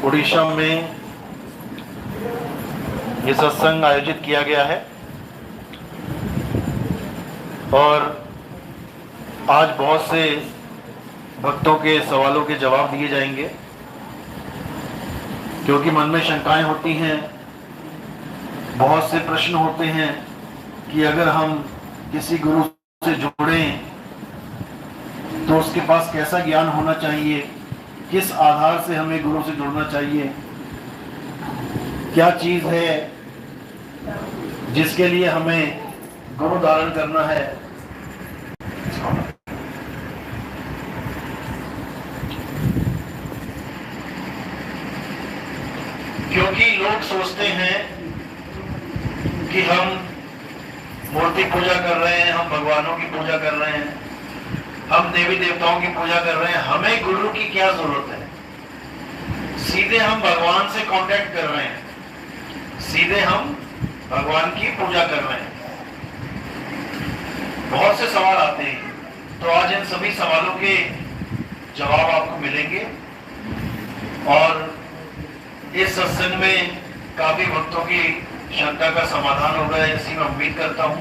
उड़ीसा में ये सत्संग आयोजित किया गया है और आज बहुत से भक्तों के सवालों के जवाब दिए जाएंगे, क्योंकि मन में शंकाएं होती हैं, बहुत से प्रश्न होते हैं कि अगर हम किसी गुरु से जुड़ें तो उसके पास कैसा ज्ञान होना चाहिए, किस आधार से हमें गुरु से जुड़ना चाहिए, क्या चीज है जिसके लिए हमें गुरु धारण करना है। क्योंकि लोग सोचते हैं कि हम मूर्ति पूजा कर रहे हैं, हम भगवानों की पूजा कर रहे हैं, हम देवी देवताओं की पूजा कर रहे हैं, हमें गुरु की क्या जरूरत है। सीधे हम भगवान से कांटेक्ट कर रहे हैं, सीधे हम भगवान की पूजा कर रहे हैं। बहुत से सवाल आते हैं, तो आज इन सभी सवालों के जवाब आपको मिलेंगे और इस सत्संग में काफी भक्तों की शंका का समाधान होगा, ऐसी मैं उम्मीद करता हूं।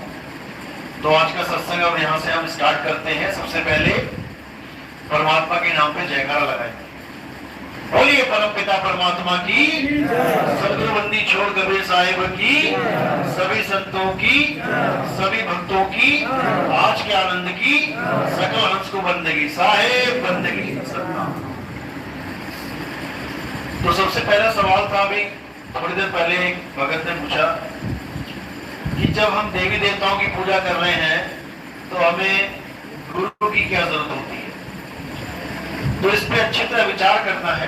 तो आज का सत्संग अब यहां से हम स्टार्ट करते हैं। सबसे पहले परमात्मा के नाम पे जयकारा लगाएंगे। बोलिए परम पिता परमात्मा की, सदगुरुबंदी छोड़ कबीर साहिब की, सभी संतों की, सभी भक्तों की, आज के आनंद की, सकल हंस को बंदगी, साहेब बंदगी सतनाम। तो सबसे पहला सवाल था, अभी थोड़ी देर पहले एक भगत ने पूछा कि जब हम देवी देवताओं की पूजा कर रहे हैं तो हमें गुरु की क्या जरूरत होती है। तो इस पे अच्छी तरह विचार करना है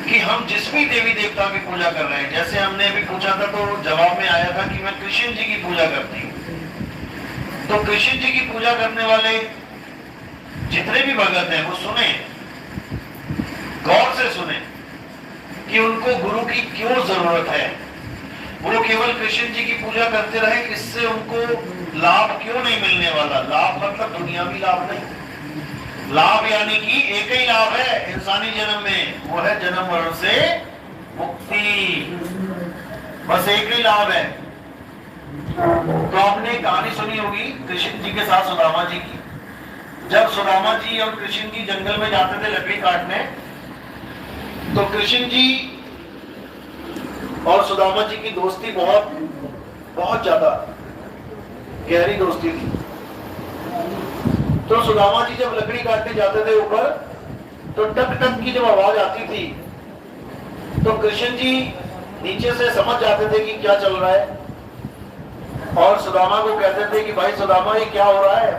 कि हम जिस भी देवी देवता की पूजा कर रहे हैं, जैसे हमने अभी पूछा था तो जवाब में आया था कि मैं कृष्ण जी की पूजा करती हूँ। तो कृष्ण जी की पूजा करने वाले जितने भी भगत हैं वो सुने, गौर से सुने कि उनको गुरु की क्यों जरूरत है। वो केवल कृष्ण जी की पूजा करते रहे, इससे उनको लाभ क्यों नहीं मिलने वाला। लाभ मतलब दुनियावी लाभ नहीं, लाभ यानी कि एक ही लाभ है इंसानी जन्म में, वो है जन्म मरण से मुक्ति। बस एक ही लाभ है। तो आपने कहानी सुनी होगी कृष्ण जी के साथ सुदामा जी की। जब सुदामा जी और कृष्ण जी जंगल में जाते थे लकड़ी काटने, तो कृष्ण जी और सुदामा जी की दोस्ती बहुत ज्यादा गहरी दोस्ती थी। तो सुदामा जी जब लकड़ी काटने जाते थे ऊपर, तो टक टक की जब आवाज आती थी तो कृष्ण जी नीचे से समझ जाते थे कि क्या चल रहा है, और सुदामा को कहते थे कि भाई सुदामा ये क्या हो रहा है,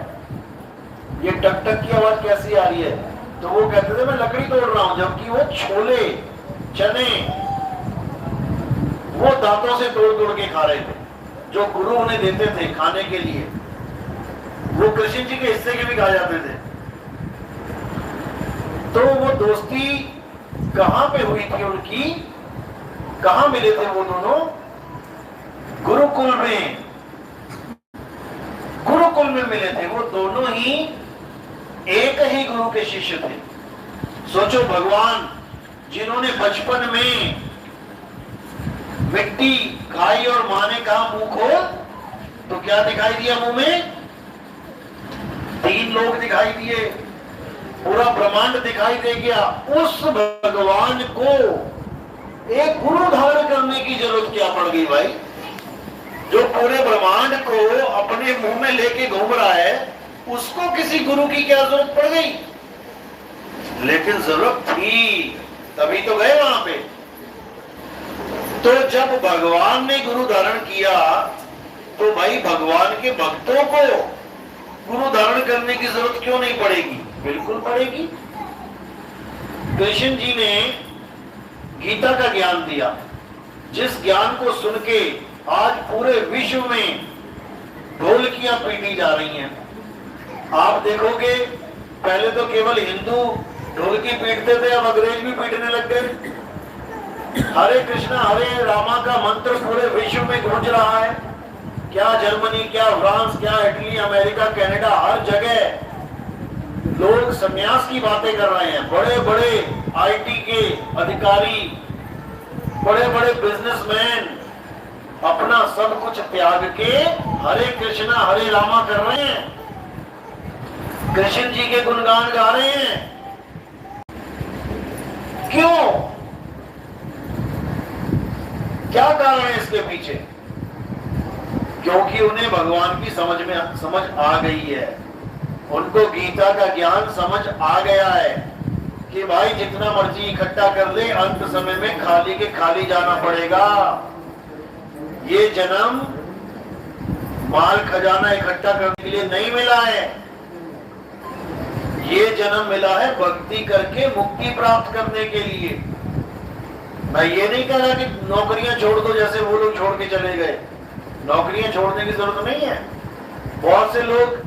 ये टक टक की आवाज कैसी आ रही है। तो वो कहते थे मैं लकड़ी तोड़ रहा हूं, जबकि वो छोले चने वो दांतों से तोड़ तोड़ के खा रहे थे, जो गुरु उन्हें देते थे खाने के लिए। वो कृष्ण जी के हिस्से के भी खा जाते थे। तो वो दोस्ती कहां पे हुई थी उनकी, कहां मिले थे वो दोनों? गुरुकुल में, गुरुकुल में मिले थे। वो दोनों ही एक ही गुरु के शिष्य थे। सोचो, भगवान जिन्होंने बचपन में मिट्टी खाई और मां ने कहा मुंह खोल, तो क्या दिखाई दिया मुंह में? 3 लोग दिखाई दिए, पूरा ब्रह्मांड दिखाई दे गया। उस भगवान को एक गुरु धारण करने की जरूरत क्या पड़ गई भाई? जो पूरे ब्रह्मांड को अपने मुंह में लेके घूम रहा है, उसको किसी गुरु की क्या जरूरत पड़ गई? लेकिन जरूरत थी, तभी तो गए वहां पे। तो जब भगवान ने गुरु धारण किया, तो भाई भगवान के भक्तों को गुरु धारण करने की जरूरत क्यों नहीं पड़ेगी? बिल्कुल पड़ेगी। कृष्ण जी ने गीता का ज्ञान दिया, जिस ज्ञान को सुन के आज पूरे विश्व में ढोलकियां पीटी जा रही हैं। आप देखोगे पहले तो केवल हिंदू ढोलकी पीटते थे, अब अंग्रेज भी पीटने लग गए। हरे कृष्णा हरे रामा का मंत्र पूरे विश्व में गूंज रहा है। क्या जर्मनी, क्या फ्रांस, क्या इटली, अमेरिका, कनाडा, हर जगह लोग संन्यास की बातें कर रहे हैं, बड़े बड़े आईटी के अधिकारी, बड़े बड़े बिजनेसमैन अपना सब कुछ त्याग के हरे कृष्णा हरे रामा कर रहे हैं, कृष्ण जी के गुणगान गा रहे हैं। क्यों? क्या कारण है इसके पीछे? क्योंकि उन्हें भगवान की समझ आ गई है, उनको गीता का ज्ञान समझ आ गया है कि भाई जितना मर्जी इकट्ठा कर ले, अंत समय में खाली के खाली जाना पड़ेगा। ये जन्म माल खजाना इकट्ठा करने के लिए नहीं मिला है, ये जन्म मिला है भक्ति करके मुक्ति प्राप्त करने के लिए। मैं ये नहीं कह रहा कि नौकरियां छोड़ दो जैसे वो लोग छोड़ के चले गए, नौकरियां छोड़ने की जरूरत नहीं है। बहुत से लोग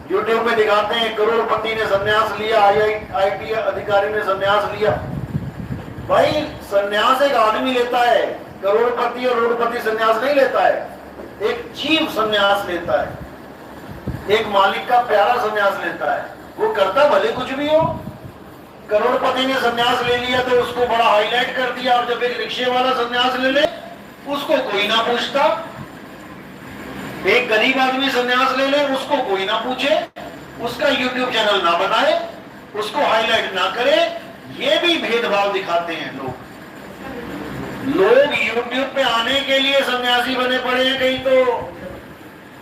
YouTube में दिखाते हैं करोड़पति ने संन्यास लिया, IIT अधिकारी ने संन्यास लिया। भाई संन्यास एक आदमी लेता है, करोड़पति और रोड़पति संन्यास नहीं लेता है, एक जीव संन्यास लेता है, एक मालिक का प्यारा संन्यास लेता है। वो करता भले कुछ भी हो, करोड़पति ने संन्यास ले लिया तो उसको बड़ा हाईलाइट कर दिया, और जब एक रिक्शे वाला संन्यास ले ले उसको कोई ना पूछता, एक गरीब आदमी संन्यास ले ले उसको कोई ना पूछे, उसका YouTube चैनल ना बनाए, उसको हाईलाइट ना करे। ये भी भेदभाव दिखाते हैं लोग YouTube पे आने के लिए सन्यासी बने पड़े हैं। कहीं तो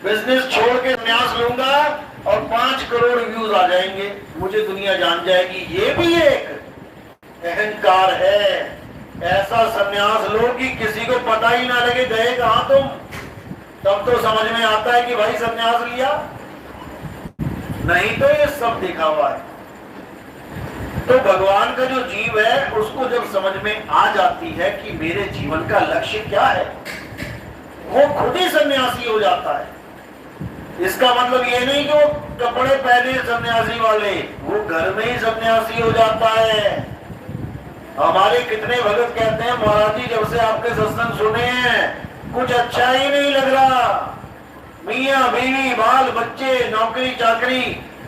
बिजनेस छोड़ के संन्यास लूंगा और 5 करोड़ व्यूज आ जाएंगे, मुझे दुनिया जान जाएगी। ये भी एक अहंकार है। ऐसा संन्यास लो कि किसी को पता ही ना लगे गए कहां तुम, तब तो समझ में आता है कि भाई संन्यास लिया, नहीं तो ये सब दिखावा है। तो भगवान का जो जीव है उसको जब समझ में आ जाती है कि मेरे जीवन का लक्ष्य क्या है, वो खुद ही सन्यासी हो जाता है। इसका मतलब ये नहीं कि वो कपड़े पहने सन्यासी वाले, वो घर में ही सन्यासी हो जाता है। हमारे कितने भगत कहते हैं महाराज जी जब से आपके सत्संग सुने हैं कुछ अच्छा ही नहीं लग रहा, मियां बीवी बाल बच्चे नौकरी चाकरी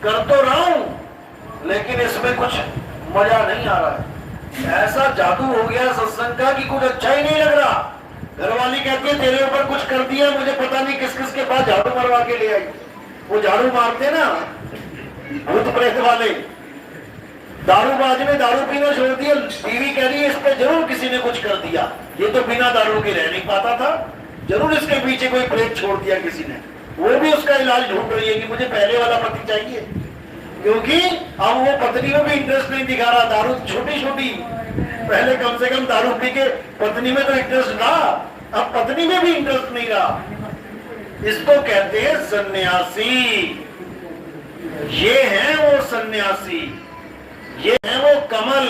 कर तो रहा हूं लेकिन इसमें कुछ मजा नहीं आ रहा है। ऐसा जादू हो गया सत्संग का कि कुछ अच्छा ही नहीं लग रहा। घरवाली कहती है तेरे ऊपर कुछ कर दिया, मुझे पता नहीं किस किस के पास झाड़ू मरवा के ले आई। वो झाड़ू मारते ना भूत प्रेत वाले, दारूबाज ने दारू पीना छोड़ दिया, बीवी कह रही है इस पे जरूर किसी ने कुछ कर दिया, ये तो बिना दारू के रह नहीं पाता था, जरूर इसके पीछे कोई प्रेत छोड़ दिया किसी ने। वो भी उसका इलाज ढूंढ रही है कि मुझे पहले वाला पति चाहिए, क्योंकि अब वो पत्नी में भी इंटरेस्ट नहीं दिखा रहा। दारू छोटी छोटी, पहले कम से कम दारू पी के पत्नी में तो इंटरेस्ट था, अब पत्नी में भी इंटरेस्ट नहीं रहा। इसको कहते हैं सन्यासी। ये है वो सन्यासी, ये है वो कमल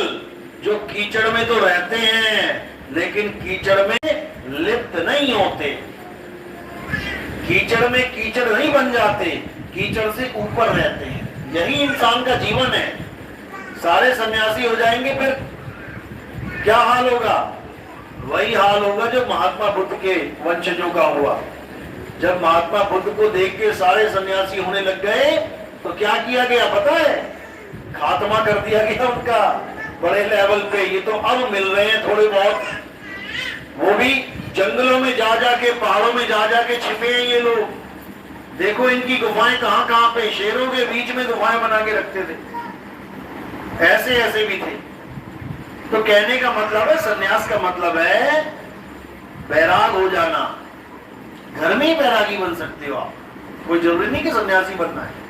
जो कीचड़ में तो रहते हैं लेकिन कीचड़ में लिप्त नहीं होते, कीचड़ में कीचड़ नहीं बन जाते, कीचड़ से ऊपर रहते हैं। यही इंसान का जीवन है। सारे सन्यासी हो जाएंगे फिर क्या हाल होगा? वही हाल होगा जो महात्मा बुद्ध के वंशजों का हुआ। जब महात्मा बुद्ध को देख के सारे सन्यासी होने लग गए तो क्या किया गया पता है? खात्मा कर दिया गया उनका बड़े लेवल पे। ये तो अब मिल रहे हैं थोड़े बहुत, वो भी जंगलों में जा जाके पहाड़ों में जा जाके छिपे हैं ये लोग। देखो इनकी गुफाएं कहां कहां पे, शेरों के बीच में गुफाएं बना के रखते थे, ऐसे ऐसे भी थे। तो कहने का मतलब है सन्यास का मतलब है बैराग हो जाना। घर में ही बैरागी बन सकते हो आप, कोई जरूरी नहीं कि सन्यासी बनना है।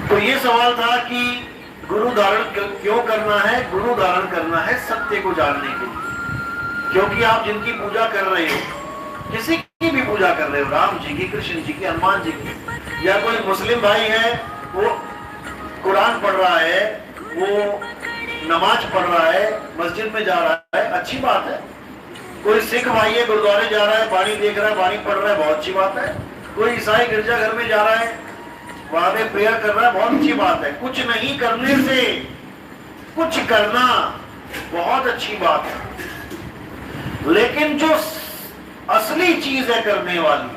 तो ये सवाल था कि गुरु धारण क्यों करना है? गुरु धारण करना है सत्य को जानने के लिए। क्योंकि आप जिनकी पूजा कर रहे हो, किसी की भी पूजा कर रहे हो, राम जी की, कृष्ण जी की, हनुमान जी की, या कोई मुस्लिम भाई है वो कुरान पढ़ रहा है, वो नमाज पढ़ रहा है, मस्जिद में जा रहा है, अच्छी बात है। कोई सिख भाई है गुरुद्वारे जा रहा है, बाणी देख रहा है, बाणी पढ़ रहा है, बहुत अच्छी बात है। कोई ईसाई गिरजाघर में जा रहा है, वहां पे प्रेयर कर रहा है, बहुत अच्छी बात है। कुछ नहीं करने से कुछ करना बहुत अच्छी बात है। लेकिन जो असली चीज है करने वाली,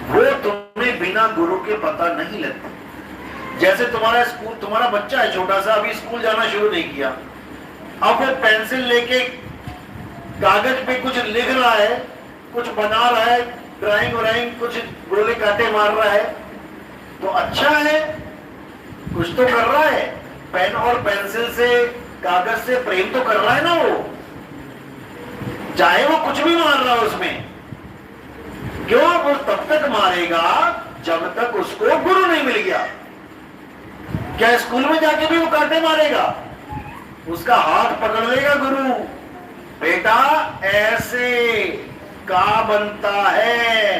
वो तुम्हें बिना गुरु के पता नहीं लगती। जैसे तुम्हारा स्कूल, तुम्हारा बच्चा है छोटा सा, अभी स्कूल जाना शुरू नहीं किया, अब वो पेंसिल लेके कागज पे कुछ लिख रहा है, कुछ बना रहा है, ड्राइंग व्राइंग, कुछ गोले कांटे मार रहा है, तो अच्छा है, कुछ तो कर रहा है। पेन और पेंसिल से, कागज से प्रेम तो कर रहा है ना वो, चाहे वो कुछ भी मार रहा है उसमें। क्यों? वो तब तक मारेगा जब तक उसको गुरु नहीं मिल गया। क्या स्कूल में जाके भी वो कांटे मारेगा? उसका हाथ पकड़ लेगा गुरु, बेटा ऐसे का बनता है।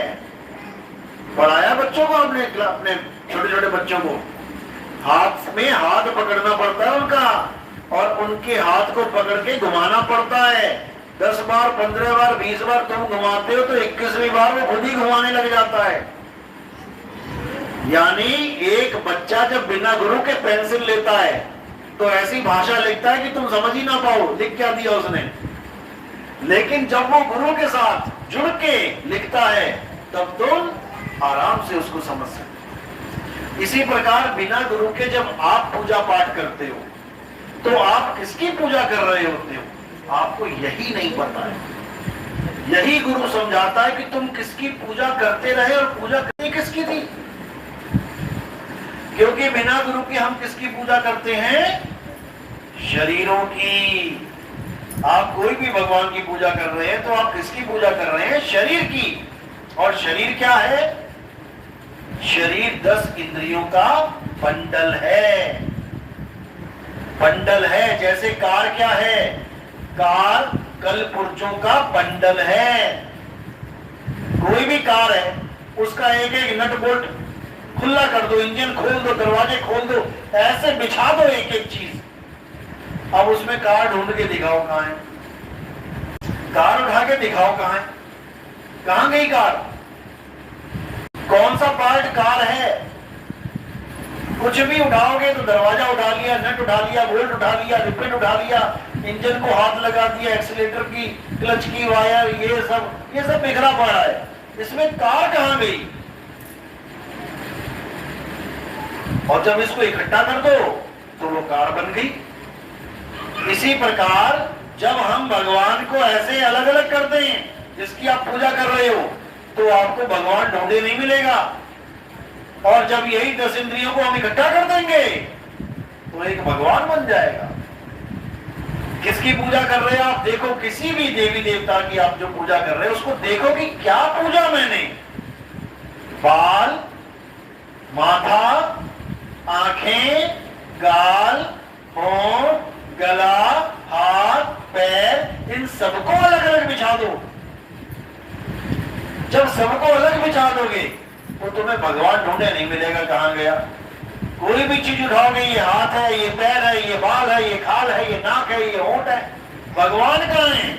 पढ़ाया बच्चों को आपने, अपने छोटे छोटे बच्चों को हाथ में हाथ पकड़ना पड़ता है उनका, और उनके हाथ को पकड़ के घुमाना पड़ता है। 10 बार, 15 बार, 20 बार तुम घुमाते हो तो 21वीं बार वो खुद ही घुमाने लग जाता है। यानी एक बच्चा जब बिना गुरु के पेंसिल लेता है तो ऐसी भाषा लिखता है कि तुम समझ ही ना पाओ लिख क्या दिया उसने। लेकिन जब वो गुरु के साथ जुड़ के लिखता है तब तुम आराम से उसको समझ सकते। इसी प्रकार बिना गुरु के जब आप पूजा पाठ करते हो तो आप किसकी पूजा कर रहे होते हो? आपको यही नहीं पता है। यही गुरु समझाता है कि तुम किसकी पूजा करते रहे, और पूजा करनी किसकी थी। क्योंकि बिना गुरु के हम किसकी पूजा करते हैं? शरीरों की। आप कोई भी भगवान की पूजा कर रहे हैं तो आप किसकी पूजा कर रहे हैं? शरीर की। और शरीर क्या है? शरीर 10 इंद्रियों का बंडल है। बंडल है। जैसे कार क्या है? कार कल पुर्जों का बंडल है। कोई भी कार है, उसका एक एक नट बोल्ट खुला कर दो, इंजन खोल दो, दरवाजे खोल दो, ऐसे बिछा दो एक एक चीज। अब उसमें कार ढूंढ के दिखाओ कहां है, कार उठा के दिखाओ कहां है, कहां गई कार? कौन सा पार्ट कार है? कुछ भी उठाओगे तो दरवाजा उठा लिया, नट उठा लिया, बोल्ट उठा लिया, रिपन उठा लिया, इंजन को हाथ लगा दिया, एक्सीलेटर की, क्लच की वायर, ये सब बिखरा पड़ा है। इसमें कार कहां गई? और जब इसको इकट्ठा कर दो तो वो कार बन गई। इसी प्रकार जब हम भगवान को ऐसे अलग अलग करते हैं, जिसकी आप पूजा कर रहे हो, तो आपको भगवान ढूंढे नहीं मिलेगा। और जब यही 10 इंद्रियों को हम इकट्ठा कर देंगे तो एक भगवान बन जाएगा। किसकी पूजा कर रहे हैं आप? देखो, किसी भी देवी देवता की आप जो पूजा कर रहे हैं उसको देखो कि क्या पूजा मैंने। बाल, माथा, आंखें, गाल, होंठ, गला, हाथ, पैर, इन सबको अलग अलग बिछा दो। जब सबको अलग बिछा दोगे तो तुम्हें भगवान ढूंढे नहीं मिलेगा कहां गया। कोई भी चीज उठाओगे, ये हाथ है, ये पैर है, ये बाल है, ये खाल है, ये नाक है, ये होंठ है, भगवान कहां है?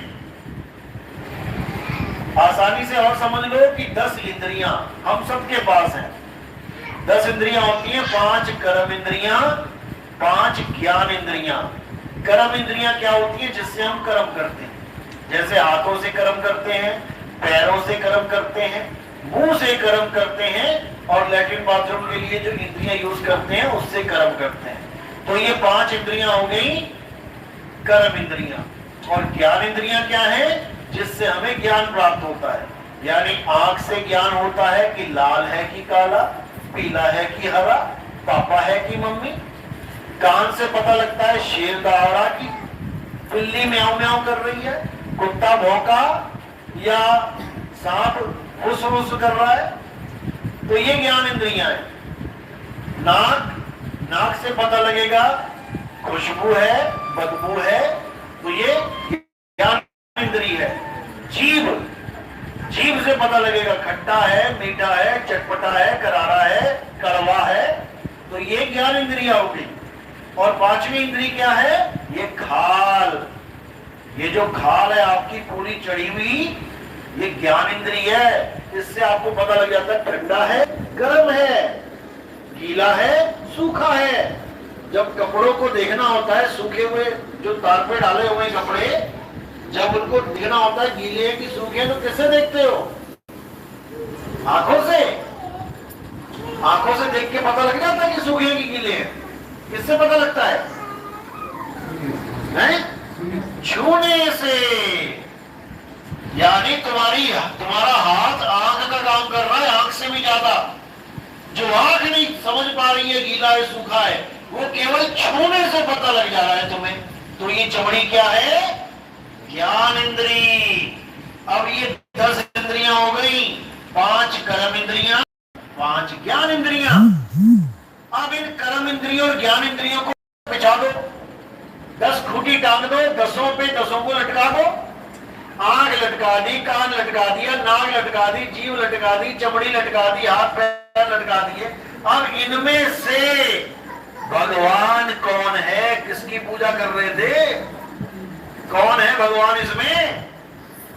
आसानी से और समझ लो कि 10 इंद्रियां हम सबके पास हैं। 10 इंद्रियां होती हैं, 5 कर्म इंद्रियां, 5 ज्ञान इंद्रियां। कर्म इंद्रियां क्या होती है? जिससे हम कर्म करते हैं। जैसे हाथों से कर्म करते हैं, पैरों से कर्म करते हैं, मुंह से कर्म करते हैं, और लैट्रिन बाथरूम के लिए जो इंद्रियां यूज करते हैं उससे कर्म करते हैं। तो ये 5 इंद्रियां हो गई कर्म इंद्रियां। और ज्ञान इंद्रियां क्या है? जिससे हमें ज्ञान प्राप्त होता है। यानी आंख से ज्ञान होता है कि लाल है कि काला, पीला है कि हरा, पापा है कि मम्मी। कान से पता लगता है शेर दहाड़ा की बिल्ली म्याऊं म्याऊं कर रही है, कुत्ता भौंका या सांप फुस फुस कर रहा है। तो ये ज्ञान इंद्रियां हैं। नाक से पता लगेगा खुशबू है, बदबू है, तो ये ज्ञान इंद्रिय है। जीभ से पता लगेगा खट्टा है, मीठा है, चटपटा है, करारा है, कड़वा है, तो ये ज्ञान इंद्रिया हो गई। और 5वीं इंद्रिय क्या है? ये खाल। ये जो खाल है आपकी पूरी चढ़ी हुई, ये ज्ञान इंद्रिय है। इससे आपको पता लग जाता है ठंडा है, गर्म है, गीला है, सूखा है। जब कपड़ों को देखना होता है, सूखे हुए जो तार पे डाले हुए कपड़े, जब उनको देखना होता है गीले कि सूखे, तो कैसे देखते हो? आंखों से। आंखों से देख के पता लग जाता है कि सूखे हैं कि गीले हैं? किससे पता लगता है? छूने से। यानी तुम्हारा हाथ आंख का काम कर रहा है, आंख से भी ज्यादा। जो आंख नहीं समझ पा रही है गीला है सूखा है, वो केवल छूने से पता लग जा रहा है तुम्हें। तो ये चमड़ी क्या है? ज्ञान इंद्री। अब ये 10 इंद्रियां हो गई, 5 कर्म इंद्रियां, 5 ज्ञान इंद्रियां। अब इन कर्म इंद्रियों और ज्ञान इंद्रियों को बिछा दो, 10 खूंटी टांग दो, 10 पे 10 को लटका दो। आंख लटका दी, कान लटका दिया, नाक लटका दी, जीभ लटका दी, चमड़ी लटका दी, हाथ पैर लटका दिए। अब इनमें से भगवान कौन है? किसकी पूजा कर रहे थे? कौन है भगवान इसमें?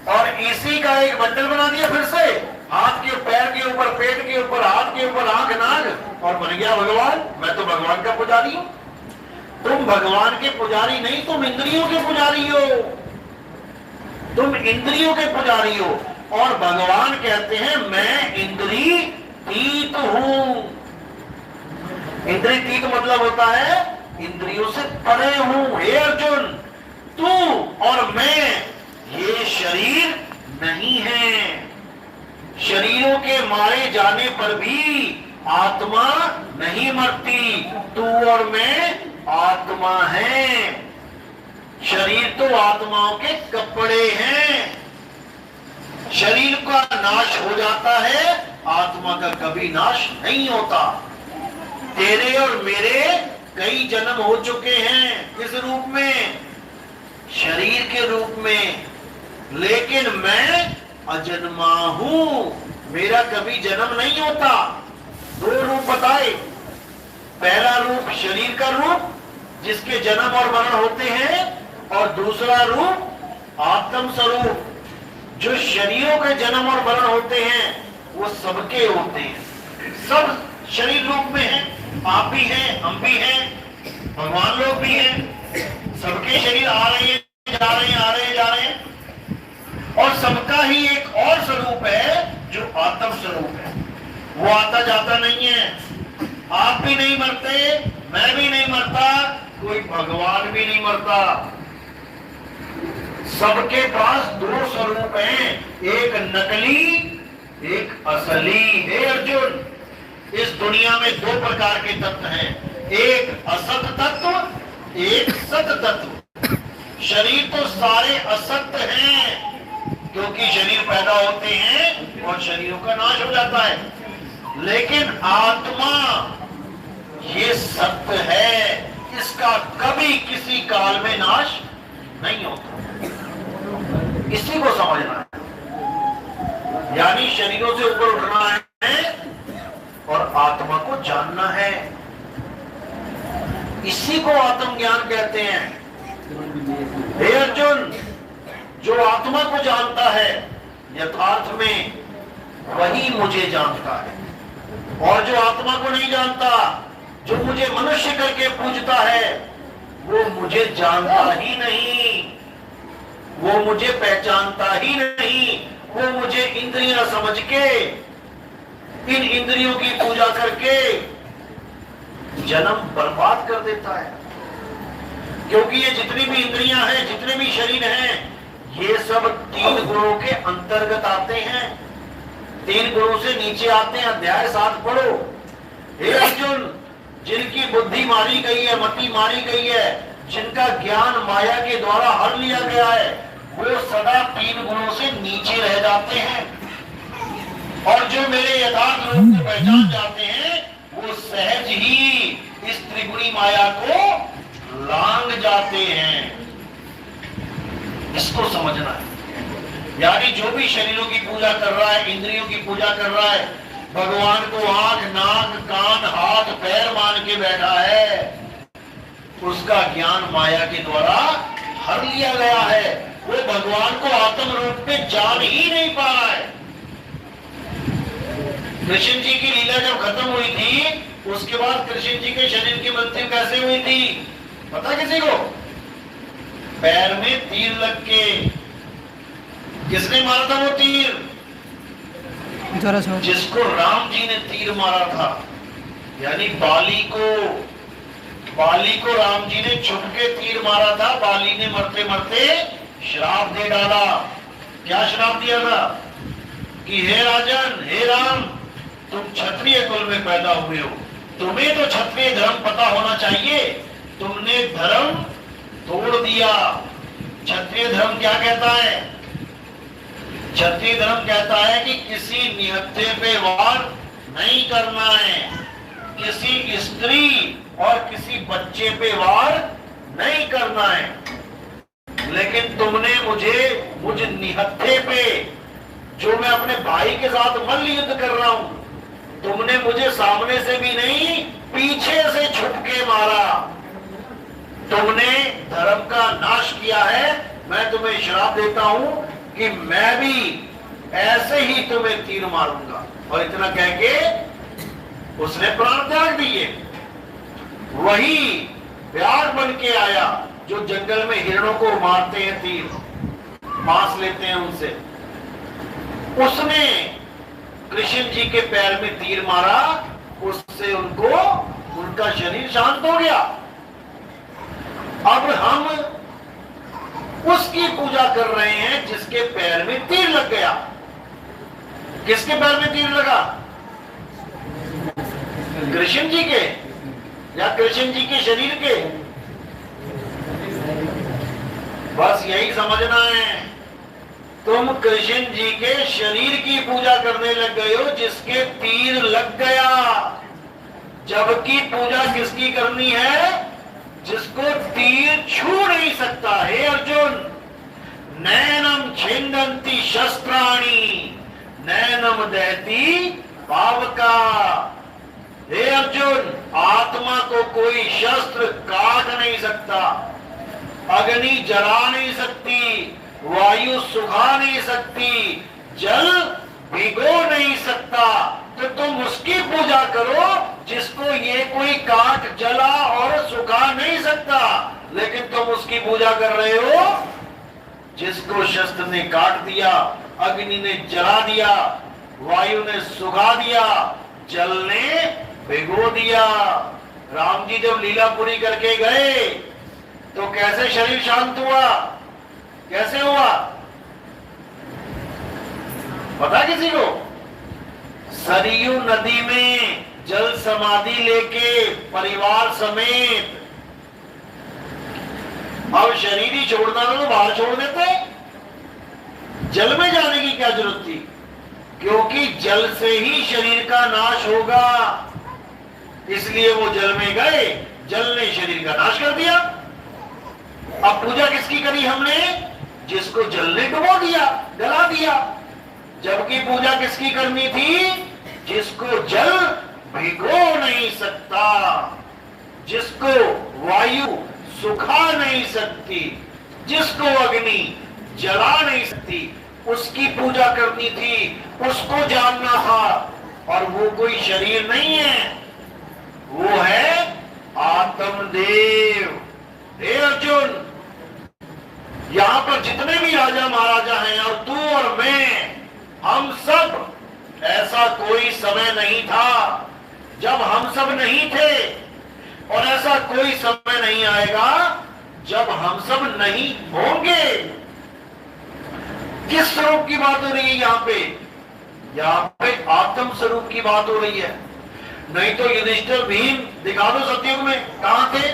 और इसी का एक बंडल बना दिया फिर से, हाथ के पैर के ऊपर, पेट के ऊपर, हाथ के ऊपर, आंख नाक, और बन गया भगवान। मैं तो भगवान का पुजारी हूं। तुम भगवान के पुजारी नहीं, तुम इंद्रियों के पुजारी हो। तुम इंद्रियों के पुजारी हो। और भगवान कहते हैं मैं इंद्री तीत हूं। इंद्री तीत मतलब होता है इंद्रियों से परे हूं। हे अर्जुन, तू और मैं ये शरीर नहीं है। शरीरों के मारे जाने पर भी आत्मा नहीं मरती। तू और मैं आत्मा है। शरीर तो आत्माओं के कपड़े हैं। शरीर का नाश हो जाता है, आत्मा का कभी नाश नहीं होता। तेरे और मेरे कई जन्म हो चुके हैं। किस रूप में? शरीर के रूप में। लेकिन मैं अजन्मा हूं, मेरा कभी जन्म नहीं होता। 2 रूप बताए। पहला रूप शरीर का रूप, जिसके जन्म और मरण होते हैं, और दूसरा रूप आत्म स्वरूप, जो शरीरों के जन्म और मरण होते हैं वो सबके होते हैं। सब शरीर रूप में हैं। आप भी हैं, हम भी हैं, भगवान लोग भी हैं। सबके शरीर आ रहे हैं, जा रहे हैं, आ रहे हैं, जा रहे हैं। और सबका ही एक और स्वरूप है जो आत्म स्वरूप है। वो आता जाता नहीं है। आप भी नहीं मरते, मैं भी नहीं मरता, कोई भगवान भी नहीं मरता। सबके पास 2 स्वरूप हैं, एक नकली, एक असली। हे अर्जुन, इस दुनिया में 2 प्रकार के तत्व हैं, एक असत तत्व, एक सत तत्व। शरीर तो सारे असत हैं, क्योंकि शरीर पैदा होते हैं और शरीरों का नाश हो जाता है। लेकिन आत्मा ये सत्य है, इसका कभी किसी काल में नाश नहीं होता। इसी को समझना है। यानी शरीरों से ऊपर उठना है और आत्मा को जानना है। इसी को आत्मज्ञान कहते हैं। हे अर्जुन, जो आत्मा को जानता है यथार्थ में वही मुझे जानता है। और जो आत्मा को नहीं जानता, जो मुझे मनुष्य करके पूजता है, वो मुझे जानता ही नहीं, वो मुझे पहचानता ही नहीं। वो मुझे इंद्रियां समझ के, इन इंद्रियों की पूजा करके जन्म बर्बाद कर देता है। क्योंकि ये जितनी भी इंद्रियां हैं, जितने भी शरीर हैं, ये सब 3 गुणों के अंतर्गत आते हैं। 3 गुणों से नीचे आते हैं। अध्याय 7 पढ़ो। हे अर्जुन, जिनकी बुद्धि मारी गई है, मति मारी गई है, जिनका ज्ञान माया के द्वारा हर लिया गया है, वो सदा 3 गुणों से नीचे रह जाते हैं। और जो मेरे यथार्थ रूप को पहचान जाते हैं, वो सहज ही इस त्रिगुणी माया को लांग जाते हैं। इसको समझना है। यानी जो भी शरीरों की पूजा कर रहा है, इंद्रियों की पूजा कर रहा है, भगवान को आंख, नाक, कान, हाथ, पैर मान के बैठा है, उसका ज्ञान माया के द्वारा हर लिया गया है। वो भगवान को आत्म रूप में जान ही नहीं पा रहा है। कृष्ण जी की लीला जब खत्म हुई थी, उसके बाद कृष्ण जी के शरीर की मृत्यु कैसे हुई थी पता किसी को? पैर में तीर लग के। किसने मारा था वो तीर? जिसको राम जी ने तीर मारा था, यानी बाली को राम जी ने छुप के तीर मारा था। बाली ने मरते मरते श्राप दे डाला। क्या श्राप दिया था कि हे राजन, हे राम, तुम क्षत्रिय कुल में पैदा हुए हो, तुम्हें तो क्षत्रिय धर्म पता होना चाहिए, तुमने धर्म तोड़ दिया। क्षत्रिय धर्म क्या कहता है? क्षत्रिय धर्म कहता है कि किसी निहत्थे पे वार नहीं करना है, किसी स्त्री और किसी बच्चे पे वार नहीं करना है। लेकिन तुमने मुझ निहत्थे पे, जो मैं अपने भाई के साथ मल्ल युद्ध कर रहा हूं, तुमने मुझे सामने से भी नहीं, पीछे से छुप के मारा। तुमने धर्म का नाश किया है। मैं तुम्हें श्राप देता हूं कि मैं भी ऐसे ही तुम्हें तीर मारूंगा। और इतना कह के उसने प्राण त्याग दिए। वही व्याघ्र बन के आया जो जंगल में हिरणों को मारते हैं, तीर मांस लेते हैं उनसे। उसने कृष्ण जी के पैर में तीर मारा, उससे उनका शरीर शांत हो गया। अब हम उसकी पूजा कर रहे हैं जिसके पैर में तीर लग गया। किसके पैर में तीर लगा? कृष्ण जी के या कृष्ण जी के शरीर के? बस यही समझना है। तुम कृष्ण जी के शरीर की पूजा करने लग गए हो जिसके तीर लग गया। जबकि पूजा किसकी करनी है? जिसको तीर छू नहीं सकता। हे अर्जुन, नैनम छिंदंती शस्त्राणी नैनम दहती पावका। हे अर्जुन, आत्मा को कोई शस्त्र काट नहीं सकता, अग्नि जला नहीं सकती, वायु सुखा नहीं सकती, जल भिगो नहीं सकता। तो तुम उसकी पूजा करो जिसको ये कोई काट जला और सुखा नहीं सकता। लेकिन तुम उसकी पूजा कर रहे हो जिसको शस्त्र ने काट दिया, अग्नि ने जला दिया, वायु ने सुखा दिया, जल ने भिगो दिया। राम जी जब लीला पूरी करके गए तो कैसे शरीर शांत हुआ? कैसे हुआ पता किसी को? सरयू नदी में जल समाधि लेके परिवार समेत। अब शरीर ही छोड़ना था तो बाहर छोड़ देते। जल में जाने की क्या जरूरत थी? क्योंकि जल से ही शरीर का नाश होगा, इसलिए वो जल में गए, जल ने शरीर का नाश कर दिया। अब पूजा किसकी करी हमने? जिसको जल ने डुबो दिया, गला दिया। जबकि पूजा किसकी करनी थी? जिसको जल भिगो नहीं सकता, जिसको वायु सुखा नहीं सकती, जिसको अग्नि जला नहीं सकती, उसकी पूजा करनी थी, उसको जानना था। और वो कोई शरीर नहीं है, वो है आत्मदेव। हे अर्जुन, यहां पर जितने भी राजा महाराजा हैं और तू और मैं, हम सब, ऐसा कोई समय नहीं था जब हम सब नहीं थे, और ऐसा कोई समय नहीं आएगा जब हम सब नहीं होंगे। किस स्वरूप की बात हो रही है यहाँ पे? यहाँ पे आत्म स्वरूप की बात हो रही है। नहीं तो युधिष्ठिर भीम दिखा दो सतयुग में कहां थे,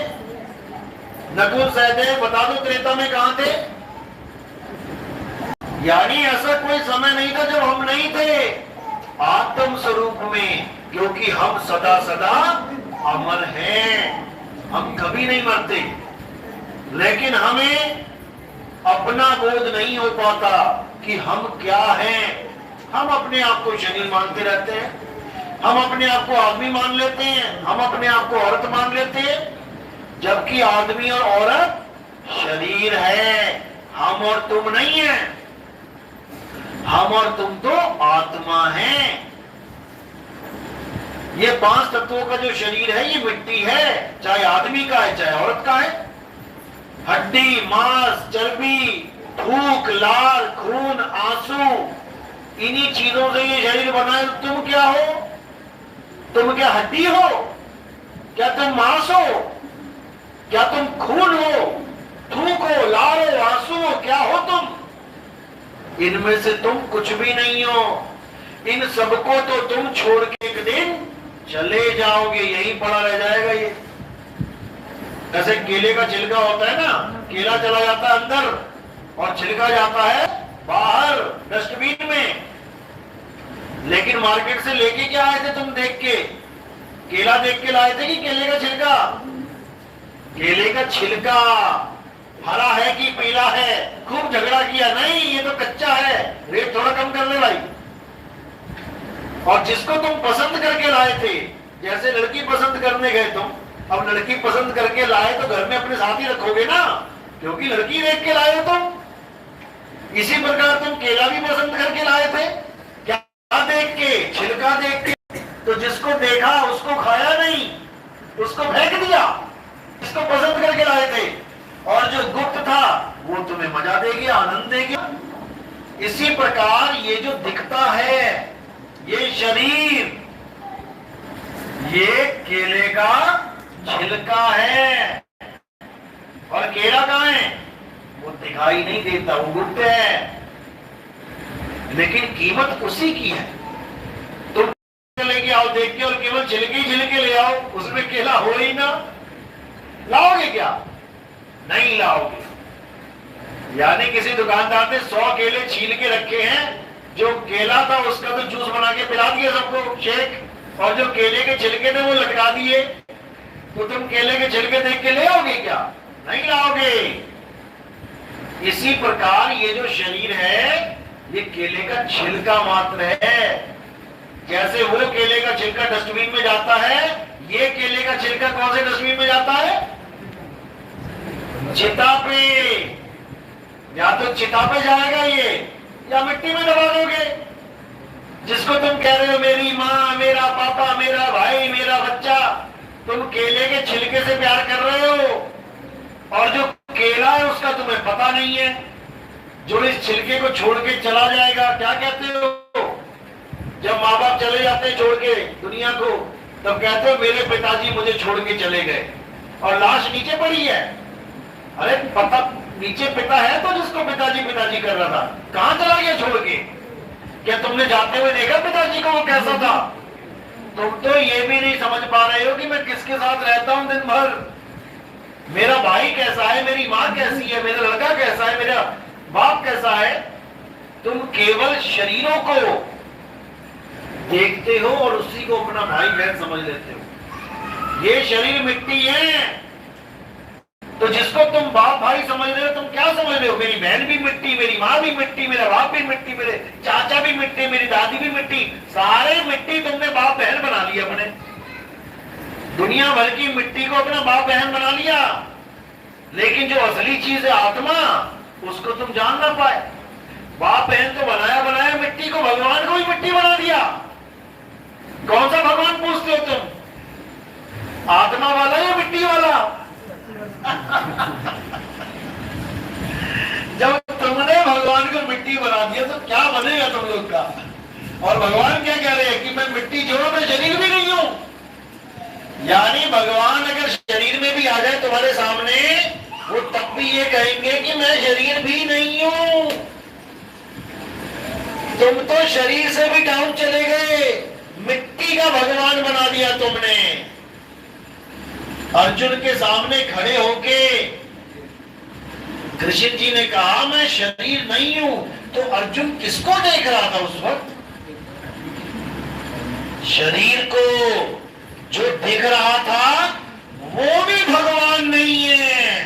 नकुल सहदेव बता दो त्रेता में कहां थे। यानी ऐसा कोई समय नहीं था जब हम नहीं थे आत्म स्वरूप में, क्योंकि हम सदा सदा अमर हैं, हम कभी नहीं मरते। लेकिन हमें अपना बोध नहीं हो पाता कि हम क्या हैं। हम अपने आप को शरीर मानते रहते हैं, हम अपने आप को आदमी मान लेते हैं, हम अपने आप को औरत मान लेते हैं, जबकि आदमी और औरत शरीर है, हम और तुम नहीं है। हम और तुम तो आत्मा हैं। ये 5 तत्वों का जो शरीर है ये मिट्टी है, चाहे आदमी का है चाहे औरत का है। हड्डी, मांस, चर्बी, भूख, लार, खून, आंसू, इन्हीं चीजों से ये शरीर बना है। तुम क्या हो? तुम क्या हड्डी हो? क्या तुम मांस हो? क्या तुम खून हो? थूक हो, लार हो, आंसू हो? क्या हो तुम? इनमें से तुम कुछ भी नहीं हो। इन सबको तो तुम छोड़ के एक दिन चले जाओगे, यही पड़ा रह जाएगा। ये जैसे केले का छिलका होता है ना, केला चला जाता है अंदर और छिलका जाता है बाहर डस्टबिन में। लेकिन मार्केट से लेके क्या आए थे तुम? देख के केला देख के लाए थे कि केले का छिलका? केले का छिलका हरा है कि पीला है? खूब झगड़ा किया, नहीं ये तो कच्चा है, रेट थोड़ा कम कर ले भाई। और जिसको तुम पसंद करके लाए थे, जैसे लड़की पसंद करने गए तुम, अब लड़की पसंद करके लाए तो घर में अपने साथ ही रखोगे ना, क्योंकि लड़की देख के लाए हो तुम। इसी प्रकार तुम केला भी पसंद करके लाए थे, क्या देख के? छिलका देख के। तो जिसको देखा उसको खाया नहीं, उसको फेंक दिया, जिसको पसंद करके लाए थे। और जो गुप्त था वो तुम्हें मजा देगी, आनंद देगी। इसी प्रकार ये जो दिखता है, ये शरीर, ये केले का छिलका है। और केला कहां है? वो दिखाई नहीं देता, वो गुप्त है, लेकिन कीमत उसी की है। तुम लेके आओ देख के और केवल छिलके ही छिलके ले आओ, उसमें केला हो ही ना, लाओगे क्या? नहीं लाओगे। यानी किसी दुकानदार ने 100 केले छील के रखे हैं, जो केला था उसका तो जूस बना के पिला दिया सबको, शेक, और जो केले के छिलके थे वो लटका दिए। तो तुम केले के छिलके देख के ले आओगे क्या? नहीं लाओगे। इसी प्रकार ये जो शरीर है, ये केले का छिलका मात्र है। जैसे वो केले का छिलका डस्टबिन में जाता है, ये केले का छिलका कौन से डस्टबिन में जाता है? चिता पे। या तो चिता पे जाएगा ये, या मिट्टी में दबा दोगे। जिसको तुम कह रहे हो मेरी माँ, मेरा पापा, मेरा भाई, मेरा बच्चा, तुम केले के छिलके से प्यार कर रहे हो, और जो केला है उसका तुम्हें पता नहीं है, जो इस छिलके को छोड़ के चला जाएगा। क्या कहते हो जब माँ बाप चले जाते हैं छोड़ के दुनिया को? तब कहते हो मेरे पिताजी मुझे छोड़ के चले गए, और लाश नीचे पड़ी है। अरे पता नीचे पिता है तो जिसको पिताजी पिताजी कर रहा था, कहां चला गया छोड़ के? क्या तुमने जाते हुए देखा पिताजी को वो कैसा था? तुम तो ये भी नहीं समझ पा रहे हो कि मैं किसके साथ रहता हूं दिन भर। मेरा भाई कैसा है, मेरी माँ कैसी है, मेरा लड़का कैसा है, मेरा बाप कैसा है। तुम केवल शरीरों को देखते हो और उसी को अपना भाई बहन समझ लेते हो। ये शरीर मिट्टी है, तो जिसको तुम बाप भाई समझ रहे हो, तुम क्या समझ रहे हो? मेरी बहन भी मिट्टी, मेरी माँ भी मिट्टी, मेरा बाप भी मिट्टी, मेरे चाचा भी मिट्टी, मेरी दादी भी मिट्टी, सारे मिट्टी तुमने बाप बहन बना लिया अपने। दुनिया भर की मिट्टी को अपना बाप बहन बना लिया, लेकिन जो असली चीज है आत्मा, उसको तुम जान ना पाए। बाप बहन तो बनाया बनाया मिट्टी को, भगवान को भी मिट्टी बना दिया। कौन सा भगवान पूछते हो तुम? आत्मा वाला या मिट्टी वाला? जब तुमने भगवान को मिट्टी बना दिया तो क्या बनेगा तुम लोग का? और भगवान क्या कह रहे हैं कि मैं मिट्टी जोड़ो, मैं शरीर भी नहीं हूं। यानी भगवान अगर शरीर में भी आ जाए तुम्हारे सामने, वो तब भी ये कहेंगे कि मैं शरीर भी नहीं हूं। तुम तो शरीर से भी डाउन चले गए, मिट्टी का भगवान बना दिया तुमने। अर्जुन के सामने खड़े होके कृष्ण जी ने कहा मैं शरीर नहीं हूं, तो अर्जुन किसको देख रहा था उस वक्त? शरीर को। जो दिख रहा था वो भी भगवान नहीं है,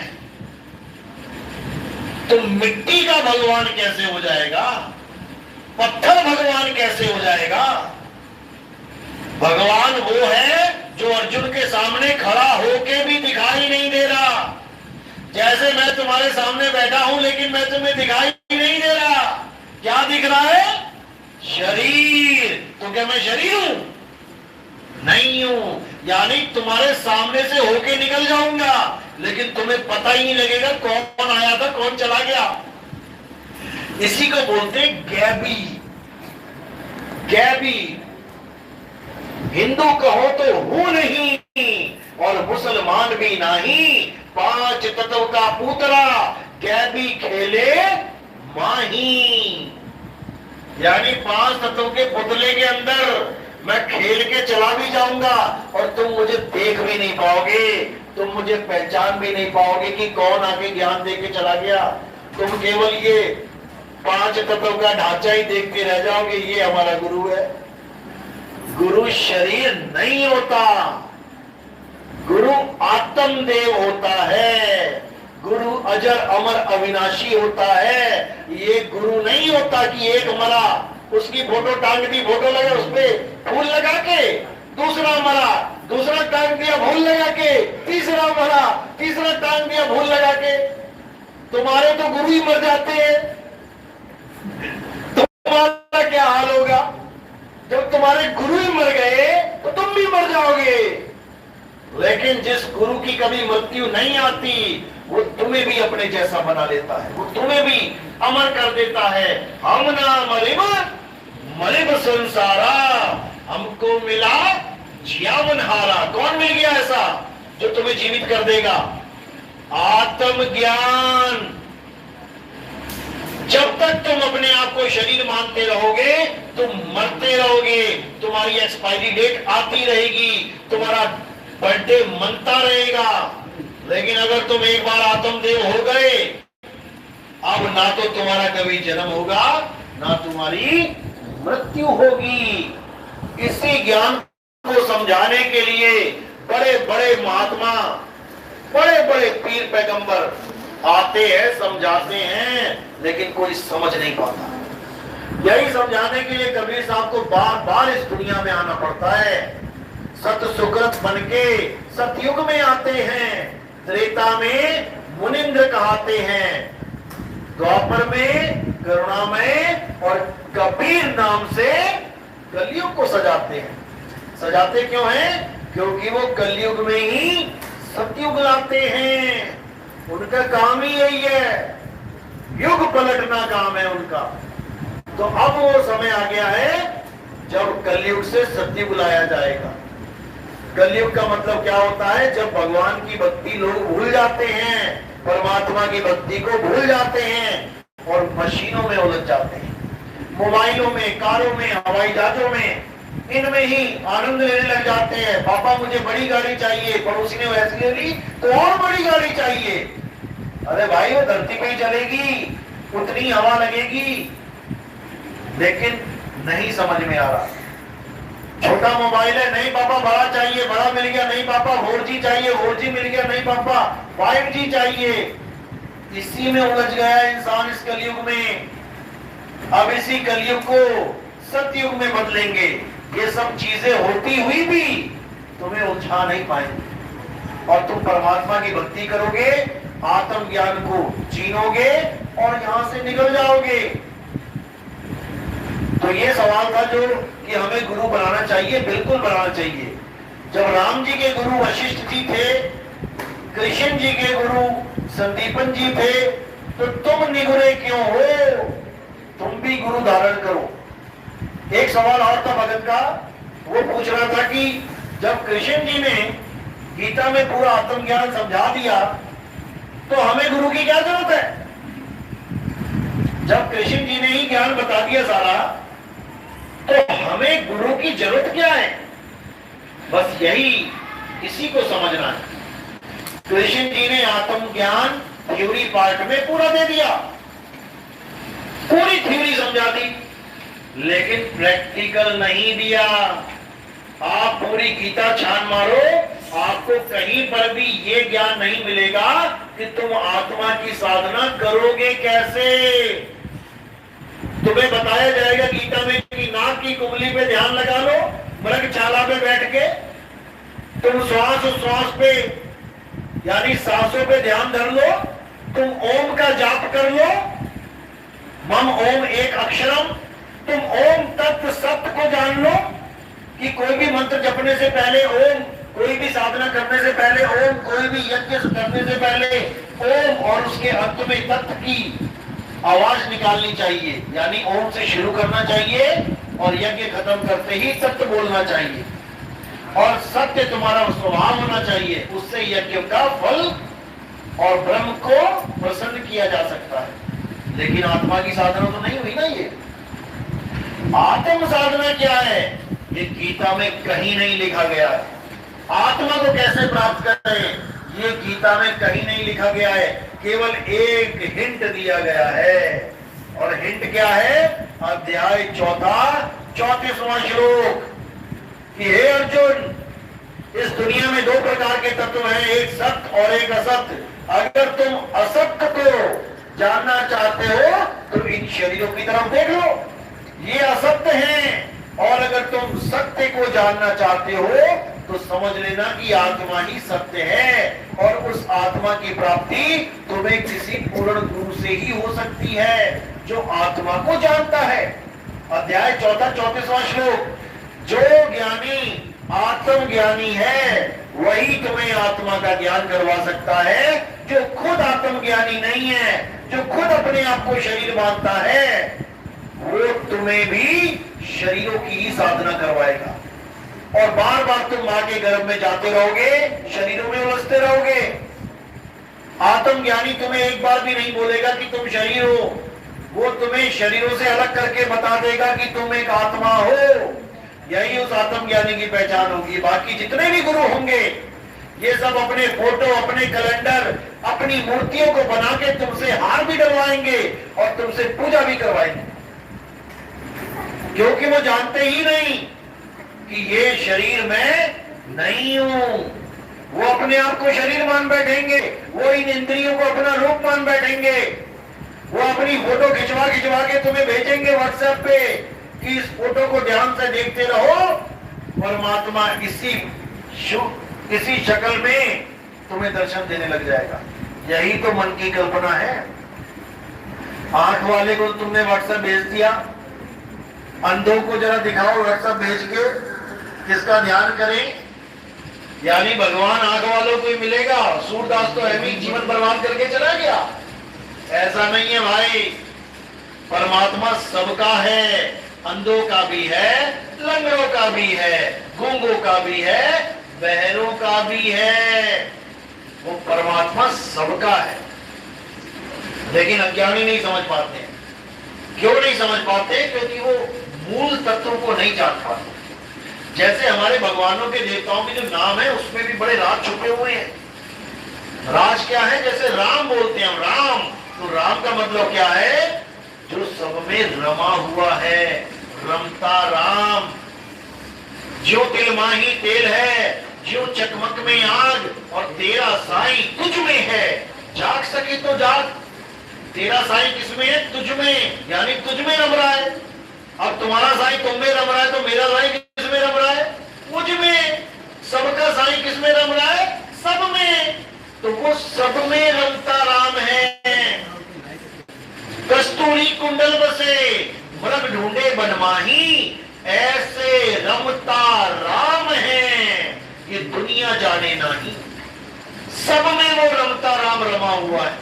तो मिट्टी का भगवान कैसे हो जाएगा? पत्थर भगवान कैसे हो जाएगा? भगवान वो है जो अर्जुन के सामने खड़ा होके भी दिखाई नहीं दे रहा। जैसे मैं तुम्हारे सामने बैठा हूं, लेकिन मैं तुम्हें दिखाई नहीं दे रहा। क्या दिख रहा है? शरीर। तो क्या मैं शरीर हूं? नहीं हूं। यानी तुम्हारे सामने से होके निकल जाऊंगा, लेकिन तुम्हें पता ही नहीं लगेगा कौन आया था कौन चला गया। इसी को बोलते हैं गैबी। गैबी। हिंदू कहो तो हूं नहीं, और मुसलमान भी नहीं, पांच तत्व का पुतरा कै भी खेले माही। यानी पांच तत्वों के पुतले के अंदर मैं खेल के चला भी जाऊंगा और तुम मुझे देख भी नहीं पाओगे, तुम मुझे पहचान भी नहीं पाओगे कि कौन आके ज्ञान दे के चला गया। तुम केवल ये पांच तत्वों का ढांचा ही देखते रह जाओगे, ये हमारा गुरु है। गुरु शरीर नहीं होता, गुरु आत्म देव होता है, गुरु अजर अमर अविनाशी होता है। ये गुरु नहीं होता कि एक मरा उसकी फोटो टांग दी, फोटो लगा उसपे फूल लगा के, दूसरा मरा, दूसरा टांग दिया फूल लगा के, तीसरा मरा, तीसरा टांग दिया फूल लगा के। तुम्हारे तो गुरु ही मर जाते हैं, तुम्हारा क्या हाल होगा? जब तुम्हारे गुरु ही मर गए तो तुम भी मर जाओगे। लेकिन जिस गुरु की कभी मृत्यु नहीं आती, वो तुम्हें भी अपने जैसा बना लेता है, वो तुम्हें भी अमर कर देता है। हम ना मरिब मरिब संसारा, हमको मिला जीवन हारा। कौन मिल गया ऐसा जो तुम्हें जीवित कर देगा? आत्म ज्ञान। जब तक तुम अपने आप को शरीर मानते रहोगे तुम मरते रहोगे, तुम्हारी एक्सपायरी डेट आती रहेगी, तुम्हारा बर्थडे मनता रहेगा। लेकिन अगर तुम एक बार आत्मदेव हो गए, अब ना तो तुम्हारा कभी जन्म होगा ना तुम्हारी मृत्यु होगी। इसी ज्ञान को समझाने के लिए बड़े बड़े महात्मा, बड़े बड़े पीर पैगंबर आते हैं, समझाते हैं, लेकिन कोई समझ नहीं पाता। यही समझाने के लिए कबीर साहब को बार बार इस दुनिया में आना पड़ता है। सत सुकृत बनके सतयुग में आते हैं, त्रेता में मुनिंद्र कहते हैं, द्वापर में करुणामय और कबीर नाम से कलयुग को सजाते हैं। सजाते क्यों हैं? क्योंकि वो कलयुग में ही सतयुग लाते हैं। उनका काम ही यही है, युग पलटना काम है उनका। तो अब वो समय आ गया है जब कलयुग से सतयुग लाया जाएगा। कलयुग का मतलब क्या होता है? जब भगवान की भक्ति लोग भूल जाते हैं, परमात्मा की भक्ति को भूल जाते हैं और मशीनों में उलझ जाते हैं, मोबाइलों में, कारों में, हवाई जहाजों में, इनमें ही आनंद लेने लग जाते हैं। पापा मुझे बड़ी गाड़ी चाहिए, पड़ोसी ने वैसी ले ली तो और बड़ी गाड़ी चाहिए। अरे भाई वो धरती पे ही चलेगी, उतनी हवा लगेगी, लेकिन नहीं समझ में आ रहा। छोटा मोबाइल है, नहीं पापा बड़ा चाहिए, बड़ा मिल गया, नहीं पापा 4G चाहिए, 4G मिल गया, नहीं पापा 5G चाहिए। इसी में उलझ गया इंसान इस कलयुग में। अब इसी कलयुग को सतयुग में बदलेंगे। ये सब चीजें होती हुई भी तुम्हें उलझा नहीं पाएंगे और तुम परमात्मा की भक्ति करोगे, आत्म ज्ञान को चीनोगे और यहां से निकल जाओगे। तो ये सवाल था जो कि हमें गुरु बनाना चाहिए, बिल्कुल बनाना चाहिए। जब राम जी के गुरु वशिष्ठ जी थे, कृष्ण जी के गुरु संदीपन जी थे, तो तुम निगुरे क्यों हो? तुम भी गुरु धारण करो। एक सवाल और था भगत का, वो पूछ रहा था कि जब कृष्ण जी ने गीता में पूरा आत्मज्ञान समझा दिया तो हमें गुरु की क्या जरूरत है? जब कृष्ण जी ने ही ज्ञान बता दिया सारा, तो हमें गुरु की जरूरत क्या है? बस यही, इसी को समझना है। कृष्ण जी ने आत्मज्ञान थ्योरी पार्ट में पूरा दे दिया, पूरी थ्योरी समझा दी, लेकिन प्रैक्टिकल नहीं दिया। आप पूरी गीता छान मारो, आपको कहीं पर भी ये ज्ञान नहीं मिलेगा कि तुम आत्मा की साधना करोगे कैसे। तुम्हें बताया जाएगा गीता में कि नाक की कुंडली पे ध्यान लगा लो, मृगशाला पे बैठ के तुम श्वास श्वास पे यानी सांसों पे ध्यान धर लो, तुम ओम का जाप कर लो, मम ओम एक अक्षरम, तुम ओम तत्व सत्य को जान लो कि कोई भी मंत्र जपने से पहले ओम, कोई भी साधना करने से पहले ओम, कोई भी यज्ञ करने से पहले ओम, और उसके अंत में तत्व की आवाज निकालनी चाहिए, यानी ओम से शुरू करना चाहिए और यज्ञ खत्म करते ही तत्व बोलना चाहिए। और सत्य तुम्हारा स्वभाव होना चाहिए, उससे यज्ञ का फल और ब्रह्म को प्रसन्न किया जा सकता है। लेकिन आत्मा की साधना तो नहीं हुई ना। ये आत्म साधना क्या है? ये गीता में कहीं नहीं लिखा गया है। आत्मा को कैसे प्राप्त करें? ये गीता में कहीं नहीं लिखा गया है। केवल एक हिंट दिया गया है, और हिंट क्या है? अध्याय 4 34वां श्लोक कि हे अर्जुन, इस दुनिया में 2 प्रकार के तत्व हैं, एक सत्य और एक असत्य। अगर तुम असत्य को जानना चाहते हो तो इन शरीरों की तरफ देख लो, ये असत्य हैं। और अगर तुम सत्य को जानना चाहते हो तो समझ लेना कि आत्मा ही सत्य है, और उस आत्मा की प्राप्ति तुम्हें किसी पूर्ण गुरु से ही हो सकती है जो आत्मा को जानता है। अध्याय 4 34वां श्लोक, जो ज्ञानी आत्मज्ञानी है वही तुम्हें आत्मा का ज्ञान करवा सकता है। जो खुद आत्मज्ञानी नहीं है, जो खुद अपने आप को शरीर मानता है, वो तुम्हें भी शरीरों की ही साधना करवाएगा, और बार बार तुम मां के गर्भ में जाते रहोगे, शरीरों में उलझते रहोगे। आत्मज्ञानी तुम्हें एक बार भी नहीं बोलेगा कि तुम शरीर हो, वो तुम्हें शरीरों से अलग करके बता देगा कि तुम एक आत्मा हो। यही उस आत्मज्ञानी की पहचान होगी। बाकी जितने भी गुरु होंगे, ये सब अपने फोटो, अपने कैलेंडर, अपनी मूर्तियों को बना के तुमसे हार भी डलवाएंगे और तुमसे पूजा भी करवाएंगे, क्योंकि वो जानते ही नहीं कि ये शरीर में नहीं हूं। वो अपने आप को शरीर मान बैठेंगे, वो इन इंद्रियों को अपना रूप मान बैठेंगे, वो अपनी फोटो खिंचवा खिंचवा के तुम्हें भेजेंगे व्हाट्सएप पे कि इस फोटो को ध्यान से देखते रहो। परमात्मा इसी शक्ल में तुम्हें दर्शन देने लग जाएगा। यही तो मन की कल्पना है। आंख वाले को तुमने व्हाट्सएप भेज दिया, अंधों को जरा दिखाओ व्हाट्सएप भेज के, किसका ध्यान करें? यानी भगवान आंख वालों को ही मिलेगा। सूरदास तो ऐसी जीवन बर्बाद करके चला गया। ऐसा नहीं है भाई, परमात्मा सबका है, अंधों का भी है, लंगड़ों का भी है, गूंगों का भी है, बहरों का भी है। वो परमात्मा सबका है। लेकिन अज्ञानी नहीं समझ पाते। क्यों नहीं समझ पाते? क्योंकि वो मूल तत्व को नहीं जान पाते। जैसे हमारे भगवानों के देवताओं के जो नाम है उसमें भी बड़े राज छुपे हुए हैं। राज क्या है? जैसे राम बोलते हैं हम, राम, तो राम का मतलब क्या है? जो सब में रमा हुआ है, रमता राम। जो तिल माही तेल है, जो चकमक में आग, और तेरा साईं तुझ में है, जाग सके तो जाग। तेरा साईं किसमें है? तुझ में, यानी तुझ में रम रहा है। अब तुम्हारा साईं तुम में रम रहा है, तो मेरा साईं किस में रम रहा है? मुझ में। सबका साईं किस में रम रहा है? सब में। तो वो सब में रमता राम है। कस्तूरी कुंडल बसे मृग ढूंढे बनमाही, ऐसे रमता राम है ये दुनिया जाने नहीं। सब में वो रमता राम रमा हुआ है।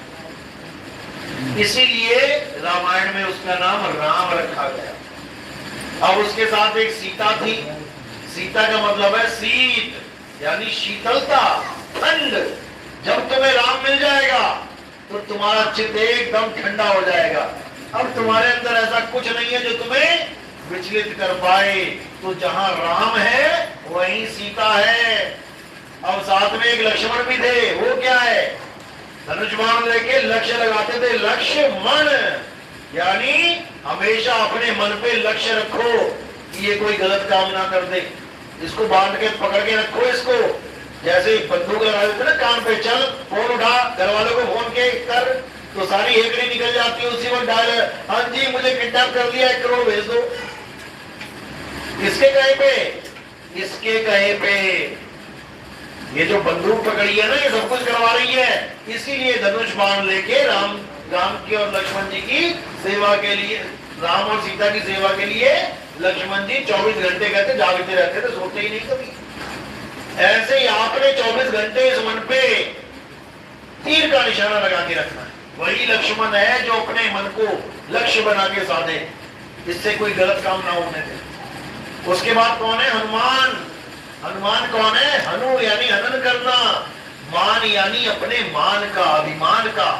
इसीलिए रामायण में उसका नाम राम रखा गया। अब उसके साथ एक सीता थी। सीता का मतलब है शीत, यानी शीतलता, ठंड। जब तुम्हें राम मिल जाएगा तो तुम्हारा चित्त एकदम ठंडा हो जाएगा। अब तुम्हारे अंदर ऐसा कुछ नहीं है जो तुम्हें विचलित कर पाए। तो जहां राम है वहीं सीता है। अब साथ में एक लक्ष्मण भी थे। वो क्या है? धनुष बाण लेके लक्ष्य लगाते थे। लक्ष्मण यानी हमेशा अपने मन पे लक्ष्य रखो कि ये कोई गलत काम ना कर दे। इसको बांध के पकड़ के रखो। इसको जैसे बंदूक लगा देते ना कान पे, चल फोन उठा, घर वालों को फोन के कर, तो सारी हेकड़ी निकल जाती है उसी वक्त। डायल, हाँ जी मुझे किडनैप कर लिया, 1 करोड़ भेज दो। किसके कहे पे? इसके कहे पे। ये जो बंदूक पकड़ी है ना, ये सब कुछ करवा रही है। इसीलिए धनुष बाण लेके राम की और लक्ष्मण जी की सेवा के लिए, राम और सीता की सेवा के लिए लक्ष्मण जी 24 घंटे कहते जागते रहते थे, सोते ही नहीं कभी। ऐसे ही आपने 24 घंटे इस मन पे तीर का निशाना लगा के रखना है। वही लक्ष्मण है जो अपने मन को लक्ष्य बना के साधे, इससे कोई गलत काम ना होने दे। उसके बाद कौन है? हनुमान। हनुमान कौन है? हनु यानी हनन करना, मान यानी अपने मान का, अभिमान का।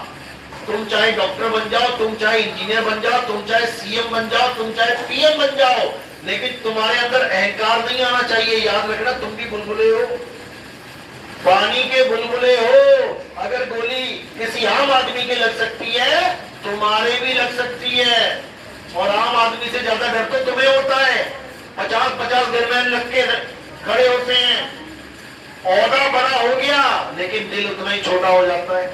तुम चाहे डॉक्टर बन जाओ, तुम चाहे इंजीनियर बन जाओ, तुम चाहे सीएम बन जाओ, तुम चाहे पीएम बन जाओ, लेकिन तुम्हारे अंदर अहंकार नहीं आना चाहिए। याद रखना, तुम भी बुलबुले हो, पानी के बुलबुले हो। अगर गोली किसी आम आदमी के लग सकती है, तुम्हारे भी लग सकती है। और आम आदमी से ज्यादा डर तो तुम्हें होता है। 50-50 गनमैन लग के खड़े होते हैं, औहदा बड़ा हो गया लेकिन दिल उतना ही छोटा हो जाता है।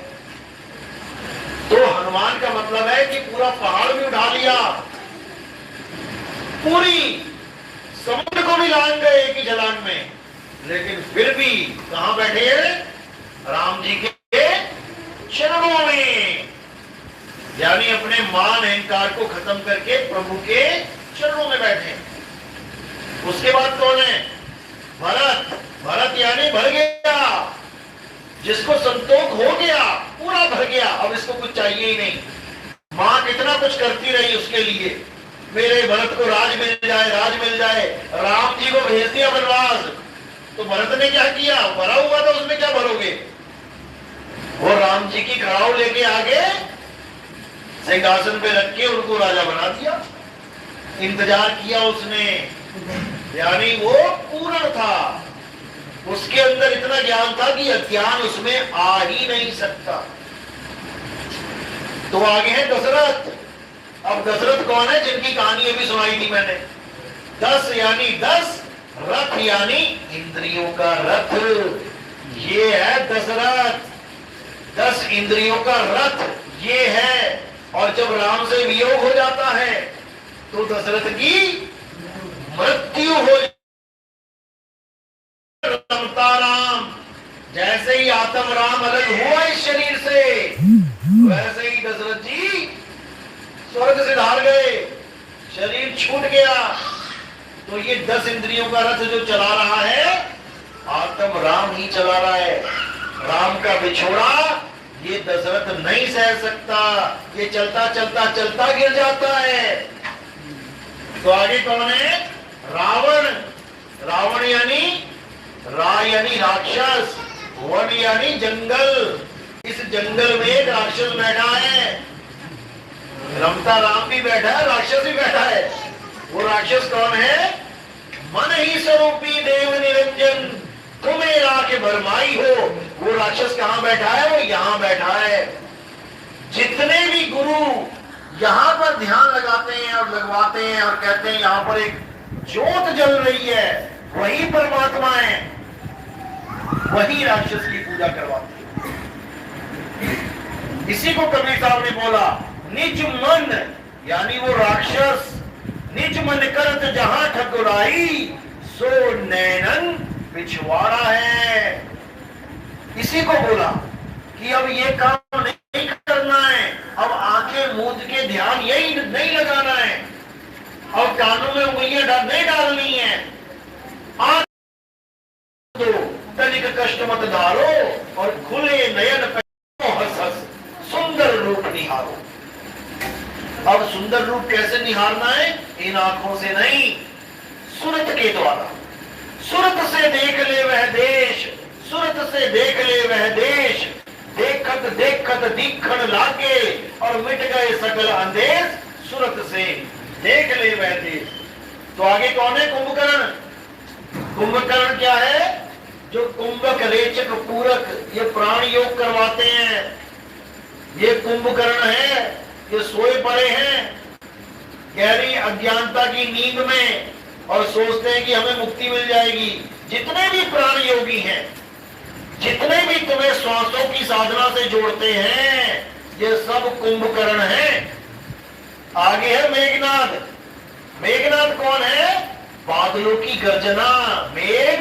तो हनुमान का मतलब है कि पूरा पहाड़ भी उठा लिया, पूरी समुद्र को भी लांग गए एक ही जलान में, लेकिन फिर भी कहां बैठे हैं? राम जी के चरणों में। यानी अपने मान अहंकार को खत्म करके प्रभु के चरणों में बैठे। उसके बाद कौन है? भरत। भरत यानी भर गया, जिसको संतोष हो गया, पूरा भर गया, अब इसको कुछ चाहिए ही नहीं। मां कितना कुछ करती रही उसके लिए, मेरे भरत को राज मिल जाए, राज मिल जाए। राम जी को भेज दिया वनवास, तो भरत ने क्या किया? भरा हुआ था, उसमें क्या भरोगे? वो राम जी की खड़ाऊ लेके आगे सिंहासन पे रख के उनको राजा बना दिया। इंतजार किया उसने, यानी वो पूर्ण था, उसके अंदर इतना ज्ञान था कि अज्ञान उसमें आ ही नहीं सकता। तो आगे है दशरथ। अब दशरथ कौन है? जिनकी कहानी अभी सुनाई थी मैंने। 10 यानी 10, रथ यानी इंद्रियों का रथ, ये है दशरथ। 10 इंद्रियों का रथ ये है। और जब राम से वियोग हो जाता है तो दशरथ की मृत्यु हो जाती। रमता राम, जैसे ही आत्म राम अलग हुआ इस शरीर से, वैसे ही दशरथ जी स्वर्ग से धार गए, शरीर छूट गया। तो ये 10 इंद्रियों का रथ जो चला रहा है, आत्म राम ही चला रहा है। राम का बिछोड़ा ये दशरथ नहीं सह सकता, ये चलता चलता चलता गिर जाता है। तो आगे कौन है? रावण। रावण यानी यानी राक्षस, वन यानी जंगल। इस जंगल में एक राक्षस बैठा है, रमता राम भी बैठा है, राक्षस भी बैठा है। वो राक्षस कौन है? मन ही स्वरूपी देव निरंजन, तुम्हें राख भरमाई हो। वो राक्षस कहां बैठा है? वो यहां बैठा है। जितने भी गुरु यहां पर ध्यान लगाते हैं और लगवाते हैं और कहते हैं यहां पर एक ज्योत जल रही है, वही परमात्मा है, वही राक्षस की पूजा करवाते हैं। इसी को कबीर साहब ने बोला, निज मन यानी वो राक्षस, निज मन करत जहां ठकुराई, सो नैनन पिछवाड़ा है। इसी को बोला कि अब ये काम नहीं करना है, अब आंखें मूंद के ध्यान यही नहीं लगाना है, अब कानों में उंगलियां नहीं डालनी है। आंख दो, तनिक कष्ट मत धारो, और खुले नयन पे हंस हंस सुंदर रूप निहारो। अब सुंदर रूप कैसे निहारना है? इन आंखों से नहीं, सुरत के द्वारा। सुरत से देख ले वह देश, सुरत से देख ले वह देश, देखत देखत दीखण लागे, और मिट गए सकल अंदेश, सुरत से देख ले वह देश। तो आगे कौन है? कुंभकर्ण। कुंभकर्ण क्या है? जो कुंभक रेचक पूरक ये प्राण योग करवाते हैं, ये कुंभकर्ण है। ये सोए पड़े हैं गहरी अज्ञानता की नींद में और सोचते हैं कि हमें मुक्ति मिल जाएगी। जितने भी प्राण योगी हैं, जितने भी तुम्हें श्वासों की साधना से जोड़ते हैं, ये सब कुंभकर्ण हैं। आगे है मेघनाद। मेघनाद कौन है? बादलों की गर्जना, मेघ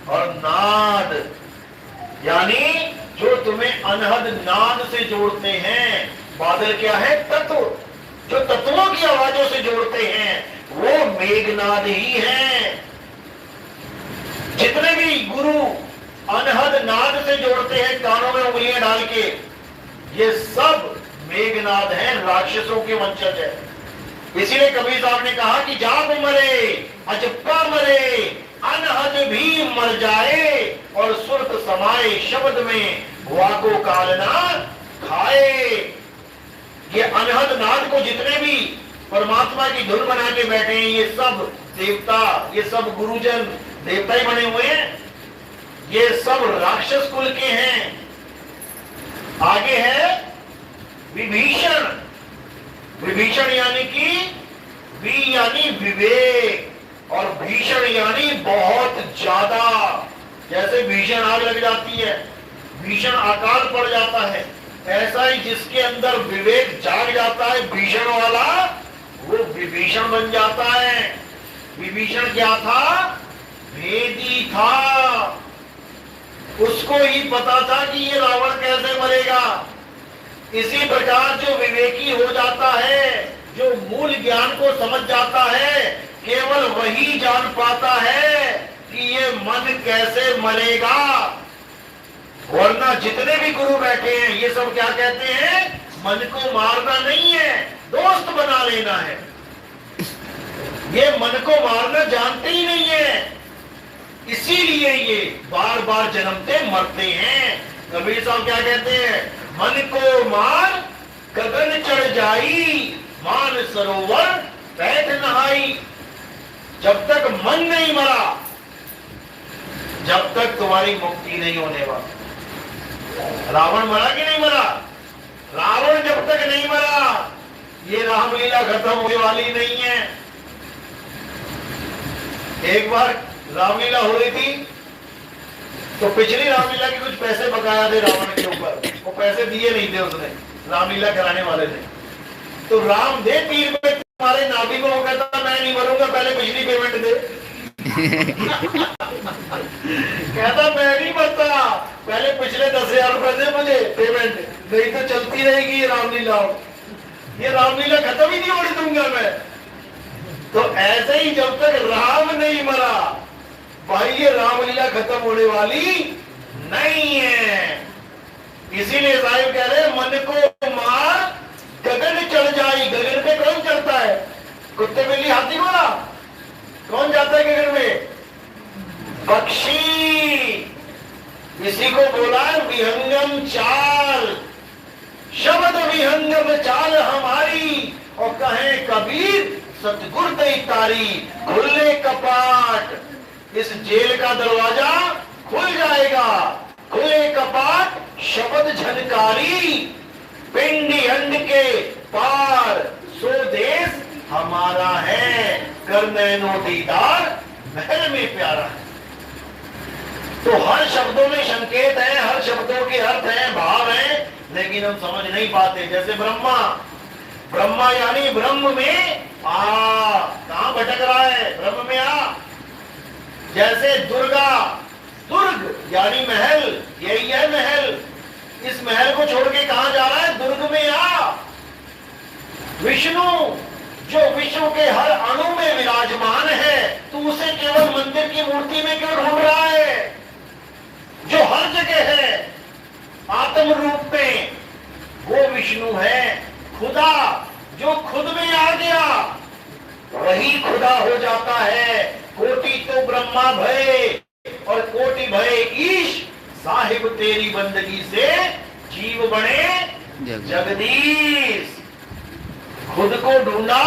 और नाद, यानी जो तुम्हें अनहद नाद से जोड़ते हैं। बादल क्या है? तत्व, जो तत्वों की आवाजों से जोड़ते हैं, वो मेघनाद ही हैं। जितने भी गुरु अनहद नाद से जोड़ते हैं कानों में उंगलियां डाल के, ये सब मेघनाद हैं, राक्षसों के वंशज है। इसीलिए कबीर साहब ने कहा कि जाग मरे अजप्पा मरे, अनहद भी मर जाए और सुरत समाए शब्द में, वाको कालना खाए। ये अनहद नाद को जितने भी परमात्मा की धुन बना के बैठे हैं, ये सब देवता, ये सब गुरुजन देवता ही बने हुए हैं, ये सब राक्षस कुल के हैं। आगे है विभीषण। विभीषण यानी कि वी यानी विवेक और भीषण यानी बहुत ज्यादा। जैसे भीषण आग लग जाती है, भीषण अकाल पड़ जाता है, ऐसा ही जिसके अंदर विवेक जाग जाता है भीषण वाला, वो विभीषण बन जाता है। विभीषण क्या था? भेदी था। उसको ही पता था कि ये रावण कैसे मरेगा। इसी प्रकार जो विवेकी हो जाता है, जो मूल ज्ञान को समझ जाता है, केवल वही जान पाता है कि ये मन कैसे मरेगा। वरना जितने भी गुरु बैठे हैं ये सब क्या कहते हैं? मन को मारना नहीं है, दोस्त बना लेना है। ये मन को मारना जानते ही नहीं है, इसीलिए ये बार बार जन्मते मरते हैं। कबीर साहब क्या कहते हैं? मन को मार गगन चढ़ जाई, मान सरोवर बैठ नहाई। जब तक मन नहीं मरा, जब तक तुम्हारी मुक्ति नहीं होने वाली। रावण मरा कि नहीं मरा? रावण जब तक नहीं मरा, ये रामलीला खत्म होने वाली नहीं है। एक बार रामलीला हो रही थी, तो पिछली रामलीला के कुछ पैसे बकाया थे रावण के ऊपर, वो पैसे दिए नहीं थे उसने, रामलीला कराने वाले ने। तो राम दे तीर पे तुम्हारे नाभि को, वो कहता मैं नहीं मरूंगा, पहले पिछली पेमेंट दे। कहता मैं नहीं मरता, पहले पिछले 10,000 रुपए दे मुझे पेमेंट, नहीं तो चलती रहेगी ये रामलीला। ये रामलीला खत्म ही नहीं होने दूंगा मैं। तो ऐसे ही जब तक राम नहीं मरा, भाई ये रामलीला खत्म होने वाली नहीं है। इसीलिए साहिब कह रहे मन को मार गगन चढ़ जाई। गगन पे कौन चढ़ता है? कुत्ते बिल्ली हाथी घोड़ा? कौन जाता है गगन में? पक्षी। इसी को बोला विहंगम चाल, शब्द विहंगम चाल हमारी। और कहे कबीर सतगुर दई तारी, खुले कपाट। इस जेल का दरवाजा खुल जाएगा, खुले कपाट शब्द झनकारी। पिंडी अंड के पार सो देश हमारा है, करनैनो दीदार महल में प्यारा है। तो हर शब्दों में संकेत है, हर शब्दों के अर्थ हैं, भाव हैं, लेकिन हम समझ नहीं पाते। जैसे ब्रह्मा, ब्रह्मा यानी ब्रह्म में आ, कहां भटक रहा है? ब्रह्म में आ। जैसे दुर्गा, दुर्ग यानी महल, यही है महल। इस महल को छोड़ के कहां जा रहा है? दुर्ग में आ। विष्णु जो विश्व के हर अणु में विराजमान है, तो उसे केवल मंदिर की मूर्ति में क्यों ढूंढ रहा है? जो हर जगह है आत्म रूप में, वो विष्णु है। खुदा जो खुद में आ गया, वही खुदा हो जाता है। कोटि तो ब्रह्मा भय और कोटि भय ईश, साहिब तेरी बंदगी से जीव बने जगदीश। खुद को ढूंढा,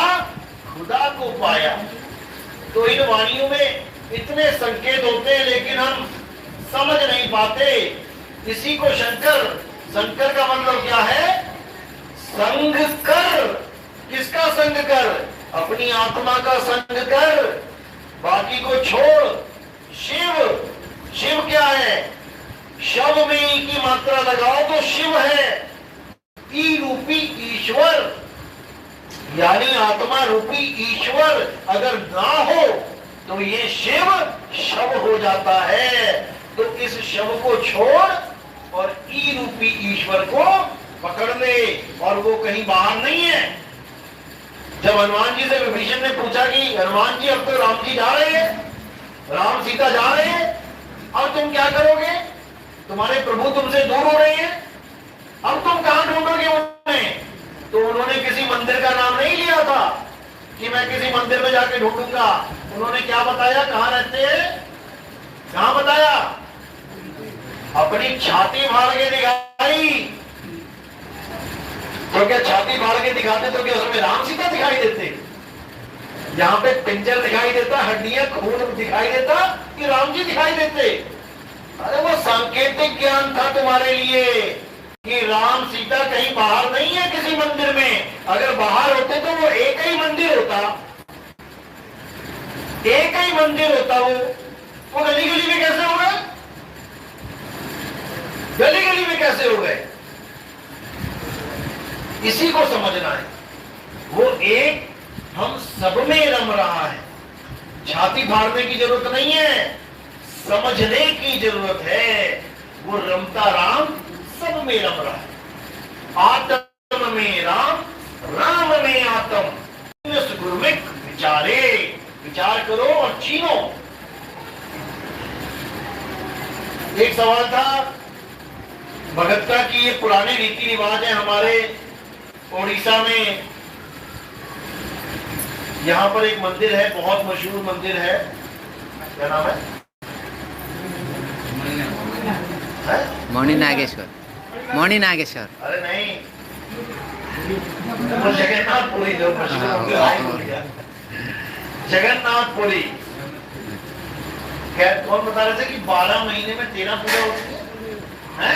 खुदा को पाया। तो इन वाणियों में इतने संकेत होते हैं, लेकिन हम समझ नहीं पाते। इसी को शंकर, शंकर का मतलब क्या है? संग कर। किसका संग कर? अपनी आत्मा का संग कर, बाकी को छोड़। शिव, शिव क्या है? शव में ई की मात्रा लगाओ तो शिव है। ई रूपी ईश्वर, यानी आत्मा रूपी ईश्वर अगर ना हो तो ये शिव शव हो जाता है। तो इस शव को छोड़ और ई रूपी ईश्वर को पकड़ ले, और वो कहीं बाहर नहीं है। जब हनुमान जी से विभीषण ने पूछा कि हनुमान जी अब तो राम जी जा रहे हैं, राम सीता जा रहे हैं, अब तुम क्या करोगे? तुम्हारे प्रभु तुमसे दूर हो रहे हैं, अब तुम कहां ढूंढोगे उन्हें? तो उन्होंने किसी मंदिर का नाम नहीं लिया था कि मैं किसी मंदिर में जाके ढूंढूंगा। उन्होंने क्या बताया? कहां रहते हैं? कहां बताया? अपनी छाती फाड़ के दिखाई। तो क्या छाती फाड़ के दिखाते तो क्या उसमें राम सीता दिखाई देते? यहां पे पिंजर दिखाई देता, हड्डियां खून दिखाई देता कि राम जी दिखाई देते? अरे वो सांकेतिक ज्ञान था तुम्हारे लिए कि राम सीता कहीं बाहर नहीं है किसी मंदिर में। अगर बाहर होते तो वो एक ही मंदिर होता, एक ही मंदिर होता। वो गली गली में कैसे हो गए? गली गली में कैसे हो गए? इसी को समझना है। वो एक हम सब में रम रहा है। छाती फाड़ने की जरूरत नहीं है, समझने की जरूरत है। वो रमता राम सब में रम रहा है। आत्म में राम, राम में आत्म। गुरुमिक विचारे, विचार करो और चीनो। एक सवाल था भगतता की। ये पुराने रीति रिवाज है हमारे ओडिशा में। यहां पर एक मंदिर है, बहुत मशहूर मंदिर है। क्या नाम है? मणि नागेश्वर। मणि नागेश्वर। अरे नहीं, वो जगन्नाथपुरी जो जगन्नाथपुरी। क्या कौन बता रहे थे कि 12 महीने में 13 पूजा होती है?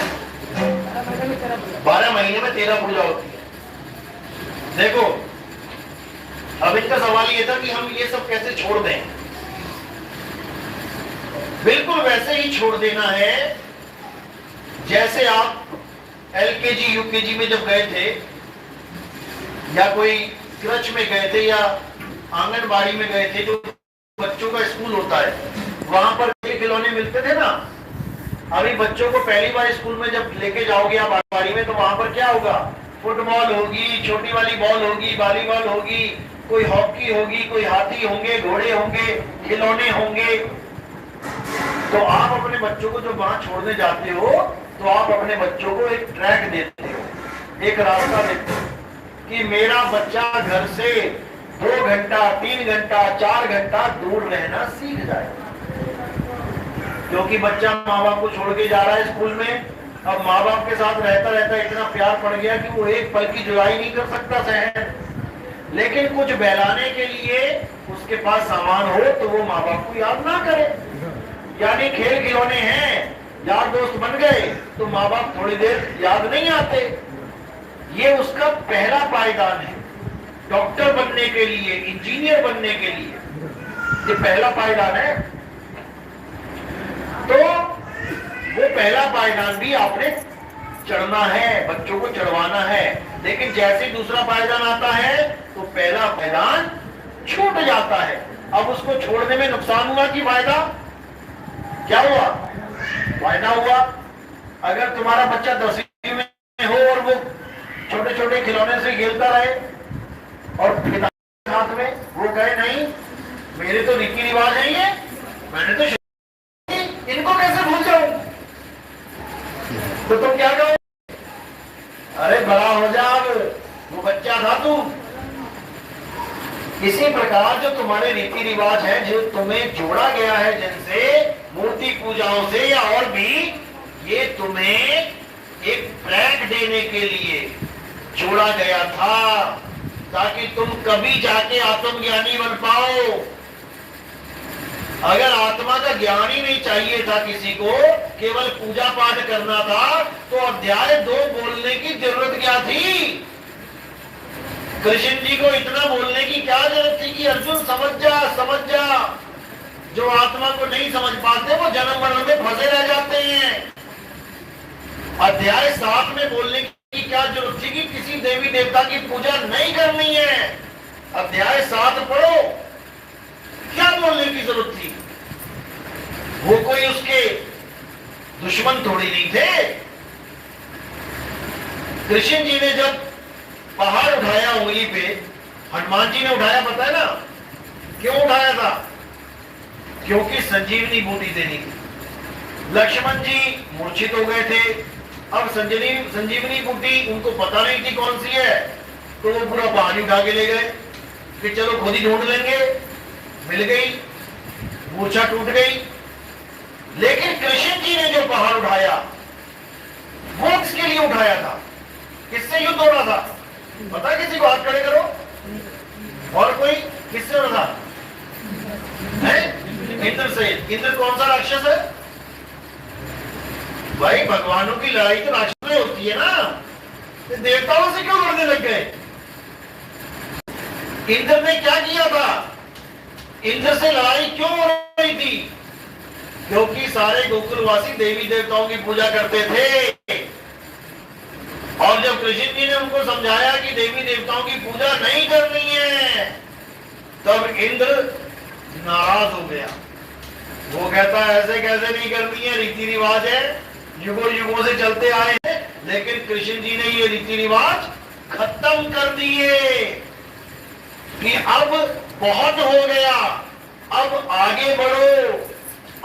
12 महीने में 13 पूजा होती है। देखो, अब इनका सवाल ये था कि हम ये सब कैसे छोड़ दें। बिल्कुल वैसे ही छोड़ देना है जैसे आप एलकेजी यूकेजी में जब गए थे, या कोई क्रच में गए थे, या आंगनबाड़ी में गए थे, जो बच्चों का स्कूल होता है, वहां पर खिलौने मिलते थे ना। अभी बच्चों को पहली बार स्कूल में जब लेके जाओगे आप आंगनबाड़ी में, तो वहां पर क्या होगा? फुटबॉल होगी, छोटी वाली बॉल होगी, वॉलीबॉल होगी, कोई हॉकी होगी, कोई हाथी होंगे, घोड़े होंगे, खिलौने होंगे। तो आप अपने बच्चों को जब वहां छोड़ने जाते हो तो आप अपने बच्चों को एक ट्रैक देते हो, एक रास्ता देते हो कि मेरा बच्चा घर से 2 घंटा, 3 घंटा, 4 घंटा दूर रहना सीख जाए। क्योंकि बच्चा माँ बाप को छोड़ के जा रहा है स्कूल में। अब माँ बाप के साथ रहता रहता इतना प्यार पड़ गया कि वो एक पल की जुदाई नहीं कर सकता सहन। लेकिन कुछ बहलाने के लिए उसके पास सामान हो तो वो माँ बाप को याद ना करे। यानी खेल खिलौने हैं, यार दोस्त बन गए तो माँ बाप थोड़ी देर याद नहीं आते। ये उसका पहला पायदान है। डॉक्टर बनने के लिए, इंजीनियर बनने के लिए ये पहला पायदान है। तो वो पहला पायदान भी आपने चढ़ना है, बच्चों को चढ़वाना है। लेकिन जैसे दूसरा पायदान आता है तो पहला पायदान छूट जाता है। अब उसको छोड़ने में नुकसान हुआ कि फायदा? क्या हुआ? फायदा हुआ। अगर तुम्हारा बच्चा 10वीं में हो और वो छोटे छोटे खिलौने से खेलता रहे और पिता साथ में वो कहे नहीं मेरे तो रीति रिवाज है, ये मैंने तो इनको कैसे भूल जाऊं, तो तुम क्या कहो? अरे बड़ा हो जा, वो बच्चा था तू। इसी प्रकार जो तुम्हारे रीति रिवाज है, जो तुम्हें जोड़ा गया है जिनसे, मूर्ति पूजाओं से या और भी, ये तुम्हें एक ट्रैक देने के लिए जोड़ा गया था ताकि तुम कभी जाके आत्मज्ञानी बन पाओ। अगर आत्मा का ज्ञान ही नहीं चाहिए था किसी को, केवल पूजा पाठ करना था, तो अध्याय 2 बोलने की जरूरत क्या थी? कृष्ण जी को इतना बोलने की क्या जरूरत थी कि अर्जुन समझ जा, समझ जा। जो आत्मा को नहीं समझ पाते वो जन्म मरण में फंसे रह जाते हैं। अध्याय 7 में बोलने की क्या जरूरत थी कि किसी देवी देवता की पूजा नहीं करनी है? अध्याय 7 पढ़ो, क्या बोलने की जरूरत थी? वो कोई उसके दुश्मन थोड़ी नहीं थे। कृष्ण जी ने जब पहाड़ उठाया उंगली पे, हनुमान जी ने उठाया, पता है ना क्यों उठाया था? क्योंकि संजीवनी बूटी देनी थी। लक्ष्मण जी मूर्छित हो गए थे। अब संजीवनी बूटी उनको पता नहीं थी कौन सी है, तो वो पूरा पहाड़ी उठा के ले गए कि चलो खुद ही ढूंढ लेंगे। मिल गई, मूर्छा टूट गई। लेकिन कृष्ण जी ने जो पहाड़ उठाया वो किसके लिए उठाया था? किससे युद्ध हो रहा था? पता है किसी को? हाथ खड़े करो। और कोई? किससे हो रहा था? इंद्र से। इंद्र कौन सा राक्षस है भाई? भगवानों की लड़ाई तो राक्षस में होती है ना, तो देवताओं से क्यों लड़ने लग गए? इंद्र ने क्या किया था? इंद्र से लड़ाई क्यों हो रही थी? क्योंकि सारे गोकुलवासी देवी देवताओं की पूजा करते थे, और जब कृष्ण जी ने उनको समझाया कि देवी देवताओं की पूजा नहीं करनी है, तब इंद्र नाराज हो गया। वो कहता है ऐसे कैसे नहीं करनी है, रीति रिवाज है, युगों युगों से चलते आए हैं। लेकिन कृष्ण जी ने ये रीति रिवाज खत्म कर दिए कि अब बहुत हो गया, अब आगे बढ़ो,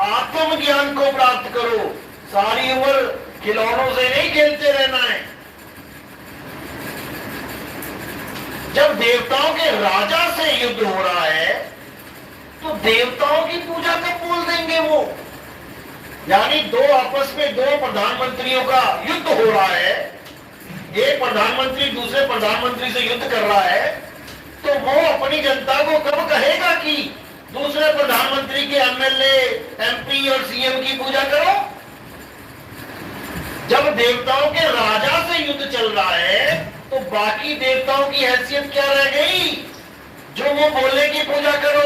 आत्मज्ञान को प्राप्त करो, सारी उम्र खिलौनों से नहीं खेलते रहना है। जब देवताओं के राजा से युद्ध हो रहा है तो देवताओं की पूजा कब बोल देंगे वो? यानी दो आपस में दो प्रधानमंत्रियों का युद्ध हो रहा है, एक प्रधानमंत्री दूसरे प्रधानमंत्री से युद्ध कर रहा है, तो वो अपनी जनता को कब कहेगा कि दूसरे प्रधानमंत्री के एमएलए, एमपी और सीएम की पूजा करो? जब देवताओं के राजा से युद्ध चल रहा है तो बाकी देवताओं की हैसियत क्या रह गई जो वो बोले की पूजा करो?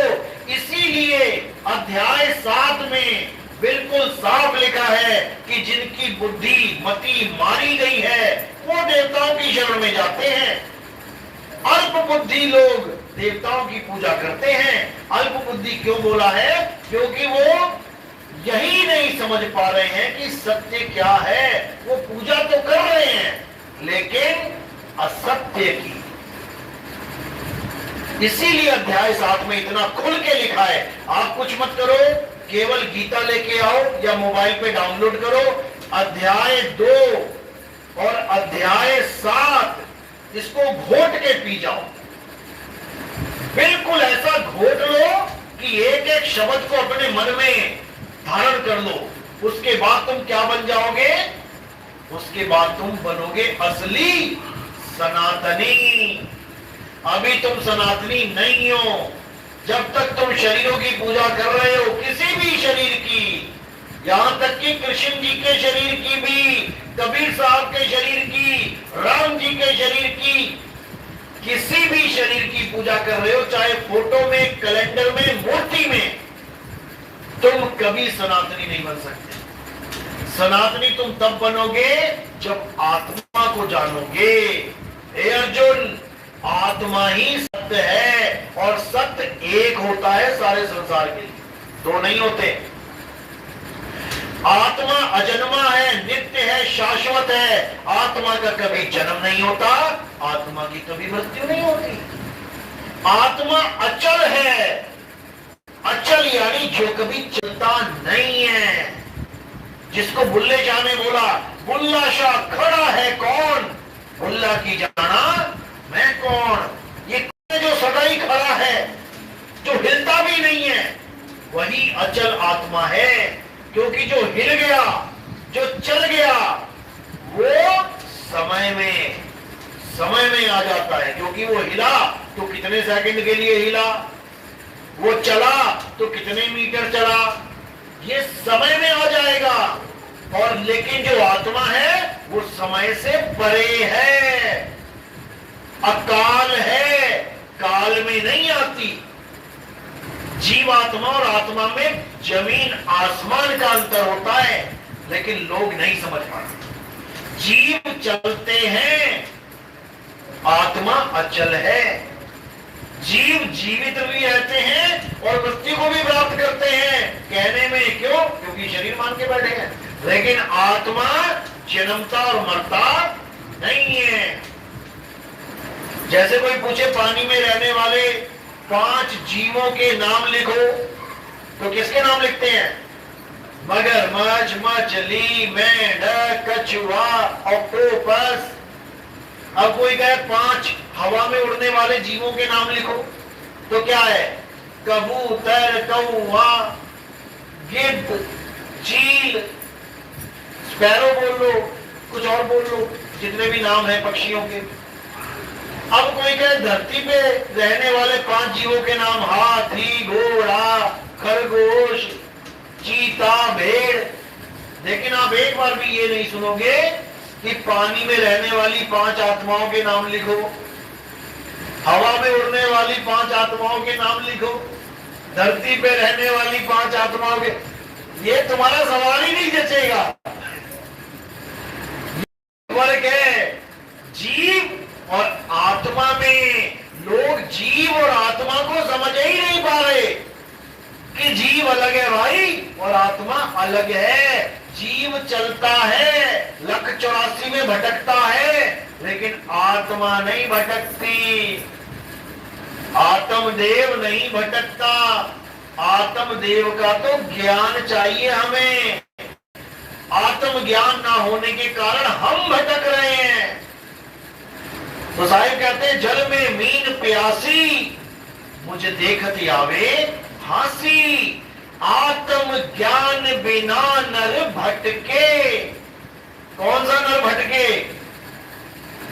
इसीलिए अध्याय 7 में बिल्कुल साफ लिखा है कि जिनकी बुद्धि मति मारी गई है वो देवताओं की शरण में जाते हैं। अल्प बुद्धि लोग देवताओं की पूजा करते हैं। अल्प बुद्धि क्यों बोला है? क्योंकि वो यही नहीं समझ पा रहे हैं कि सत्य क्या है। वो पूजा तो कर रहे हैं लेकिन असत्य की। इसीलिए अध्याय 7 में इतना खुल के लिखा है, आप कुछ मत करो, केवल गीता लेके आओ या मोबाइल पे डाउनलोड करो, अध्याय 2 और अध्याय 7 इसको घोट के पी जाओ। बिल्कुल ऐसा घोट लो कि एक एक शब्द को अपने मन में धारण कर लो। उसके बाद तुम क्या बन जाओगे? उसके बाद तुम बनोगे असली सनातनी। अभी तुम सनातनी नहीं हो। जब तक तुम शरीरों की पूजा कर रहे हो, किसी भी शरीर की, यहां तक कि कृष्ण जी के शरीर की भी, कबीर साहब के शरीर की, राम जी के शरीर की, किसी भी शरीर की पूजा कर रहे हो, चाहे फोटो में, कैलेंडर में, मूर्ति में, तुम कभी सनातनी नहीं बन सकते। सनातनी तुम तब बनोगे जब आत्मा को जानोगे। हे अर्जुन, आत्मा ही सत्य है और सत्य एक होता है सारे संसार के लिए, दो नहीं होते। आत्मा अजन्मा है, नित्य है, शाश्वत है। आत्मा का कभी जन्म नहीं होता, आत्मा की कभी मृत्यु नहीं होती। आत्मा अचल है। अचल यानी जो कभी चलता नहीं है। जिसको बुल्ले शाह ने बोला, बुल्ला शाह खड़ा है कौन? बुल्ला की जाना मैं कौन? ये जो सदा ही खड़ा है, जो हिलता भी नहीं है, वही अचल आत्मा है। क्योंकि जो हिल गया, जो चल गया, वो समय में आ जाता है। क्योंकि वो हिला तो कितने सेकंड के लिए हिला, वो चला तो कितने मीटर चला, ये समय में आ जाएगा। और लेकिन जो आत्मा है वो समय से परे है, अकाल है, काल में नहीं आती। जीवात्मा और आत्मा में जमीन आसमान का अंतर होता है, लेकिन लोग नहीं समझ पाते। जीव चलते हैं, आत्मा अचल है। जीव जीवित भी रहते हैं और मृत्यु को भी प्राप्त करते हैं। कहने में क्यों? क्योंकि शरीर मान के बैठे हैं। लेकिन आत्मा जन्मता और मरता नहीं है। जैसे कोई पूछे पानी में रहने वाले 5 जीवों के नाम लिखो, तो किसके नाम लिखते हैं? मगरमच्छ, मछली, मेंढक, कछुआ, ऑक्टोपस। अब कोई कहे 5 हवा में उड़ने वाले जीवों के नाम लिखो, तो क्या है? कबूतर, कौवा, गिद्ध, चील, स्पैरो बोल लो, कुछ और बोल लो, जितने भी नाम हैं पक्षियों के। अब कोई कहे धरती पे रहने वाले 5 जीवों के नाम, हाथी, घोड़ा, खरगोश, चीता, भेड़। लेकिन आप एक बार भी ये नहीं सुनोगे कि पानी में रहने वाली 5 आत्माओं के नाम लिखो, हवा में उड़ने वाली 5 आत्माओं के नाम लिखो, धरती पे रहने वाली 5 आत्माओं के। ये तुम्हारा सवाल ही नहीं जचेगा। फर्क है जीव और आत्मा में। लोग जीव और आत्मा को समझ ही नहीं पा रहे कि जीव अलग है भाई और आत्मा अलग है। जीव चलता है, 1,84 में भटकता है, लेकिन आत्मा नहीं भटकती। आत्मदेव नहीं भटकता। आत्मदेव का तो ज्ञान चाहिए हमें। आत्म ज्ञान ना होने के कारण हम भटक रहे हैं। तो साहिब कहते हैं जल में मीन प्यासी, मुझे देखत आवे हासी। आत्म ज्ञान बिना नर भटके। कौन सा नर भटके?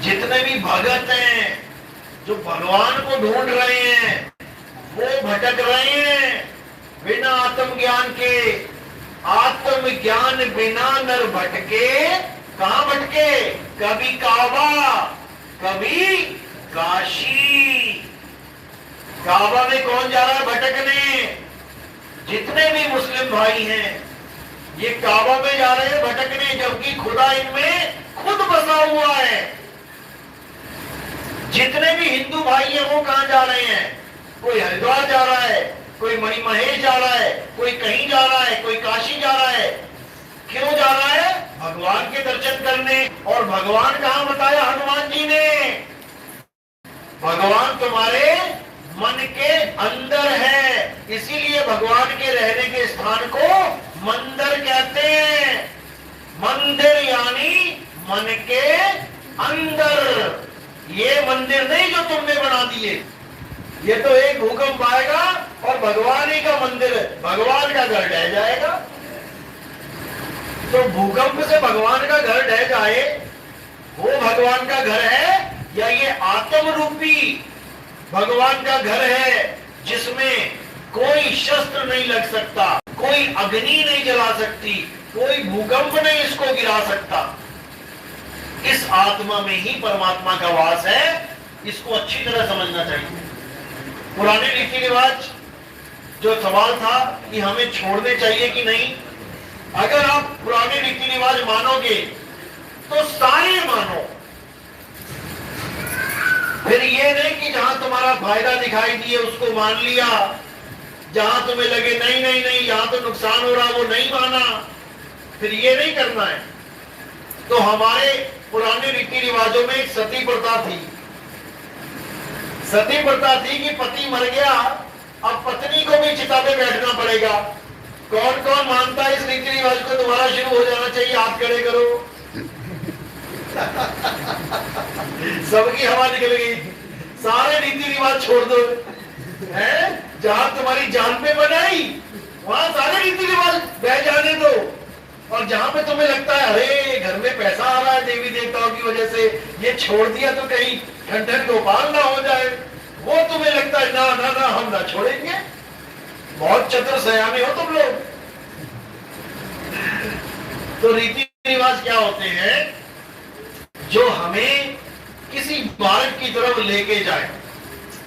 जितने भी भगत हैं जो भगवान को ढूंढ रहे हैं वो भटक रहे हैं बिना आत्म ज्ञान के। आत्म ज्ञान बिना नर भटके। कहां भटके? कभी काबा, कभी काशी। काबा में कौन जा रहा है भटकने? जितने भी मुस्लिम भाई हैं ये काबा में जा रहे हैं भटकने, जबकि खुदा इनमें खुद बसा हुआ है। जितने भी हिंदू भाई हैं वो कहां जा रहे हैं? कोई हरिद्वार जा रहा है, कोई मणिमहेश जा रहा है, कोई कहीं जा रहा है, कोई काशी जा रहा है। क्यों जा रहा है? भगवान के दर्शन करने। और भगवान कहां बताया हनुमान जी ने? भगवान तुम्हारे मन के अंदर है, इसीलिए भगवान के रहने के स्थान को मंदिर कहते हैं। मंदिर यानी मन के अंदर। ये मंदिर नहीं जो तुमने बना दिए। ये तो एक भूकंप आएगा और भगवान ही का मंदिर है, भगवान का घर ढह जाएगा। तो भूकंप से भगवान का घर ढह जाए, वो भगवान का घर है या ये आत्म रूपी भगवान का घर है जिसमें कोई शस्त्र नहीं लग सकता, कोई अग्नि नहीं जला सकती, कोई भूकंप नहीं इसको गिरा सकता। इस आत्मा में ही परमात्मा का वास है। इसको अच्छी तरह समझना चाहिए। पुराने रीति रिवाज जो सवाल था कि हमें छोड़ने चाहिए कि नहीं, अगर आप पुराने रीति रिवाज मानोगे तो सारे मानो। फिर ये नहीं कि जहां तुम्हारा फायदा दिखाई दिए उसको मान लिया, जहां तुम्हें लगे नहीं नहीं नहीं यहां तो नुकसान हो रहा वो नहीं माना। फिर ये नहीं करना है। तो हमारे पुराने रीति रिवाजों में एक सती प्रथा थी। सती प्रथा थी कि पति मर गया, अब पत्नी को भी चिता पे बैठना पड़ेगा। कौन कौन मानता है इस रीति रिवाज को दोबारा शुरू हो जाना चाहिए? हाथ खड़े करो। सबकी हवा निकल गई। सारे रीति रिवाज छोड़ दो, हैं? जहां तुम्हारी जान पे बनाई वहां सारे रीति रिवाज बह जाने दो। और जहां पे तुम्हें लगता है अरे घर में पैसा आ रहा है देवी देवताओं की वजह से, ये छोड़ दिया तो कहीं ठंडन गोपाल ना हो जाए, वो तुम्हें लगता है ना ना ना हम ना छोड़ेंगे। बहुत चतुर सयाने हो तुम लोग। तो रीति रिवाज क्या होते हैं? जो हमें किसी मार्ग की तरफ लेके जाए।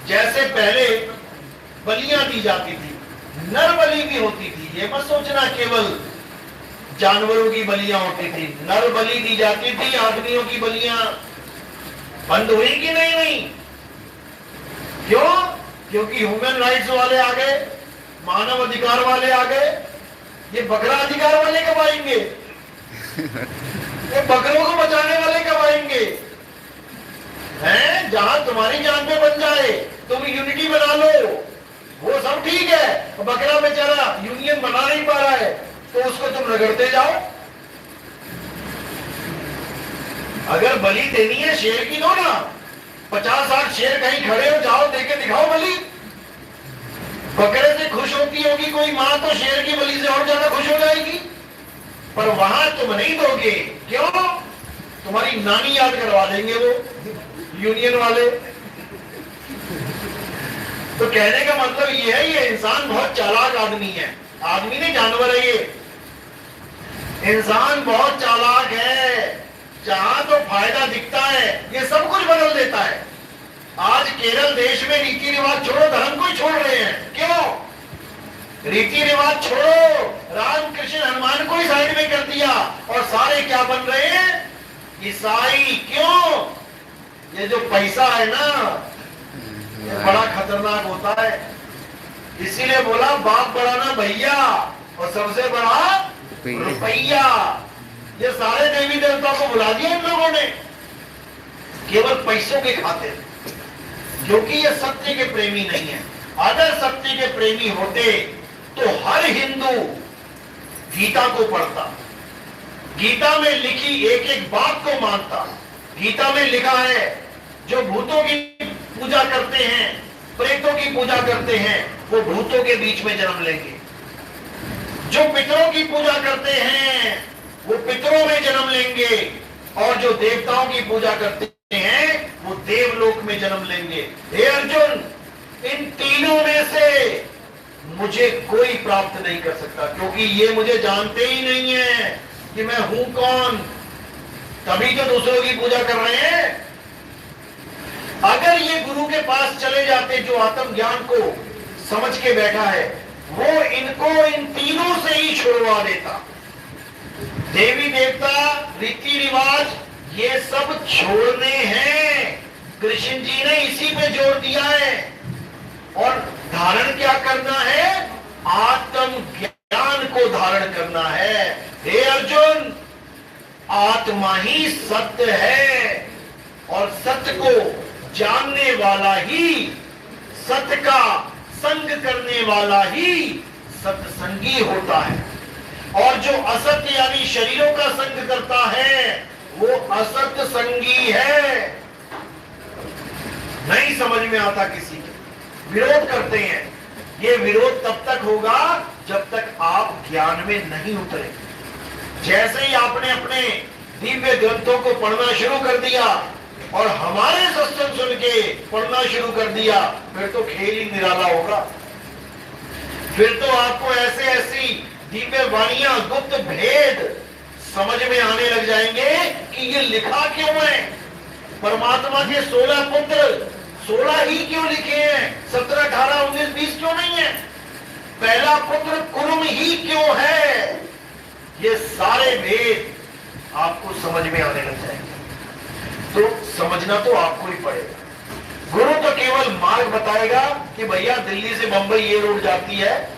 जैसे पहले बलियां दी जाती थी, नर बलि भी होती थी। ये मत सोचना केवल जानवरों की बलियां होती थी, नर बलि दी जाती थी। आदमियों की बलियां बंद हुई कि नहीं हुई? क्यों? क्योंकि ह्यूमन राइट्स वाले आ गए, मानव अधिकार वाले आ गए। ये बकरा अधिकार वाले कब आएंगे? ये बकरों को बचाने वाले कब आएंगे? हैं? जहां तुम्हारी जान पे बन जाए, तुम यूनिटी बना लो, वो सब ठीक है। बकरा बेचारा यूनियन बना नहीं पा रहा है तो उसको तुम रगड़ते जाओ। अगर बलि देनी है शेर की दो ना, 50-60 शेर कहीं खड़े हो जाओ, देके दिखाओ बलि। बकरे से खुश होती होगी कोई मां तो शेर की बलि से और ज्यादा खुश हो जाएगी। पर वहां तुम नहीं दोगे। क्यों? तुम्हारी नानी याद करवा देंगे वो यूनियन वाले। तो कहने का मतलब ये है, ये इंसान बहुत चालाक आदमी है। आदमी नहीं, जानवर है ये। इंसान बहुत चालाक है, जहां तो फायदा दिखता है ये सब कुछ बदल देता है। आज केरल देश में रीति रिवाज छोड़ो, धर्म को ही छोड़ रहे हैं। क्यों? रीति रिवाज छोड़ो, राम कृष्ण हनुमान को ही साइड में कर दिया और सारे क्या बन रहे हैं? ईसाई। क्यों? ये जो पैसा है ना, ये बड़ा खतरनाक होता है। इसीलिए बोला बाप बड़ा ना भैया और सबसे बड़ा रुपया। ये सारे देवी देवताओं को बुला दिया इन लोगों ने केवल पैसों के खातिर, क्योंकि ये सत्य के प्रेमी नहीं है। अगर सत्य के प्रेमी होते तो हर हिंदू गीता को पढ़ता, गीता में लिखी एक एक बात को मानता। गीता में लिखा है जो भूतों की पूजा करते हैं, प्रेतों की पूजा करते हैं, वो भूतों के बीच में जन्म लेंगे। जो पितरों की पूजा करते हैं वो पितरों में जन्म लेंगे, और जो देवताओं की पूजा करते हैं वो देवलोक में जन्म लेंगे। हे अर्जुन, इन तीनों में से मुझे कोई प्राप्त नहीं कर सकता, क्योंकि ये मुझे जानते ही नहीं है कि मैं हूं कौन। तभी तो दूसरों की पूजा कर रहे हैं। अगर ये गुरु के पास चले जाते जो आत्म ज्ञान को समझ के बैठा है, वो इनको इन तीनों से ही छुड़वा देता। देवी देवता, रीति रिवाज, ये सब छोड़ने हैं। कृष्ण जी ने इसी पे जोर दिया है। और धारण क्या करना है? आत्म ज्ञान को धारण करना है। हे अर्जुन, आत्मा ही सत्य है, और सत्य को जानने वाला ही, सत्य का संग करने वाला ही सत्संगी होता है। और जो असत्य यानी शरीरों का संग करता है वो असत्य संगी है। नहीं समझ में आता किसी के, विरोध करते हैं। ये विरोध तब तक होगा जब तक आप ज्ञान में नहीं उतरे। जैसे ही आपने अपने दिव्य ग्रंथों को पढ़ना शुरू कर दिया और हमारे सत्संग सुन के पढ़ना शुरू कर दिया, फिर तो खेल ही निराला होगा। फिर तो आपको ऐसे ऐसी दिव्य वाणियां, गुप्त भेद समझ में आने लग जाएंगे कि ये लिखा क्यों है। परमात्मा के 16 पुत्र 16 ही क्यों लिखे हैं, 17, 18, 19, 20 क्यों नहीं है। पहला पुत्र कुरुम ही क्यों है। ये सारे भेद आपको समझ में आने लग जाएंगे। तो समझना तो आपको ही पड़ेगा। गुरु तो केवल मार्ग बताएगा कि भैया दिल्ली से बंबई ये रोड जाती है,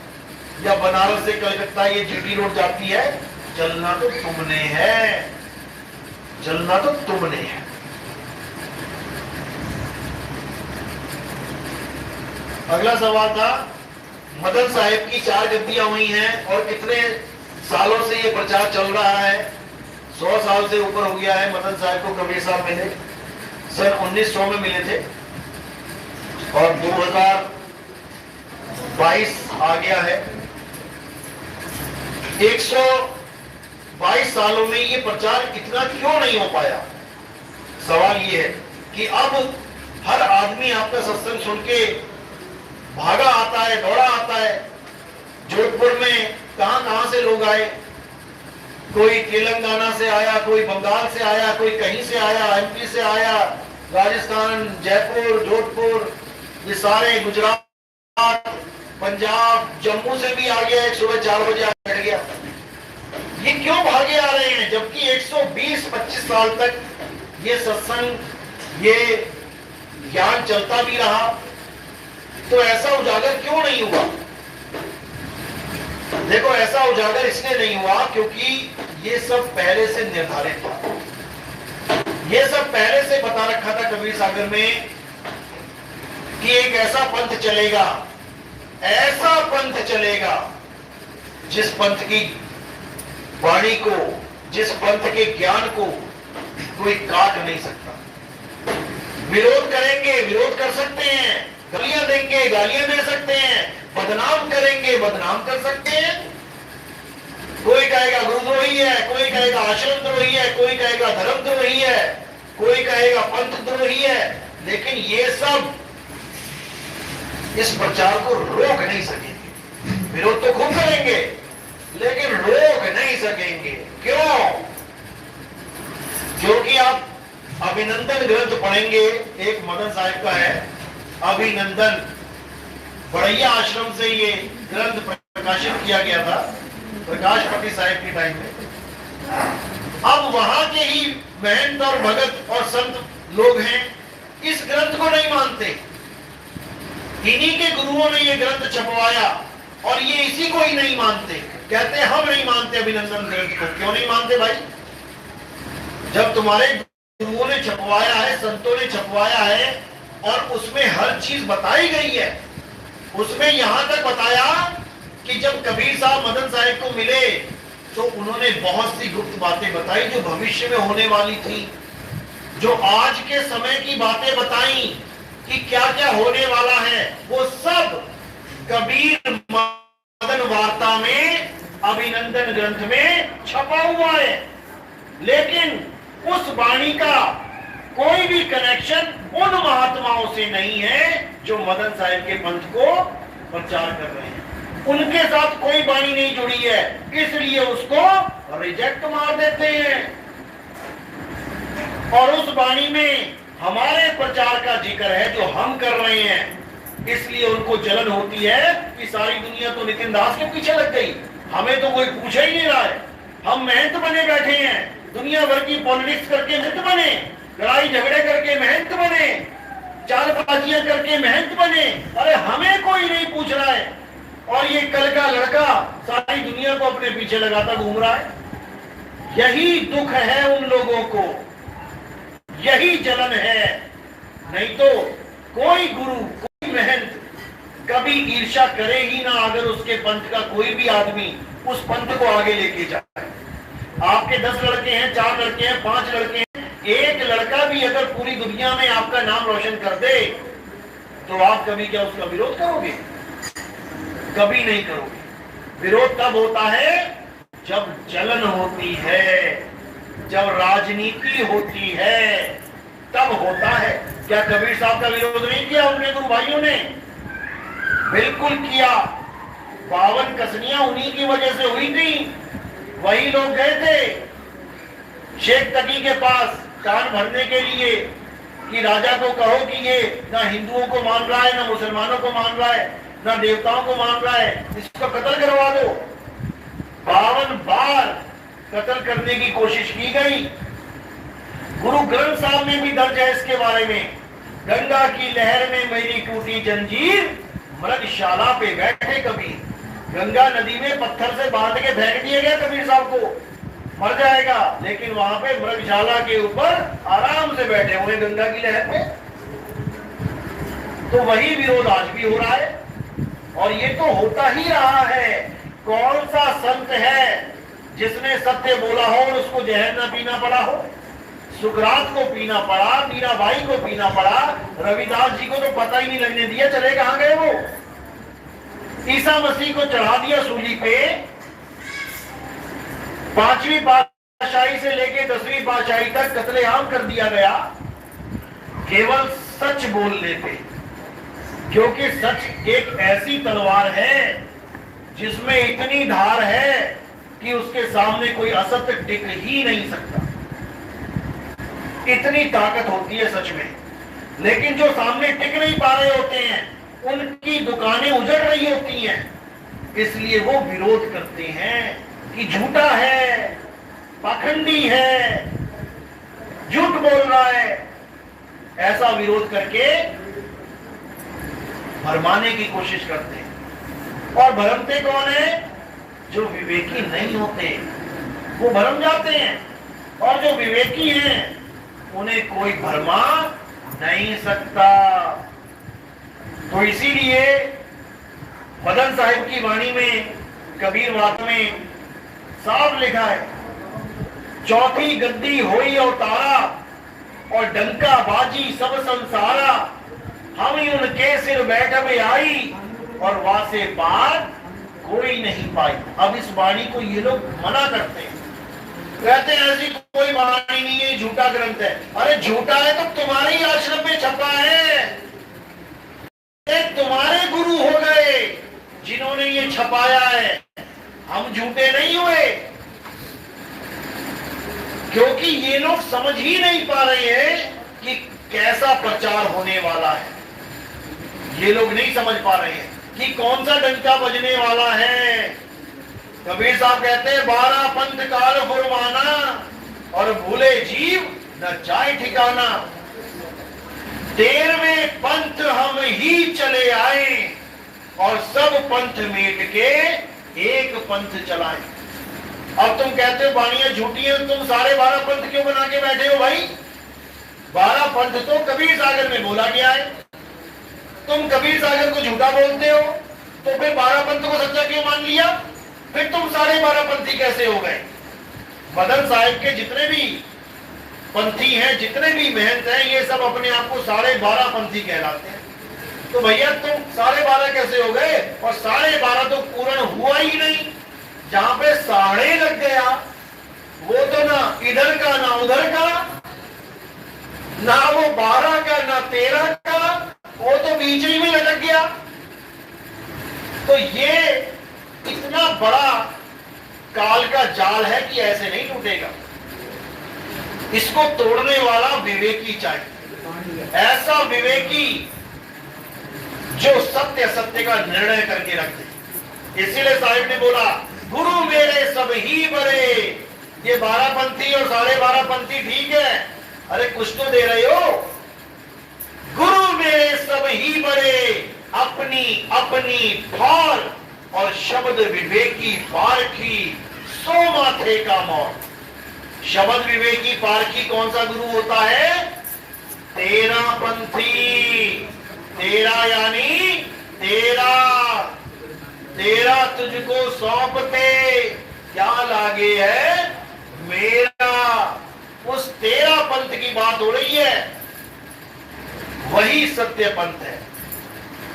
या बनारस से कलकत्ता ये जीटी रोड जाती है। चलना तो तुमने है, चलना तो तुमने है। अगला सवाल था, मदन साहिब की 4 गद्दियां हुई हैं और कितने सालों से ये प्रचार चल रहा है। 100 साल से ऊपर हो गया है। मदन साहिब को कबीर साहब मिले सन 1900 में मिले थे, और 2022 आ गया है। 122 सालों में ये प्रचार इतना क्यों नहीं हो पाया। सवाल ये है कि अब हर आदमी आपका सत्संग सुन के भागा आता है, दौड़ा आता है। जोधपुर में कहां से लोग आए, कोई तेलंगाना से आया, कोई बंगाल से आया, कोई कहीं से आया, एमपी से आया, राजस्थान, जयपुर, जोधपुर, ये सारे, गुजरात, पंजाब, जम्मू से भी आ गया। एक सुबह 4 बजे बैठ गया। ये क्यों भागे आ रहे हैं, जबकि 120-25 साल तक ये सत्संग, ये ज्ञान चलता भी रहा। तो ऐसा उजागर क्यों नहीं हुआ। देखो, ऐसा उजागर इसलिए नहीं हुआ क्योंकि ये सब पहले से निर्धारित था। ये सब पहले से बता रखा था कबीर सागर में कि एक ऐसा पंथ चलेगा, ऐसा पंथ चलेगा जिस पंथ की वाणी को, जिस पंथ के ज्ञान को कोई काट नहीं सकता। विरोध करेंगे, विरोध कर सकते हैं, गालियां देंगे, गालियां दे सकते हैं, बदनाम करेंगे, बदनाम कर सकते हैं, कोई कहेगा गुरुद्रोही है, कोई कहेगा आश्रम द्रोही है, कोई कहेगा धर्म द्रोही है, कोई कहेगा पंथ द्रोही है, लेकिन ये सब इस प्रचार को रोक नहीं सकेंगे। विरोध तो खूब करेंगे लेकिन रोक नहीं सकेंगे। क्यों? क्योंकि आप अभिनंदन ग्रंथ पढ़ेंगे, एक मदन साहिब का है अभिनंदन, बड़ैया आश्रम से ये ग्रंथ प्रकाशित किया गया था प्रकाशपति साहिब के टाइम में। अब वहां के ही महंत और भगत और संत लोग हैं, इस ग्रंथ को नहीं मानते। इन्हीं के गुरुओं ने ये ग्रंथ छपवाया और ये इसी को ही नहीं मानते। कहते हैं हम नहीं मानते अभिनंदन ग्रंथ को। क्यों नहीं मानते भाई? जब तुम्हारे गुरुओं ने छपवाया है, संतों ने छपवाया है और उसमें हर चीज बताई गई है। उसमें यहां तक बताया कि जब कबीर साहब मदन साहिब को मिले तो उन्होंने बहुत सी गुप्त बातें बताई जो भविष्य में होने वाली थी, जो आज के समय की बातें बताई कि क्या क्या होने वाला है। वो सब कबीर मदन वार्ता में, अभिनंदन ग्रंथ में छपा हुआ है। लेकिन उस वाणी का कोई भी कनेक्शन उन महात्माओं से नहीं है जो मदन साहिब के पंथ को प्रचार कर रहे हैं। उनके साथ कोई वाणी नहीं जुड़ी है, इसलिए उसको रिजेक्ट मार देते हैं। और उस वाणी में हमारे प्रचार का जिक्र है जो हम कर रहे हैं, इसलिए उनको जलन होती है कि सारी दुनिया तो नितिन दास के पीछे लग गई, हमें तो कोई पूछा ही नहीं रहा है। हम महंत बने बैठे हैं, दुनिया भर की पॉलिटिक्स करके महंत बने, लड़ाई झगड़े करके महंत बने, चालबाजियां करके महंत बने। अरे हमें कोई नहीं पूछ रहा है और ये कल का लड़का सारी दुनिया को अपने पीछे लगाता घूम रहा है। यही दुख है उन लोगों को, यही जलन है। नहीं तो कोई गुरु, कोई महंत कभी ईर्ष्या करे ही ना अगर उसके पंथ का कोई भी आदमी उस पंथ को आगे लेके जाए। आपके 10 लड़के हैं, 4 लड़के हैं, 5 लड़के हैं, एक लड़का भी अगर पूरी दुनिया में आपका नाम रोशन कर दे तो आप कभी क्या उसका विरोध करोगे? कभी नहीं करोगे। विरोध तब होता है जब जलन होती है, जब राजनीति होती है, तब होता है। क्या कबीर साहब का विरोध नहीं किया उनके गुरु भाइयों ने? बिल्कुल किया। 52 कसनियां उन्हीं की वजह से हुई थी। वही लोग गए थे शेख तकी के पास कान भरने के लिए कि राजा को कहो कि ये ना हिंदुओं को मान रहा है, ना मुसलमानों को मान रहा है, ना देवताओं को मान रहा है, इसको कत्ल करवा दो। 52 बार कत्ल करने की कोशिश की गई। गुरु ग्रंथ साहब में भी दर्ज है इसके बारे में। गंगा की लहर में मेरी टूटी जंजीर, मृगशाला पे बैठे कबीर। गंगा नदी में पत्थर से बांध के फेंक दिए गए कबीर साहब को, मर जाएगा, लेकिन वहां पे मृगशाला के ऊपर आराम से बैठे हुए गंगा की लहर में। तो वही विरोध आज भी हो रहा है और ये तो होता ही रहा है। कौन सा संत है जिसने सत्य बोला हो और उसको जहर न पीना पड़ा हो? सुकरात को पीना पड़ा, मीराबाई को पीना पड़ा, रविदास जी को तो पता ही नहीं लगने दिया चले कहां गए वो। ईसा मसीह को चढ़ा दिया सूली पे। 5वीं पातशाही से लेके 10वीं पातशाही तक कत्लेआम कर दिया गया केवल सच बोलने पे, क्योंकि सच एक ऐसी तलवार है जिसमें इतनी धार है कि उसके सामने कोई असत्य टिक ही नहीं सकता। इतनी ताकत होती है सच में। लेकिन जो सामने टिक नहीं पा रहे होते हैं उनकी दुकानें उजड़ रही होती हैं, इसलिए वो विरोध करते हैं कि झूठा है, पाखंडी है, झूठ बोल रहा है। ऐसा विरोध करके भरमाने की कोशिश करते हैं। और भरमते कौन है? जो विवेकी नहीं होते वो भरम जाते हैं, और जो विवेकी हैं उन्हें कोई भरमा नहीं सकता। तो इसीलिए मदन साहिब की वाणी में, कबीर वाद में साफ लिखा है, चौथी गद्दी होई अवतारा और डंका बाजी सब संसारा, हम ही उनके सिर बैठ में आई और वासे बात कोई नहीं पाई। अब इस वाणी को ये लोग मना करते हैं, कहते हैं ऐसी कोई वाणी नहीं है, झूठा ग्रंथ है। अरे झूठा है तो तुम्हारे ही आश्रम में छपा है, तुम्हारे गुरु हो गए जिन्होंने ये छपाया है, हम झूठे नहीं हुए। क्योंकि ये लोग समझ ही नहीं पा रहे हैं कि कैसा प्रचार होने वाला है। ये लोग नहीं समझ पा रहे हैं कि कौन सा डंका बजने वाला है। कबीर साहब कहते हैं 12 पंथ काल फुरमाना और भूले जीव न जाए ठिकाना। 13वें पंथ हम ही चले आए और सब पंथ मेट के एक पंथ चलाए। अब तुम कहते हो वाणियां झूठी है, तुम सारे 12 पंथ क्यों बना के बैठे हो भाई? 12 पंथ तो कबीर सागर में बोला गया है, तुम कबीर सागर को झूठा बोलते हो, तो फिर 12 पंथ को सच्चा क्यों मान लिया? फिर तुम सारे 12 पंथी कैसे हो गए? मदन साहिब के जितने भी पंथी हैं, जितने भी महंत हैं, ये सब अपने आप को सारे 12 पंथी कहलाते हैं। तो भैया तुम सारे 12 कैसे हो गए? और सारे 12 तो पूर्ण हुआ ही नहीं। जहां पे साढ़े लग गया वो तो ना इधर का ना उधर का, ना वो 12 का ना 13 का, वो तो बीच ही में लटक गया। तो ये इतना बड़ा काल का जाल है कि ऐसे नहीं टूटेगा। इसको तोड़ने वाला विवेकी चाहिए, ऐसा विवेकी जो सत्य सत्य का निर्णय करके रखे। इसीलिए साहिब ने बोला गुरु मेरे सब ही बड़े। ये 12 पंथी और 12.5 पंथी ठीक है, अरे कुछ तो दे रहे हो। गुरु मेरे सब ही बड़े, अपनी अपनी फाल और शब्द विवेकी पारखी, सो माथे का मौत। शब्द विवेकी पारखी कौन सा गुरु होता है? 13 पंथी। 13 यानी 13 तुझको सौंपते, क्या लागे है मेरा। उस 13 पंथ की बात हो रही है, वही सत्य पंथ है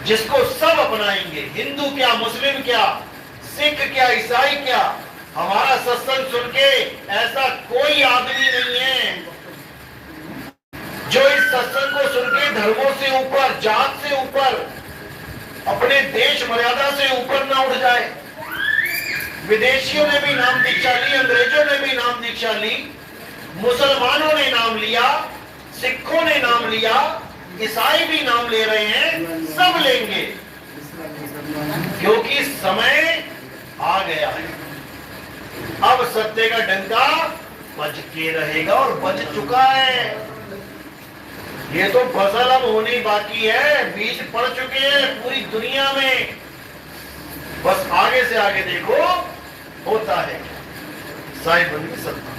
जिसको सब अपनाएंगे। हिंदू क्या, मुस्लिम क्या, सिख क्या, ईसाई क्या। हमारा सत्संग सुन के ऐसा कोई आदमी नहीं है जो इस सत्संग को सुन के धर्मों से ऊपर, जात से ऊपर, अपने देश मर्यादा से ऊपर ना उठ जाए। विदेशियों ने भी नाम दीक्षा ली, अंग्रेजों ने भी नाम दीक्षा ली, मुसलमानों ने नाम लिया, सिखों ने नाम लिया, ईसाई भी नाम ले रहे हैं, सब लेंगे क्योंकि समय आ गया है। अब सत्य का डंका बज के रहेगा और बज चुका है। ये तो फसल अब होनी बाकी है, बीज पड़ चुके हैं पूरी दुनिया में। बस आगे से आगे देखो होता है साहिब बंदी सत्ता।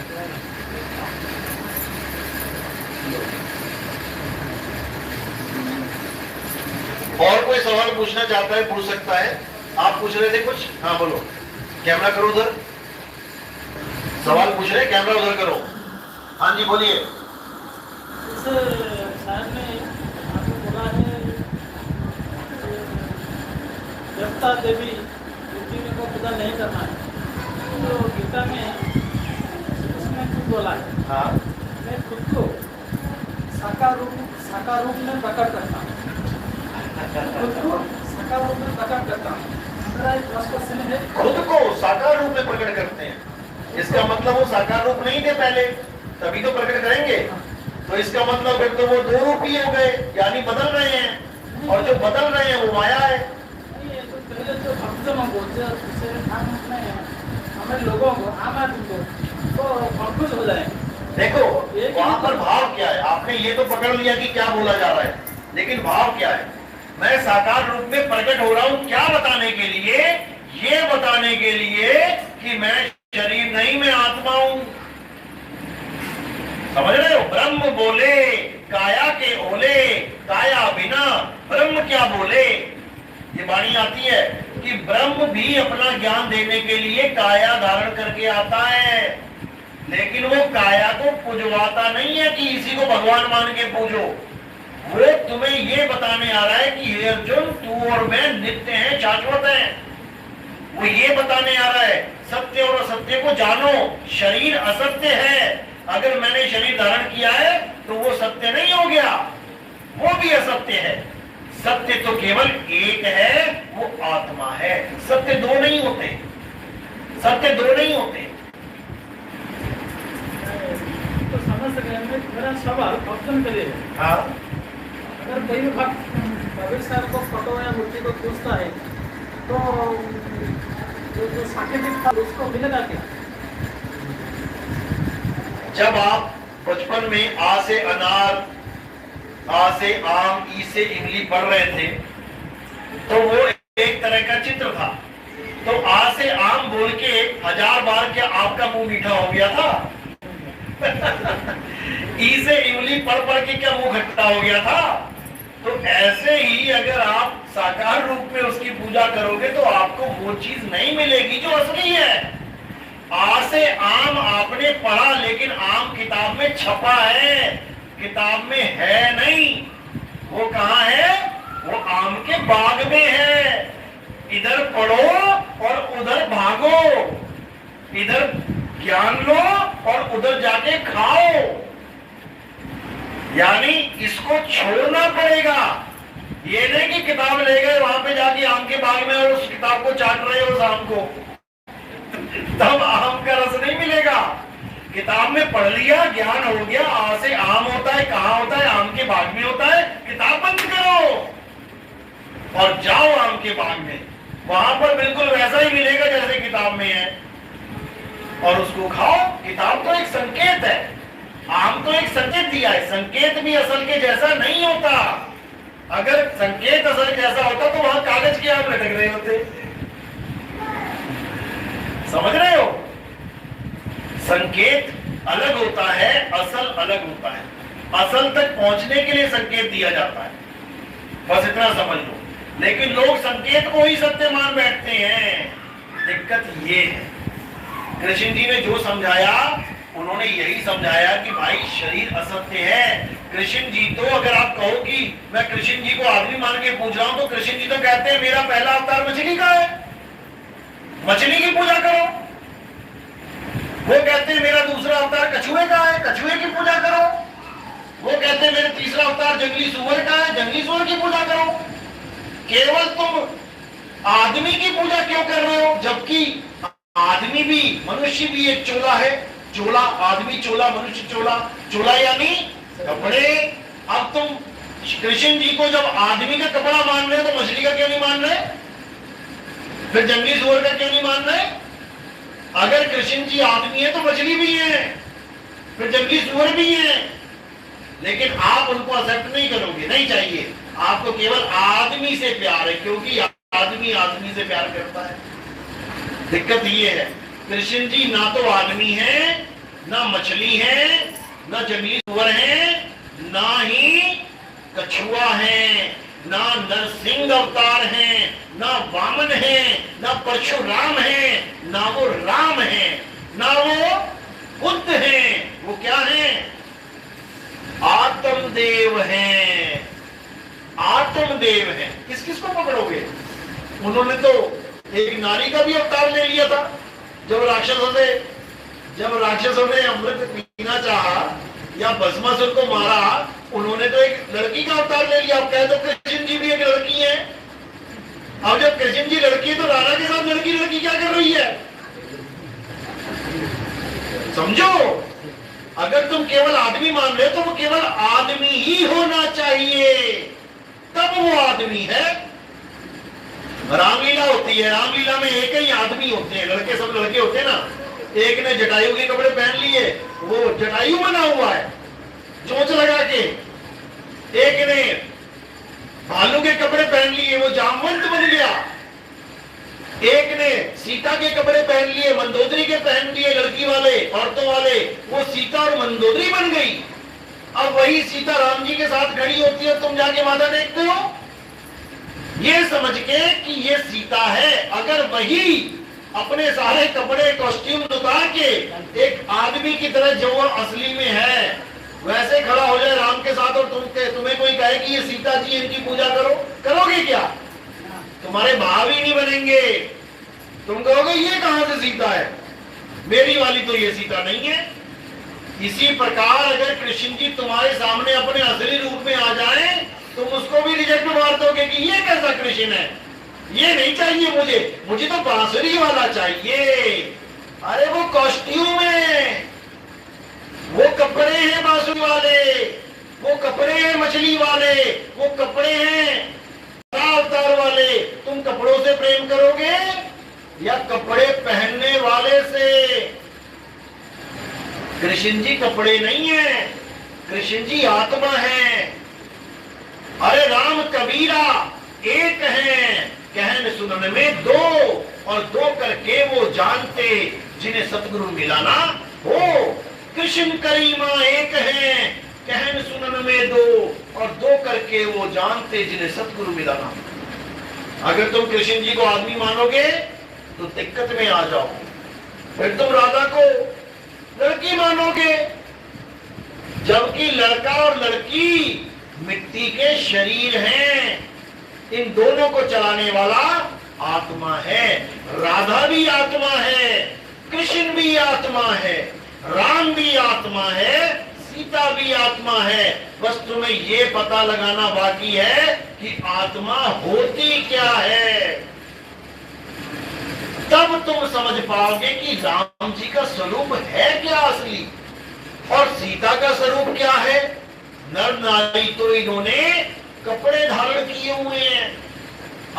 और कोई सवाल पूछना चाहता है पूछ सकता है। आप पूछ रहे थे कुछ? हाँ बोलो। कैमरा करो उधर, सवाल पूछ रहे, कैमरा उधर करो। हाँ जी बोलिए। साहब ने आपको बोला है देवता देवी मूर्ति को पूजा नहीं करना है, तो गीता में उसने खुद बोला है, हाँ मैं खुद को साकार रूप में प्रकट करता हूँ, खुद को साकार रूप में प्रकट करता हूँ। मेरा एक प्रश्न है, खुद को साकार रूप में प्रकट करते हैं, इसका मतलब वो साकार रूप नहीं थे पहले, तभी तो प्रकट करेंगे। तो इसका मतलब फिर तो वो 2 रूप ही हो गए, यानी बदल रहे हैं, और जो बदल रहे हैं वो माया है। तो पहले जो भक्त बोलते हैं हमें लोगों को, आम आदमी को तो कंफ्यूज हो जाए। देखो वहां पर भाव क्या है, आपने ये तो पकड़ लिया कि क्या बोला जा रहा है, लेकिन भाव क्या है? मैं साकार रूप में प्रकट हो रहा हूं, क्या बताने के लिए? ये बताने के लिए कि मैं शरीर नहीं, मैं आत्मा हूं। समझ रहे हो? ब्रह्म बोले काया के ओले, काया बिना ब्रह्म क्या बोले। ये वाणी आती है कि ब्रह्म भी अपना ज्ञान देने के लिए काया धारण करके आता है, लेकिन वो काया को पूजवाता नहीं है कि इसी को भगवान मान के पूजो। वो तुम्हें ये बताने आ रहा है कि हे अर्जुन, तू और मैं नित्य हैं, शाश्वत हैं। वो ये बताने आ रहा है सत्य और असत्य को जानो। शरीर असत्य है, अगर मैंने शरीर धारण किया है तो वो सत्य नहीं हो गया, वो भी असत्य है। सत्य तो केवल एक है, वो आत्मा है। सत्य दो नहीं होते, सत्य दो नहीं होते। तो समझ सके मेरा सवाल ऑप्शन के लिए। हाँ, अगर कोई भक्त कबीर साहब को फोटो या मूर्ति को पूछता है तो जो साकेतिक था उसको मिलेगा क्या? जब आप बचपन में आ से अनार, आ से आम, ई से इमली पढ़ रहे थे तो वो एक तरह का चित्र था। तो आ से आम बोल के 1000 बार क्या आपका मुंह मीठा हो गया था? ई से इमली पढ़ पढ़ के क्या मुंह खट्टा हो गया था? तो ऐसे ही अगर आप साकार रूप में उसकी पूजा करोगे तो आपको वो चीज नहीं मिलेगी जो असली है। आ से आम आपने पढ़ा, लेकिन आम किताब में छपा है, किताब में है नहीं। वो कहाँ है? वो आम के बाग में है। इधर पढ़ो और उधर भागो, इधर ज्ञान लो और उधर जाके खाओ। यानी इसको छोड़ना पड़ेगा। ये नहीं कि किताब ले गए वहां पे जाके आम के बाग में और उस किताब को चाट रहे हो शाम को, तब आम का रस नहीं मिलेगा। किताब में पढ़ लिया, ज्ञान हो गया, आ से आम होता है, कहाँ होता है? आम के बाग में होता है। किताब बंद करो और जाओ आम के बाग में, वहां पर बिल्कुल वैसा ही मिलेगा जैसे किताब में है, और उसको खाओ। किताब तो एक संकेत है, आम तो एक संकेत दिया है। संकेत भी असल के जैसा नहीं होता। अगर संकेत असल जैसा होता तो वहां कागज के आम लटक रहे होते। समझ रहे हो? संकेत अलग होता है, असल अलग होता है। असल तक पहुंचने के लिए संकेत दिया जाता है, बस इतना समझ लो। लेकिन लोग संकेत को ही सत्य मान बैठते हैं। दिक्कत ये है, कृष्ण जी ने जो समझाया उन्होंने यही समझाया कि भाई शरीर असत्य है। कृष्ण जी तो, अगर आप कहो कि मैं कृष्ण जी को आदमी मान के पूछ रहा हूं, तो कृष्ण जी तो कहते हैं मेरा पहला अवतार मछली का है, मछली की पूजा करो। वो कहते हैं मेरा दूसरा अवतार कछुए का है, कछुए की पूजा करो। वो कहते हैं मेरा तीसरा अवतार जंगली सुअर का है, जंगली सुअर की पूजा करो। केवल तुम आदमी की पूजा क्यों कर रहे हो? जबकि आदमी भी, मनुष्य भी एक चोला है। चोला आदमी, चोला मनुष्य, चोला चोला यानी कपड़े। अब तुम कृष्ण जी को जब आदमी का कपड़ा मान रहे हो तो मछली का क्यों नहीं मान रहे? फिर जंगली सुअर का क्यों नहीं मान रहे? अगर कृष्ण जी आदमी है तो मछली भी है, फिर जंगली सुअर भी है। लेकिन आप उनको एक्सेप्ट नहीं करोगे, नहीं चाहिए आपको। केवल आदमी से प्यार है, क्योंकि आदमी आदमी से प्यार करता है। दिक्कत ये है, कृष्ण जी ना तो आदमी है, ना मछली है, ना जंगली सुअर है, ना ही कछुआ है, ना नरसिंह अवतार है, ना वामन है, ना परशुराम है, ना वो राम है, ना वो बुद्ध है। वो क्या है? आत्मदेव है, आत्मदेव है। किस किस को पकड़ोगे? उन्होंने तो एक नारी का भी अवतार ले लिया था। जब राक्षसों ने अमृत पीना चाहा या भस्मासुर को मारा, उन्होंने तो एक लड़की का अवतार ले लिया। अब कहे तो कृष्ण जी भी एक लड़की है। अब जब कृष्ण जी लड़की है तो राधा के साथ लड़की लड़की क्या कर रही है? समझो, अगर तुम केवल आदमी मान रहे हो तो वो केवल आदमी ही होना चाहिए, तब वो आदमी है। रामलीला होती है, रामलीला में एक ही आदमी होते हैं, लड़के सब लड़के होते हैं ना। एक ने जटायु के कपड़े पहन लिए, वो जटायु बना हुआ है चोंच लगा के। एक ने भालू के कपड़े पहन लिए, वो जामवंत बन गया। एक ने सीता के कपड़े पहन लिए, मंदोदरी के पहन लिए, लड़की वाले, औरतों वाले, वो सीता और मंदोदरी बन गई। अब वही सीता राम जी के साथ खड़ी होती है, तुम जाके माता देखते हो ये समझ के कि ये सीता है। अगर वही अपने सारे कपड़े कॉस्ट्यूम उतार के एक आदमी की तरह जो असली में है वैसे खड़ा हो जाए राम के साथ, और तुम्हें कोई कहे कि ये सीता जी इनकी पूजा करो, करोगे क्या? तुम्हारे भाव ही नहीं बनेंगे। तुम कहोगे ये कहां से सीता है, मेरी वाली तो ये सीता नहीं है। इसी प्रकार अगर कृष्ण जी तुम्हारे सामने अपने असली रूप में आ जाएं, तुम उसको भी रिजेक्ट मार दोगे कि ये कैसा कृष्ण है, ये नहीं चाहिए मुझे तो बांसुरी वाला चाहिए। अरे वो कॉस्ट्यूम है, वो कपड़े हैं बांसुरी वाले, वो कपड़े हैं मछली वाले, वो कपड़े हैं अवतार वाले। तुम कपड़ों से प्रेम करोगे या कपड़े पहनने वाले से? कृष्ण जी कपड़े नहीं है, कृष्ण जी आत्मा है। अरे राम कबीरा एक है, कहन सुनन में दो, और दो करके वो जानते जिन्हें सतगुरु मिलाना हो। कृष्ण करीमा एक है, कहन सुनन में दो, और दो करके वो जानते जिन्हें सतगुरु मिलाना। अगर तुम कृष्ण जी को आदमी मानोगे तो दिक्कत में आ जाओ। फिर तुम राधा को लड़की मानोगे, जबकि लड़का और लड़की मिट्टी के शरीर हैं। इन दोनों को चलाने वाला आत्मा है। राधा भी आत्मा है, कृष्ण भी आत्मा है, राम भी आत्मा है, सीता भी आत्मा है। बस तुम्हें ये पता लगाना बाकी है कि आत्मा होती क्या है। तब तुम समझ पाओगे कि राम जी का स्वरूप है क्या असली, और सीता का स्वरूप क्या है। नर नारी तो इन्होंने कपड़े धारण किए हुए हैं।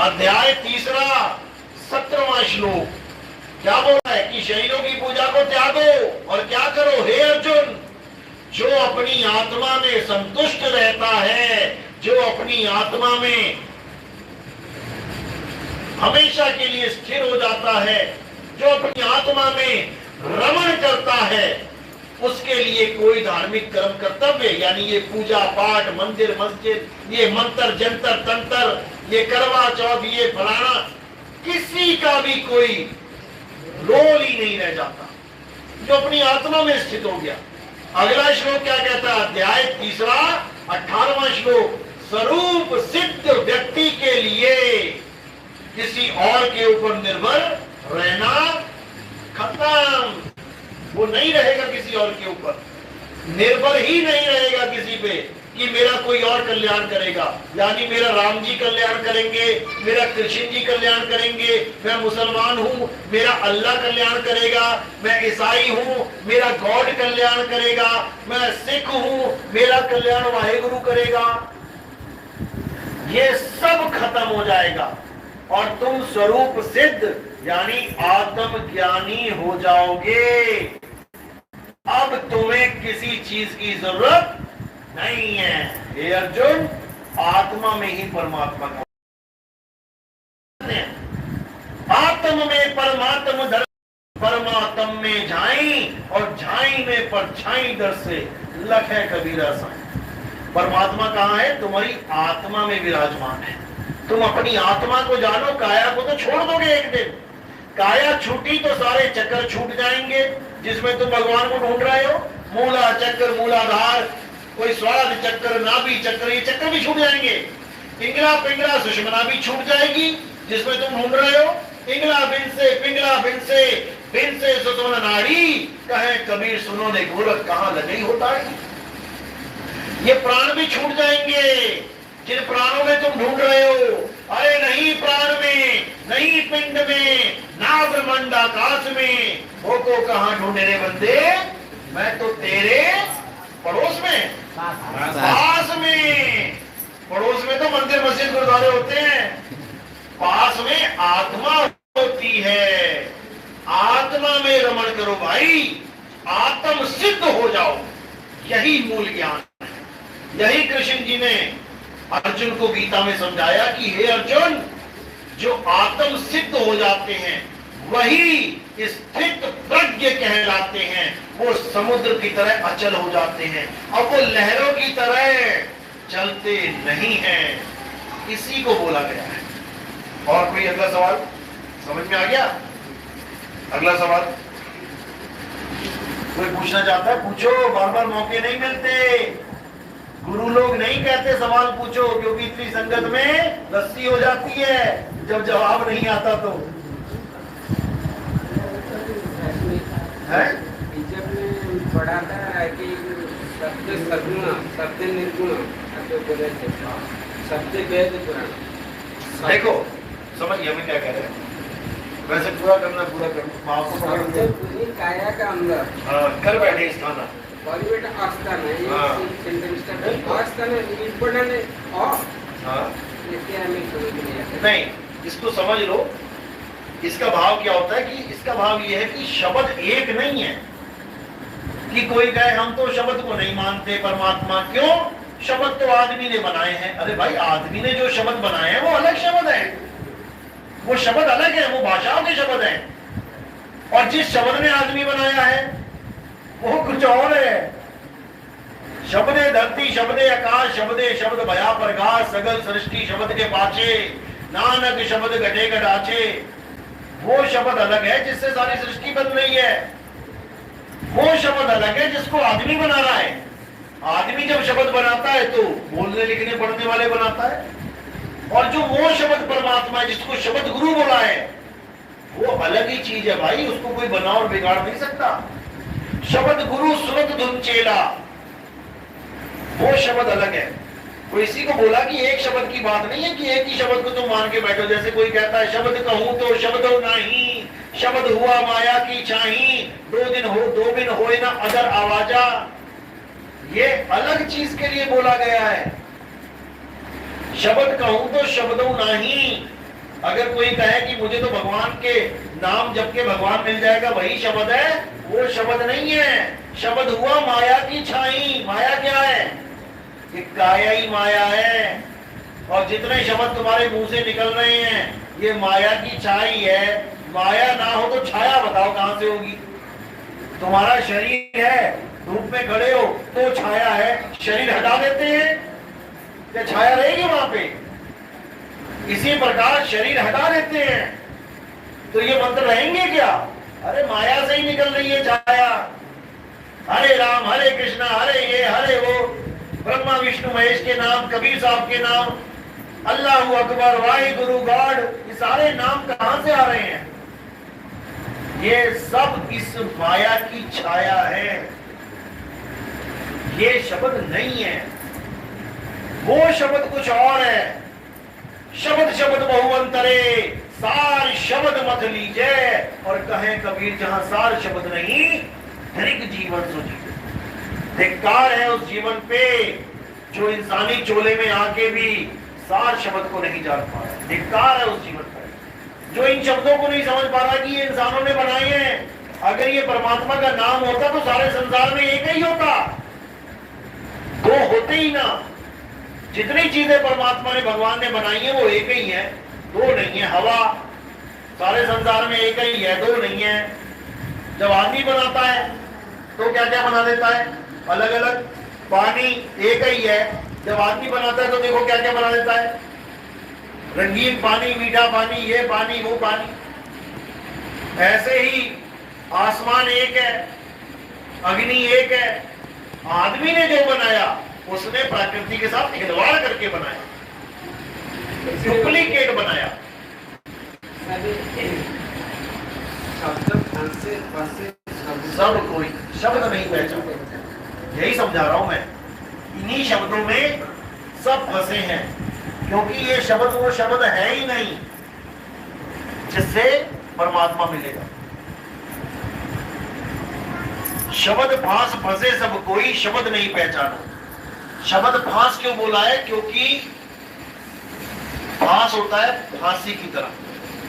अध्याय 3 17वां श्लोक क्या बोला है कि शरीरों की पूजा को त्यागो और क्या करो, हे अर्जुन, जो अपनी आत्मा में संतुष्ट रहता है, जो अपनी आत्मा में हमेशा के लिए स्थिर हो जाता है, जो अपनी आत्मा में रमण करता है, उसके लिए कोई धार्मिक कर्म कर्तव्य यानी ये पूजा पाठ, मंदिर मस्जिद, ये मंत्र जंतर तंत्र, ये करवा चौथ, ये फलाना, किसी का भी कोई रोल ही नहीं रह जाता, जो अपनी आत्मा में स्थित हो गया। अगला श्लोक क्या कहता है, अध्याय 3 18वां श्लोक, स्वरूप सिद्ध व्यक्ति के लिए किसी और के ऊपर निर्भर रहना खत्म। वो नहीं रहेगा किसी और के ऊपर, निर्भर ही नहीं रहेगा किसी पे कि मेरा कोई और कल्याण करेगा, यानी मेरा राम जी कल्याण करेंगे, मेरा कृष्ण जी कल्याण करेंगे, मैं मुसलमान हूं मेरा अल्लाह कल्याण करेगा, मैं ईसाई हूं मेरा गॉड कल्याण करेगा, मैं सिख हूं मेरा कल्याण वाहेगुरु करेगा। ये सब खत्म हो जाएगा और तुम स्वरूप सिद्ध यानी आत्म ज्ञानी हो जाओगे। अब तुम्हें किसी चीज की जरूरत नहीं है। हे अर्जुन, आत्मा में ही परमात्मा का, आत्म में परमात्मा दर, परमात्म में झाई और झाई में परछाई दर से लख है कबीरा साईं। परमात्मा कहाँ है? तुम्हारी आत्मा में विराजमान है। तुम अपनी आत्मा को जानो, काया को तो छोड़ दोगे एक दिन। काया छूटी तो सारे चक्कर छूट जाएंगे जिसमें तुम भगवान को ढूंढ रहे हो। मूला चक्कर, मूलाधार, कोई स्वाद चक्कर, नाभि चक्कर, ये चक्कर भी छूट जाएंगे। इंगला पिंगला सुषमना भी छूट जाएगी जिसमें तुम ढूंढ रहे हो। इंगला बिन से, पिंगला बिन से सुषमना नाड़ी, कहे कबीर सुनो ने गोरख कहाँ लगी होता है। ये प्राण भी छूट जाएंगे जिन प्राणों में तुम ढूंढ रहे हो। अरे नहीं प्राण में, नहीं पिंड में, ना ब्रह्मांड आकाश में, वो को कहां ढूंढे रे बंदे? मैं तो तेरे पड़ोस में, पास में। पड़ोस में तो मंदिर मस्जिद गुरुद्वारे होते हैं, पास में आत्मा होती है। आत्मा में रमण करो भाई, आत्म सिद्ध हो जाओ। यही मूल ज्ञान है। यही कृष्ण जी ने अर्जुन को गीता में समझाया कि हे अर्जुन, जो आत्म सिद्ध हो जाते हैं वही स्थित प्रज्ञ कहलाते हैं। वो समुद्र की तरह अचल हो जाते हैं, अब वो लहरों की तरह चलते नहीं हैं। इसी को बोला गया है। और कोई अगला सवाल समझ में आ गया? अगला सवाल कोई पूछना चाहता है? पूछो, बार बार मौके नहीं मिलते। गुरु लोग नहीं कहते सवाल पूछो, क्योंकि इतनी संगत में लस्सी हो जाती है जब जवाब नहीं आता तो। है? जब में पढ़ा था कि शब्द सगुण शब्द निर्गुण जो बोले थे, शब्द वेद पुराण। देखो समझिए हमें क्या कह रहे हैं, वैसे पूरा करना आपको शब्द पूरी काया का अंदर कर बैठे स्थाना बॉलीवुड आस्थान है, हाँ। सेंटेंस का आस्थान है, इम्पोर्टेंट है। और हाँ इसके हमें समझ नहीं आता। नहीं, इसको समझ लो। इसका भाव क्या होता है कि इसका भाव ये है कि शब्द एक नहीं है कि कोई कहे हम तो शब्द को नहीं मानते परमात्मा, क्यों? शब्द तो आदमी ने बनाए हैं। अरे भाई, आदमी ने जो शब्द बनाए हैं वो अलग शब्द है, वो शब्द अलग है, वो भाषाओं के शब्द हैं। और जिस शब्द ने आदमी बनाया है वो कुछ और है। शब्दे धरती शब्दे आकाश शब्दे शब्द भया प्रकाश सगल सृष्टि शब्द के पाछे नानक शब्द घटे घटाचे। वो शब्द अलग है जिससे सारी सृष्टि बन रही है, वो शब्द अलग है जिसको आदमी बना रहा है। आदमी जब शब्द बनाता है तो बोलने लिखने पढ़ने वाले बनाता है, और जो वो शब्द परमात्मा है जिसको शब्द गुरु बोला है वो अलग ही चीज है भाई, उसको कोई बना और बिगाड़ नहीं सकता। शब्द गुरु सुरत धुन चेला, वो शब्द अलग है। वो इसी को बोला कि एक शब्द की बात नहीं है कि एक ही शब्द को तुम मान के बैठो। जैसे कोई कहता है शब्द कहूं तो शब्द नहीं, शब्द हुआ माया की चाही, दो बिन होए ना अदर आवाजा। ये अलग चीज के लिए बोला गया है। शब्द कहूं तो शब्दों नहीं। अगर कोई कहे कि मुझे तो भगवान के नाम जप के भगवान मिल जाएगा वही शब्द है, वो शब्द नहीं है। शब्द हुआ माया की छाई। माया क्या है? कि काया ही माया है। और जितने शब्द तुम्हारे मुंह से निकल रहे हैं ये माया की छाई है। माया ना हो तो छाया बताओ कहां से होगी? तुम्हारा शरीर है, धूप में खड़े हो तो छाया है, शरीर हटा देते हैं क्या छाया रहेगी वहां पे? इसी प्रकार शरीर हटा देते हैं तो ये मंत्र रहेंगे क्या? अरे माया से ही निकल रही है छाया। हरे राम हरे कृष्णा हरे ये हरे वो, ब्रह्मा विष्णु महेश के नाम, कबीर साहब के नाम, अल्लाह अकबर, वाहे गुरु गॉड, ये सारे नाम कहां से आ रहे हैं? ये सब इस माया की छाया है, ये शब्द नहीं है। वो शब्द कुछ और है। शब्द शब्द बहुअंतरे सार शब्द मत लीजे, और कहे कबीर जहां सार शब्द नहीं धनिक जीवन सुजी। धिक्कार है उस जीवन पे जो इंसानी चोले में आके भी सार शब्द को नहीं जान पा रहा। धिक्कार है उस जीवन पर जो इन शब्दों को नहीं समझ पा रहा कि ये इंसानों ने बनाए हैं। अगर ये परमात्मा का नाम होता तो सारे संसार में एक ही होता, दो होते ही ना। जितनी चीजें परमात्मा ने भगवान ने बनाई है वो एक ही है, दो नहीं है। हवा सारे संसार में एक ही है, दो नहीं है। जब आदमी बनाता है तो क्या क्या बना देता है? अलग अलग। पानी एक ही है, जब आदमी बनाता है तो देखो क्या क्या बना देता है? रंगीन पानी, मीठा पानी, ये पानी वो पानी। ऐसे ही आसमान एक है, अग्नि एक है। आदमी ने जो बनाया उसने प्रकृति के साथ खिलवाड़ करके बनाया, डुप्लीकेट बनाया। सब कोई शब्द नहीं पहचान, यही समझा रहा हूं मैं। इन्हीं शब्दों में सब फंसे हैं, क्योंकि ये शब्द वो शब्द है ही नहीं जिससे परमात्मा मिलेगा। शब्द फांस फंसे सब कोई, शब्द नहीं पहचाना। शब्द फांस क्यों बोला है? क्योंकि फांस होता है फांसी की तरह।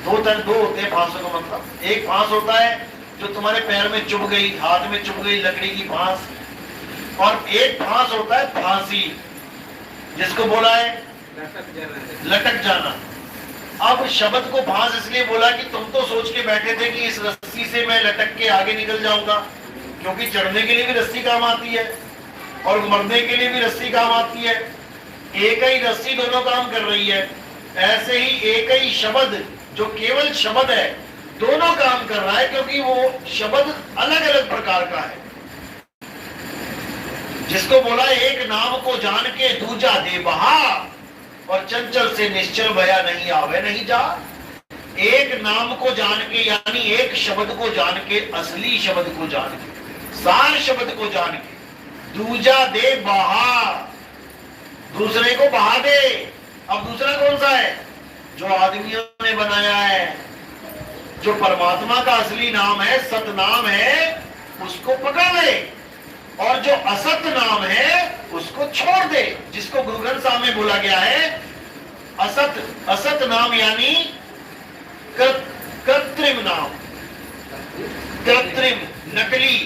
दो होते हैं फांसों का मतलब। एक फांस होता है जो तुम्हारे पैर में चुभ गई, हाथ में चुभ गई, लकड़ी की फांस। और एक फांस होता है फांसी, जिसको बोला है लटक जाना। अब शब्द को फांस इसलिए बोला कि तुम तो सोच के बैठे थे कि इस रस्सी से मैं लटक के आगे निकल जाऊंगा, क्योंकि चढ़ने के लिए भी रस्सी काम आती है और मरने के लिए भी रस्सी काम आती है। एक ही रस्सी दोनों काम कर रही है। ऐसे ही एक ही शब्द जो केवल शब्द है दोनों काम कर रहा है, क्योंकि वो शब्द अलग अलग प्रकार का है। जिसको बोला एक नाम को जान के दूजा दे बहा, और चंचल से निश्चल भया नहीं आवे नहीं जा। एक नाम को जान के, यानी एक शब्द को जान के, असली शब्द को जान के, सार शब्द को जान के, दूजा दे बहा, दूसरे को बहा दे। अब दूसरा कौन सा है? जो आदमियों ने बनाया है, जो परमात्मा का असली नाम है, सतनाम है, उसको पकड़ ले, और जो असत नाम है उसको छोड़ दे। जिसको गुरु ग्रंथ साहब में बोला गया है असत नाम, यानी कृत्रिम नाम, कृत्रिम, नकली,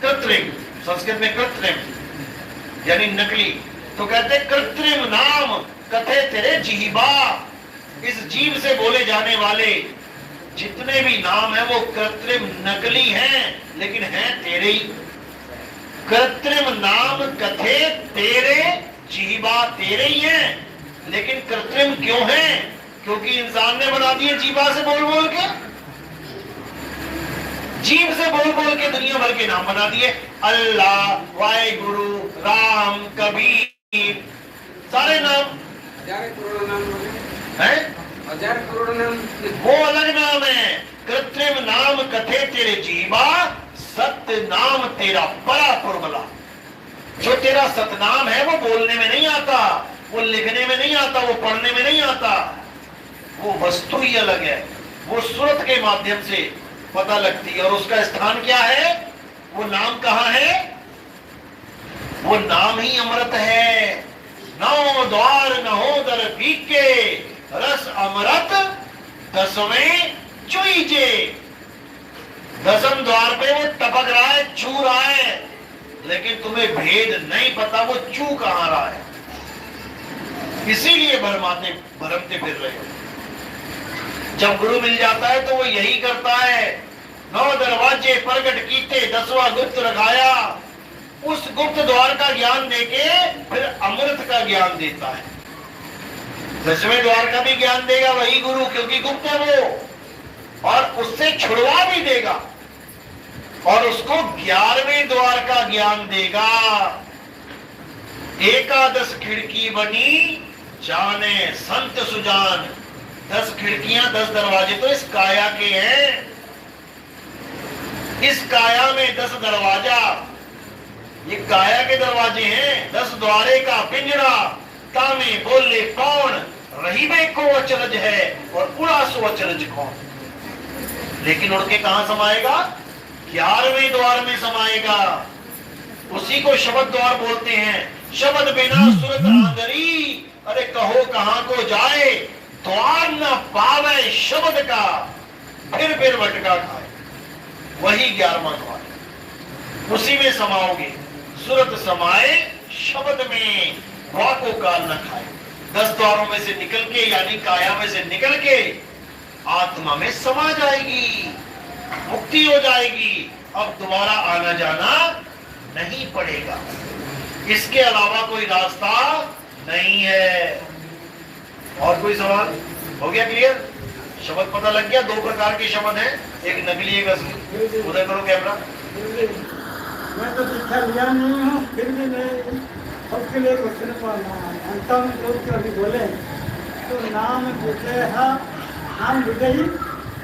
कृत्रिम, संस्कृत में कृत्रिम यानी नकली। तो कहते कृत्रिम नाम कथे तेरे जीवा, इस जीव से बोले जाने वाले जितने भी नाम है वो कृत्रिम, नकली हैं, लेकिन हैं तेरे ही। कृत्रिम नाम कथे तेरे जीवा, तेरे ही हैं, लेकिन कृत्रिम क्यों हैं? क्योंकि इंसान ने बना दिए जीवा से बोल बोल के, जीव से बोल बोल के दुनिया भर के नाम बना दिए। अल्लाह, वाहेगुरु, राम, कबीर, सारे नाम 1000 करोड़ नाम है, 1000 करोड़ नाम, वो अलग नाम है। कृत्रिम नाम कथे तेरे जीवा, सत्य नाम तेरा बड़ा पुरबला। जो तेरा सतनाम है वो बोलने में नहीं आता, वो लिखने में नहीं आता, वो पढ़ने में नहीं आता, वो वस्तु ही अलग है, वो सूरत के माध्यम से पता लगती है। और उसका स्थान क्या है? वो नाम कहाँ है? वो नाम ही अमृत है। नौ द्वार नहोदर पीके, रस अमृत दसवें चुईजे। दसम द्वार पे वो टपक रहा है, चू रहा है, लेकिन तुम्हें भेद नहीं पता वो चू कहां रहा है। इसीलिए भरमते फिर रहे हो। जब गुरु मिल जाता है तो वो यही करता है, 9 दरवाजे प्रगट कीते, 10वां गुप्त रखाया। उस गुप्त द्वार का ज्ञान देके फिर अमृत का ज्ञान देता है। 10वें द्वार का भी ज्ञान देगा वही गुरु, क्योंकि गुप्त है वो, और उससे छुड़वा भी देगा, और उसको 11वें द्वार का ज्ञान देगा। एकादश खिड़की बनी जाने संत सुजान। 10 खिड़कियां, 10 दरवाजे तो इस काया के हैं। इस काया में 10 दरवाजा, ये काया के दरवाजे हैं। 10 द्वारे का पिंजरा, तामे बोले कौन, रहीबे को अचरज है, और उड़ा सो अचरज कौन। लेकिन उड़ के कहां समाएगा? 11वें द्वार में समाएगा। उसी को शब्द द्वार बोलते हैं। शब्द बिना सुरत आंगरी, अरे कहो कहां को जाए, द्वार न पावे शब्द का, फिर भटका खाए। वही 11वां द्वार, उसी में समाओगे। सुरत समाए शब्द में, वाको काल न खाए। 10 द्वारों में से निकल के, यानी काया में से निकल के आत्मा में समा जाएगी, मुक्ति हो जाएगी। अब दोबारा आना जाना नहीं पड़ेगा। इसके अलावा कोई रास्ता नहीं है। और कोई सवाल? हो गया क्लियर? शब्द पता लग गया? 2 प्रकार के शब्द हैं, एक नकली एक असली। उधर करो कैमरा। मैं तो शिक्षा लिया नहीं हूँ, फिर भी मैं सबके लिए क्वेश्चन मानता हूँ। लोग अभी बोले तो नाम विदेहा, नाम विदेही,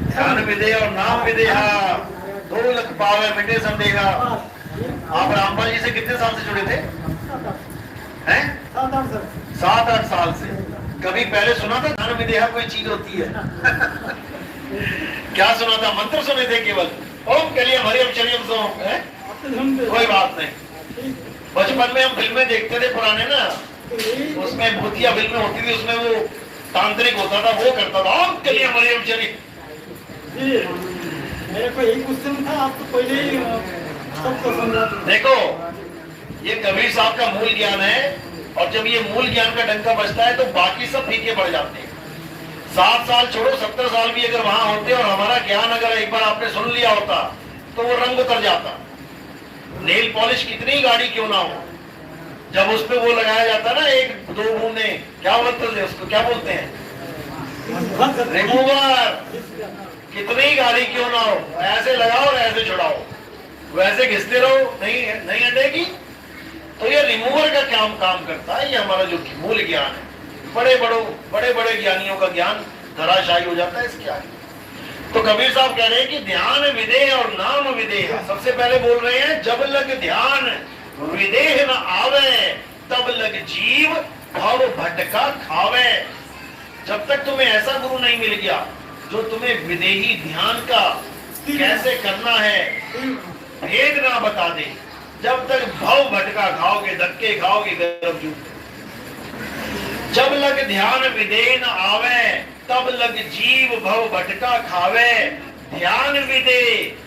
ध्यान विदे और नाम विदेहा, 2 लख पावे मिटे संदेहा। आप रामपाल जी से कितने साल से जुड़े थे? हैं? 7-8 साल से। कभी पहले सुना था ध्यान विदेहा कोई चीज होती है? क्या सुना था? मंत्र सुने थे केवल, ओम कलियम हरियम शरीयम सोम है? कोई बात नहीं। बचपन में हम फिल्में देखते थे पुराने ना, उसमें भूतिया फिल्में होती थी, उसमें वो तांत्रिक होता था, वो करता था ओम कलियम हरियम शरीयम। मेरे को यही क्वेश्चन था, आप तो पहले ही सबको समझा। देखो, ये कबीर साहब का मूल ज्ञान है, और जब ये मूल ज्ञान का डंका बजता है तो बाकी सब फीके पड़ जाते हैं। 7 साल छोड़ो, 70 साल भी अगर वहां होते और हमारा ज्ञान अगर एक बार आपने सुन लिया होता तो वो रंग उतर जाता। नेल पॉलिश कितनी गाड़ी क्यों ना हो, जब उस पे वो लगाया जाता ना 1-2 बूंदे, क्या बोलते हैं उसको, क्या बोलते हैं? रिमूवर। कितनी गाड़ी क्यों ना हो, ऐसे लगाओ और ऐसे छुड़ाओ, वैसे घिसते रहो, नहीं हटेगी। तो ये रिमूवर का काम करता है। ये हमारा जो मूल ज्ञान है, बड़े बड़े ज्ञानियों का ज्ञान धराशायी हो जाता है इसके आगे। तो कबीर साहब कह रहे हैं कि ध्यान विदेह और नाम विदेह। सबसे पहले बोल रहे हैं जब लग ध्यान विदेह न आवे तब लग जीव भव भटका खावे। जब तक तुम्हें ऐसा गुरु नहीं मिल गया जो तुम्हें विदेही ध्यान का कैसे करना है भेद ना बता दे, जब तक भव भटका खाओगे, धक्के खाओगे, गर्भ जूते। जब लग ध्यान विदेह न आवे तब लग जीव भव भटका खावे। ध्यान विदे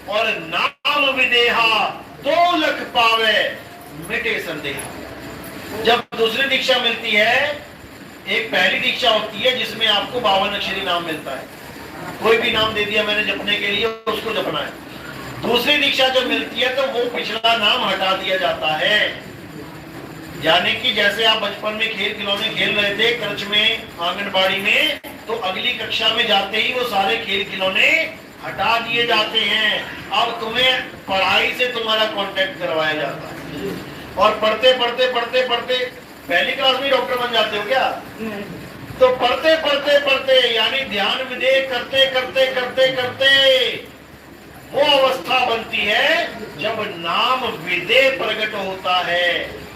और नाम विदेहा दो लख पावे मिटे संदेहा। जब दूसरी दीक्षा मिलती है, एक पहली दीक्षा होती है जिसमें आपको 52 अक्षरी नाम मिलता है, कोई भी नाम दे दिया मैंने जपने के लिए, उसको जपना है। दूसरी दीक्षा जब मिलती है तो वो पिछला नाम हटा दिया जाता है। यानी कि जैसे आप बचपन में खेल खिलौने खेल रहे थे कर्च में, आंगनबाड़ी में, तो अगली कक्षा में जाते ही वो सारे खेल खिलौने हटा दिए जाते हैं। अब तुम्हें पढ़ाई से तुम्हारा कांटेक्ट करवाया जाता है और पढ़ते पढ़ते पढ़ते पढ़ते पहली क्लास में डॉक्टर बन जाते हो क्या? तो पढ़ते पढ़ते पढ़ते यानी ध्यान विदेह करते करते करते करते वो अवस्था बनती है जब नाम विदेह प्रकट होता है,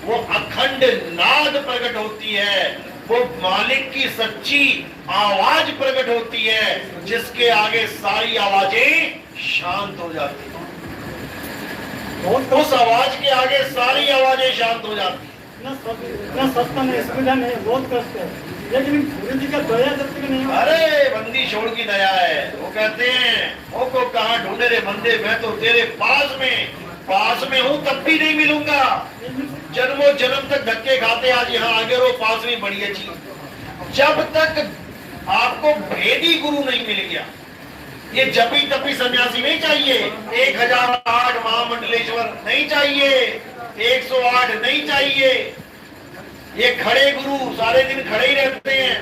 वो अखंड नाद प्रकट होती है, वो मालिक की सच्ची आवाज प्रकट होती है जिसके आगे सारी आवाजें शांत हो जाती हैं। उस आवाज के आगे सारी आवाजें शांत हो जाती ना सबका नहीं, सुविधा नहीं, बहुत कष्ट है, लेकिन गुरु जी का दया जब तक नहीं होगा। अरे बंदी छोड़ की दया है। वो कहते हैं वो को कहाँ ढूंढे रे बंदे, मैं तो तेरे पास में हूँ तब भी नहीं मिलूंगा। जन्मों जन्म तक धक्के खाते आज यहाँ आगे रो पास में बड़ी अच्छी। जब तक आपको भेदी गुरु नहीं मिल गया, ये जपी तपी सन्यासी नहीं चाहिए, 1008 महामंडलेश्वर नहीं चाहिए, 108 नहीं चाहिए। ये खड़े गुरु सारे दिन खड़े ही रहते हैं,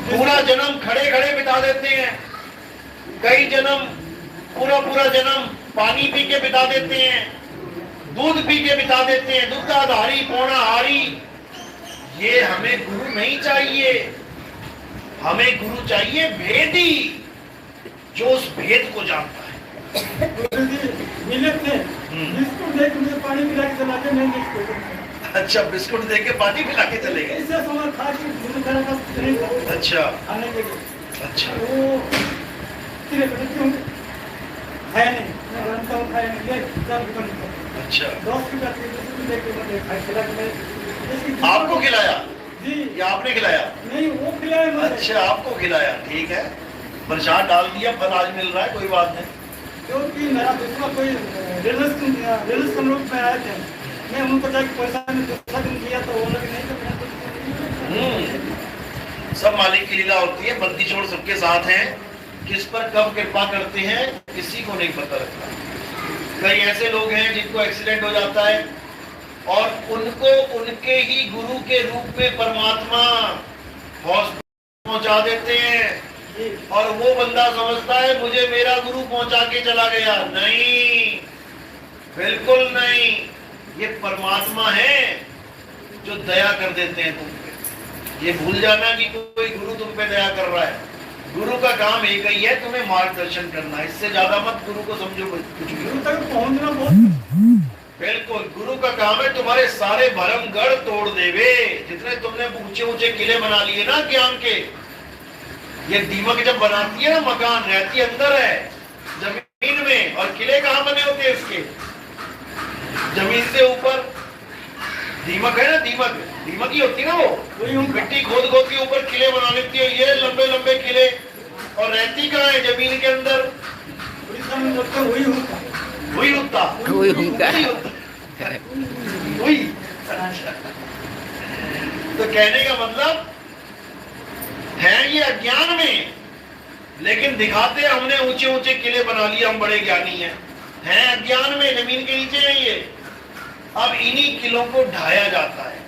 पूरा जन्म खड़े खड़े बिता देते हैं, कई जन्म पूरा जन्म पानी पी के बिता देते हैं, दूध पी के बिता देते हैं, दूधाधारी पौणाहारी। ये हमें गुरु नहीं चाहिए, हमें गुरु चाहिए भेदी जो उस भेद को जानता है। गुरु जी मिले थे, बिस्कुट देख मुझे पानी पिला के चला के नहीं बिस्कुट। अच्छा, बिस्कुट दे के पानी पिला के चले गए। इससे समय खा के गुरु का नहीं था। अच्छा खाने के लिए। अच्छा, वो तेरे बेटे क्यों खाया नहीं, मैं जानता हूँ खाया नहीं, ये जान के बंद। अच्छा, 10 की बात है, देख के मैंने खाया, खिला के मैं आपको खिलाया जी या आपने खिलाया? नहीं, वो खिलाया मुझे। अच्छा, आपको खिलाया, ठीक है। प्रसाद डाल दिया, फल आज मिल रहा है, कोई बात नहीं। क्योंकि मेरा दूसरा कोई रिलेशन हम लोग में आए थे, मैं उनको जाके पैसा में दूसरा दिन दिया तो वो लोग नहीं तो सब मालिक की लीला होती है, बंदी छोड़ सबके साथ हैं, किस पर कब कृपा करते हैं किसी को नहीं पता लगता। कई ऐसे लोग हैं जिनको एक्सीडेंट हो जाता है और उनको उनके ही गुरु के रूप में परमात्मा हॉस्पिटल पहुंचा देते हैं और वो बंदा समझता है मुझे मेरा गुरु पहुंचा के चला गया। नहीं, बिल्कुल नहीं, ये परमात्मा है जो दया कर देते हैं तुम पे। ये भूल जाना कि कोई गुरु तुम पे दया कर रहा है। गुरु का काम एक ही है, तुम्हें मार्गदर्शन करना, इससे ज्यादा मत गुरु को समझो कुछ भी। गुरु तक पहुंचना बहुत बिल्कुल, गुरु का काम है तुम्हारे सारे भरम गढ़ तोड़ देवे। जितने तुमने ऊंचे ऊंचे किले बना लिए ना ज्ञान के, ये दीमक जब बनाती है ना मकान, रहती अंदर है जमीन में, और किले कहाँ बने होते हैं इसके? जमीन से ऊपर। दीमक है ना, दीमक ही होती है ना, वो मिट्टी खोद खोद के ऊपर किले बना लेती है, ये लंबे लंबे किले, और रहती कहाँ है? जमीन के अंदर। वही होता तो कहने का मतलब है ये अज्ञान में, लेकिन दिखाते हमने ऊंचे ऊंचे किले बना लिए, हम बड़े ज्ञानी हैं अज्ञान में, जमीन के नीचे है ये। अब इन्हीं किलों को ढाया जाता है।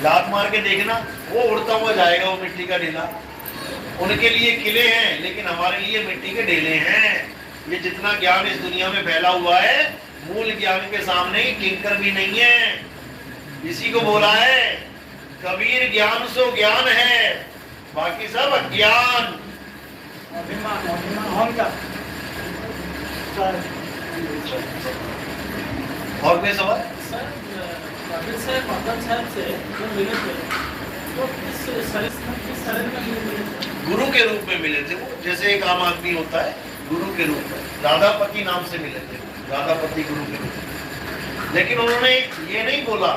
लात मार के देखना, वो उड़ता हुआ जाएगा, वो मिट्टी का ढेला। उनके लिए किले हैं लेकिन हमारे लिए मिट्टी के ढेले हैं। ये जितना ज्ञान इस दुनिया में फैला हुआ है, मूल ज्ञान के सामने किंकर भी नहीं है। इसी को बोला है कबीर, ज्ञान सो ज्ञान है, बाकी सब अज्ञान, अभिमान, अहंकार। और कोई सवाल? सर कबीर साहब मदन साहब से जो मिले थे तो किस शरीर में मिले थे? गुरु के रूप में मिले थे वो, जैसे एक आम आदमी होता है, गुरु के रूप में। राधापति नाम से मिले थे, राधापति गुरु के रूप में। लेकिन उन्होंने ये नहीं बोला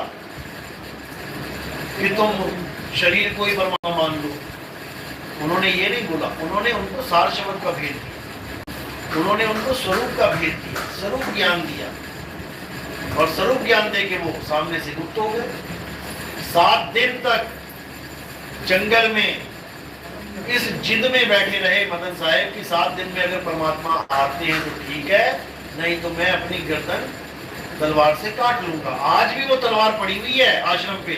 कि तुम शरीर को ही ब्रह्मा मान लो, उन्होंने ये नहीं बोला। उन्होंने उनको सार शब्द का भेद दिया, उन्होंने उनको स्वरूप का भेद दिया, स्वरूप ज्ञान दिया, और स्वरूप ज्ञान दे के वो सामने से गुप्त हो गए। 7 दिन तक जंगल में इस जिद में बैठे रहे मदन साहब कि 7 दिन में अगर परमात्मा आते हैं तो ठीक है, नहीं तो मैं अपनी गर्दन तलवार से काट लूंगा। आज भी वो तलवार पड़ी हुई है आश्रम पे,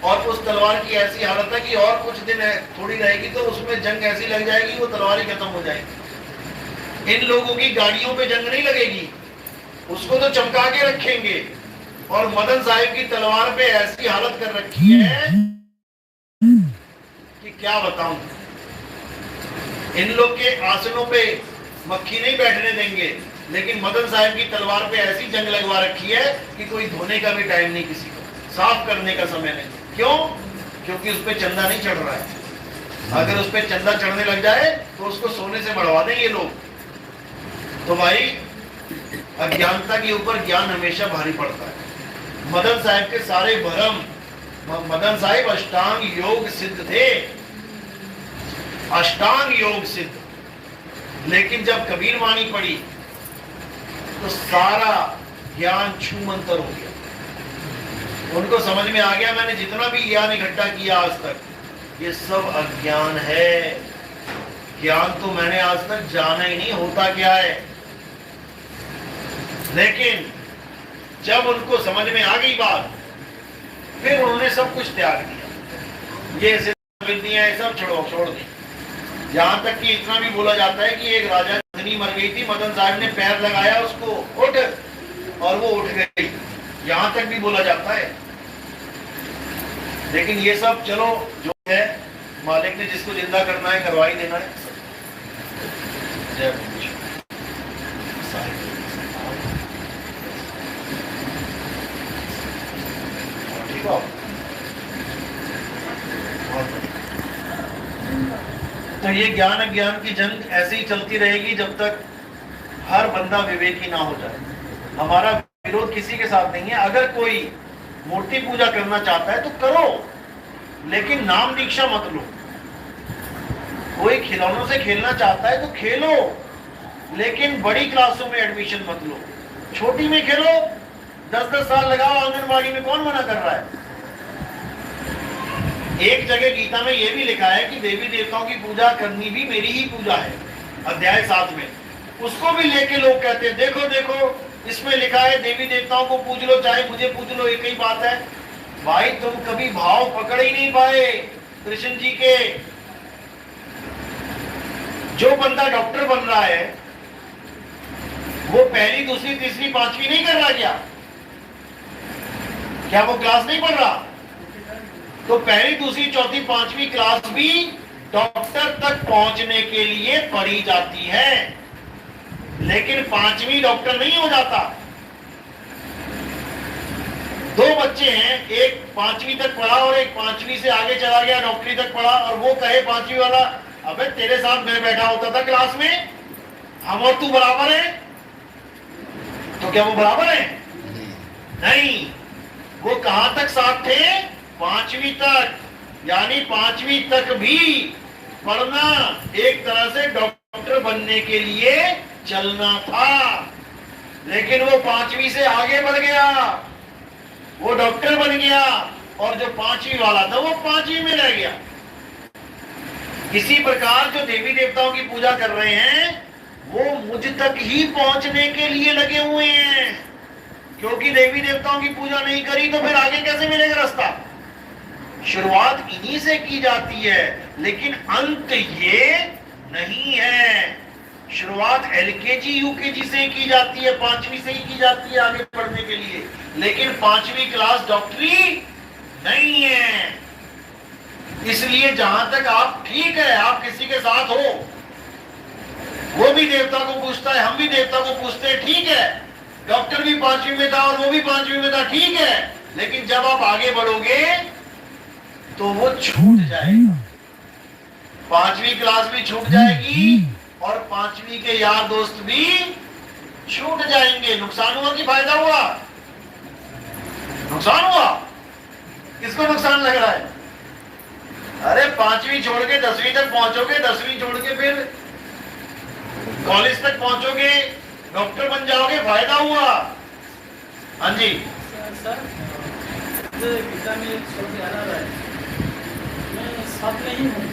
और उस तलवार की ऐसी हालत है कि और कुछ दिन थोड़ी रहेगी तो उसमें जंग ऐसी लग जाएगी वो तलवार ही खत्म हो जाएगी। इन लोगों की गाड़ियों पे जंग नहीं लगेगी, उसको तो चमका के रखेंगे। और मदन साहिब की तलवार पे ऐसी हालत कर रखी है कि क्या बताऊं। इन लोग के आसनों पे मक्खी नहीं बैठने देंगे, लेकिन मदन साहिब की तलवार पे ऐसी जंग लगवा रखी है कि कोई धोने का भी टाइम नहीं, किसी को साफ करने का समय नहीं। क्यों? क्योंकि उस पे चंदा नहीं चढ़ रहा है। अगर उस पे चंदा चढ़ने लग जाए तो उसको सोने से मरवा दें ये लोग। तो भाई अज्ञानता के ऊपर ज्ञान हमेशा भारी पड़ता है। मदन साहिब के सारे भरम, मदन साहिब अष्टांग योग सिद्ध थे, अष्टांग योग सिद्ध। लेकिन जब कबीर वाणी पड़ी तो सारा ज्ञान छूमंतर हो गया। उनको समझ में आ गया मैंने जितना भी ज्ञान इकट्ठा किया आज तक, ये सब अज्ञान है। ज्ञान तो मैंने आज तक जाना ही नहीं होता क्या है। लेकिन जब उनको समझ में आ गई बात, फिर उन्होंने सब कुछ त्याग दिया। ये विद्या है सब छोड़ दी। यहां तक कि इतना भी बोला जाता है कि एक राजा की मर गई थी, मदन साहब ने पैर लगाया उसको, उठ, और वो उठ गई। यहां तक भी बोला जाता है। लेकिन ये सब चलो जो है, मालिक ने जिसको जिंदा करना है करवा ही देना है। जय ठीक है। तो ये ज्ञान अज्ञान की जंग ऐसे ही चलती रहेगी जब तक हर बंदा विवेकी ना हो जाए। हमारा विरोध किसी के साथ नहीं है। अगर कोई मूर्ति पूजा करना चाहता है तो करो, लेकिन नाम दीक्षा मत लो। कोई खिलौनों से खेलना चाहता है तो खेलो, लेकिन बड़ी क्लासों में एडमिशन मत लो। छोटी में खेलो, 10-10 साल लगाओ आंगनबाड़ी में, कौन मना कर रहा है। एक जगह गीता में यह भी लिखा है कि देवी देवताओं की पूजा करनी भी मेरी ही पूजा है, अध्याय 7 में। उसको भी लेके लोग कहते हैं देखो देखो इसमें लिखा है देवी देवताओं को पूज लो चाहे मुझे पूज लो, एक ही बात है। भाई तुम कभी भाव पकड़ ही नहीं पाए कृष्ण जी के। जो बंदा डॉक्टर बन रहा है वो पहली दूसरी तीसरी पांचवी नहीं कर रहा क्या वो क्लास नहीं पढ़ रहा? तो पहली दूसरी चौथी पांचवी क्लास भी डॉक्टर तक पहुंचने के लिए पढ़ी जाती है, लेकिन पांचवी डॉक्टर नहीं हो जाता। 2 बच्चे हैं, एक 5वीं तक पढ़ा और एक 5वीं से आगे चला गया, डॉक्टरी तक पढ़ा, और वो कहे 5वीं वाला अबे तेरे साथ मैं बैठा होता था क्लास में, हम और तू बराबर है। तो क्या वो बराबर है? नहीं। वो कहां तक साथ थे? 5वीं तक। यानी 5वीं तक भी पढ़ना एक तरह से डॉक्टर बनने के लिए चलना था, लेकिन वो 5वीं से आगे बढ़ गया, वो डॉक्टर बन गया, और जो 5वीं वाला था वो 5वीं में रह गया। इसी प्रकार जो देवी देवताओं की पूजा कर रहे हैं वो मुझ तक ही पहुंचने के लिए लगे हुए हैं, क्योंकि देवी देवताओं की पूजा नहीं करी तो फिर आगे कैसे मिलेगा रास्ता? शुरुआत इन्हीं से की जाती है, लेकिन अंत ये नहीं है। शुरुआत LKG UKG से ही की जाती है, 5वीं से ही की जाती है आगे पढ़ने के लिए, लेकिन 5वीं क्लास डॉक्टरी नहीं है। इसलिए जहां तक आप ठीक है, आप किसी के साथ हो, वो भी देवता को पूछता है, हम भी देवता को पूछते हैं, ठीक है। डॉक्टर भी 5वीं में था और वो भी 5वीं में था, ठीक है। लेकिन जब आप आगे बढ़ोगे तो वो छूट जाएगा। 5वीं क्लास भी छूट जाएगी और 5वीं के यार दोस्त भी छूट जाएंगे। नुकसान हुआ कि फायदा हुआ? नुकसान हुआ। किसको नुकसान लग रहा है? अरे 5वीं छोड़ के 10वीं तक पहुंचोगे, 10वीं छोड़ के फिर कॉलेज तक पहुंचोगे, डॉक्टर बन जाओगे, फायदा हुआ। हाँ जी सर, गीता में एक श्लोक याद आ रहा है, मैं सत नहीं हूँ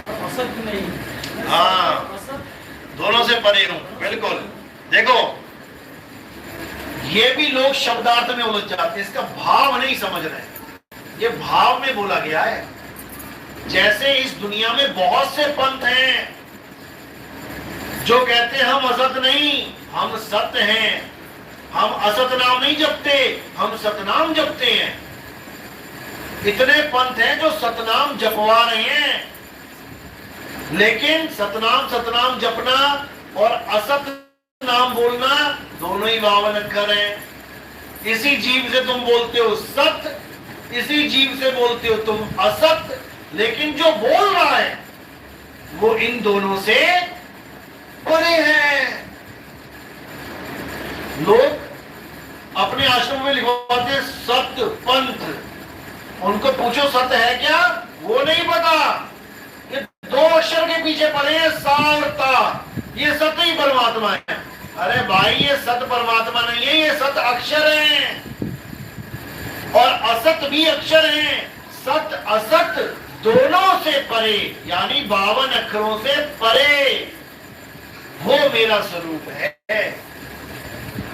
और असत नहीं। हाँ, असत दोनों से परे हूं। बिल्कुल। देखो, ये भी लोग शब्दार्थ में उलझ जाते हैं, इसका भाव नहीं समझ रहे। ये भाव में बोला गया है। जैसे इस दुनिया में बहुत से पंथ हैं जो कहते हैं हम असत नहीं, हम सत्य हैं, हम असत नाम नहीं जपते, हम सतनाम जपते हैं। इतने पंथ हैं जो सतनाम जपवा रहे हैं, लेकिन सतनाम जपना और असत नाम बोलना दोनों ही 52 अक्षर हैं। इसी जीव से तुम बोलते हो सत्य, इसी जीव से बोलते हो तुम असत, लेकिन जो बोल रहा है वो इन दोनों से परे है। लोग अपने आश्रम में लिखवाते हैं सत्य पंथ, उनको पूछो सत्य है क्या, वो नहीं पता। ये 2 अक्षर के पीछे पड़े हैं, सा और ता। ये सत्य ही परमात्मा है। अरे भाई, ये सत्य परमात्मा नहीं है, ये सत्य अक्षर हैं और असत भी अक्षर हैं। सत्य असत दोनों से परे, यानी 52 अक्षरों से परे वो मेरा स्वरूप है।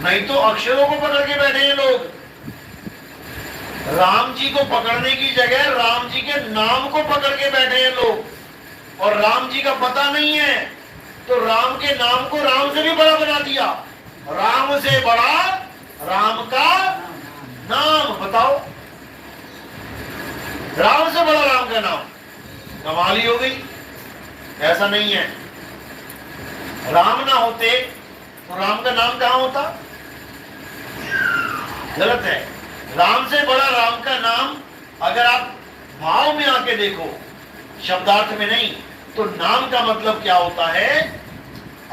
नहीं तो अक्षरों को पकड़ के बैठे हैं लोग। राम जी को पकड़ने की जगह राम जी के नाम को पकड़ के बैठे हैं लोग, और राम जी का पता नहीं है तो राम के नाम को राम से भी बड़ा बना दिया। राम से बड़ा राम का नाम। बताओ, राम से बड़ा राम का नाम, कमाल ही हो गई। ऐसा नहीं है। राम ना होते तो राम का नाम कहां होता? गलत है। राम से बड़ा राम का नाम अगर आप भाव में आके देखो, शब्दार्थ में नहीं, तो नाम का मतलब क्या होता है?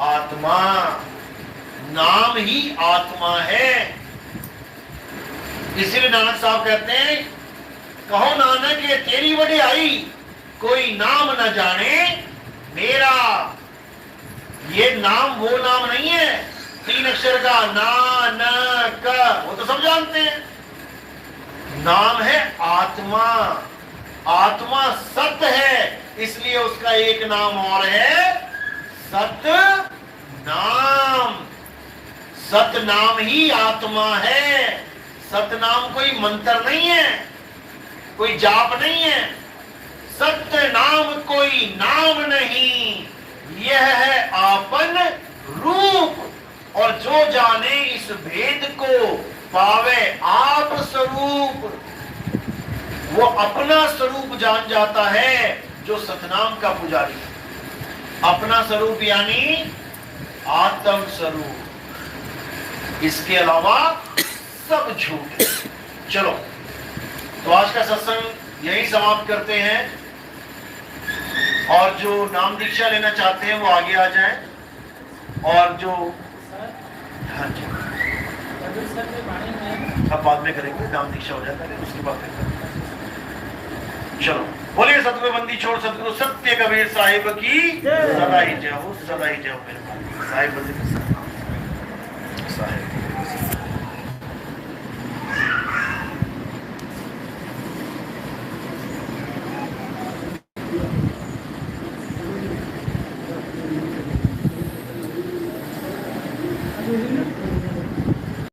आत्मा। नाम ही आत्मा है। इसीलिए नानक साहब कहते हैं, कहो नानक ये तेरी वडियाई, कोई नाम न जाने मेरा। ये नाम वो नाम नहीं है 3 अक्षर का, ना न क, वो तो सब जानते हैं। नाम है आत्मा। आत्मा सत्य है, इसलिए उसका एक नाम और है सत्य नाम। सत्य नाम ही आत्मा है। सत्य नाम कोई मंत्र नहीं है, कोई जाप नहीं है। सत्य नाम कोई नाम नहीं, यह है आपन रूप। और जो जाने इस भेद को पावे आप स्वरूप, वो अपना स्वरूप जान जाता है जो सतनाम का पुजारी है। अपना स्वरूप यानी आत्म स्वरूप, इसके अलावा सब झूठ है। चलो, तो आज का सत्संग यही समाप्त करते हैं, और जो नाम दीक्षा लेना चाहते हैं वो आगे आ जाएं, और जो हाँ जी अब बाद में करेंगे, नाम दीक्षा हो जाता है उसके बाद फिर। चलो, बोलिए सतगुरु बंदी छोड़ सतगुरु सत्य कबीर साहिब की सदा ही जय हो, सदा ही जय हो। मेरे साहिब बंदी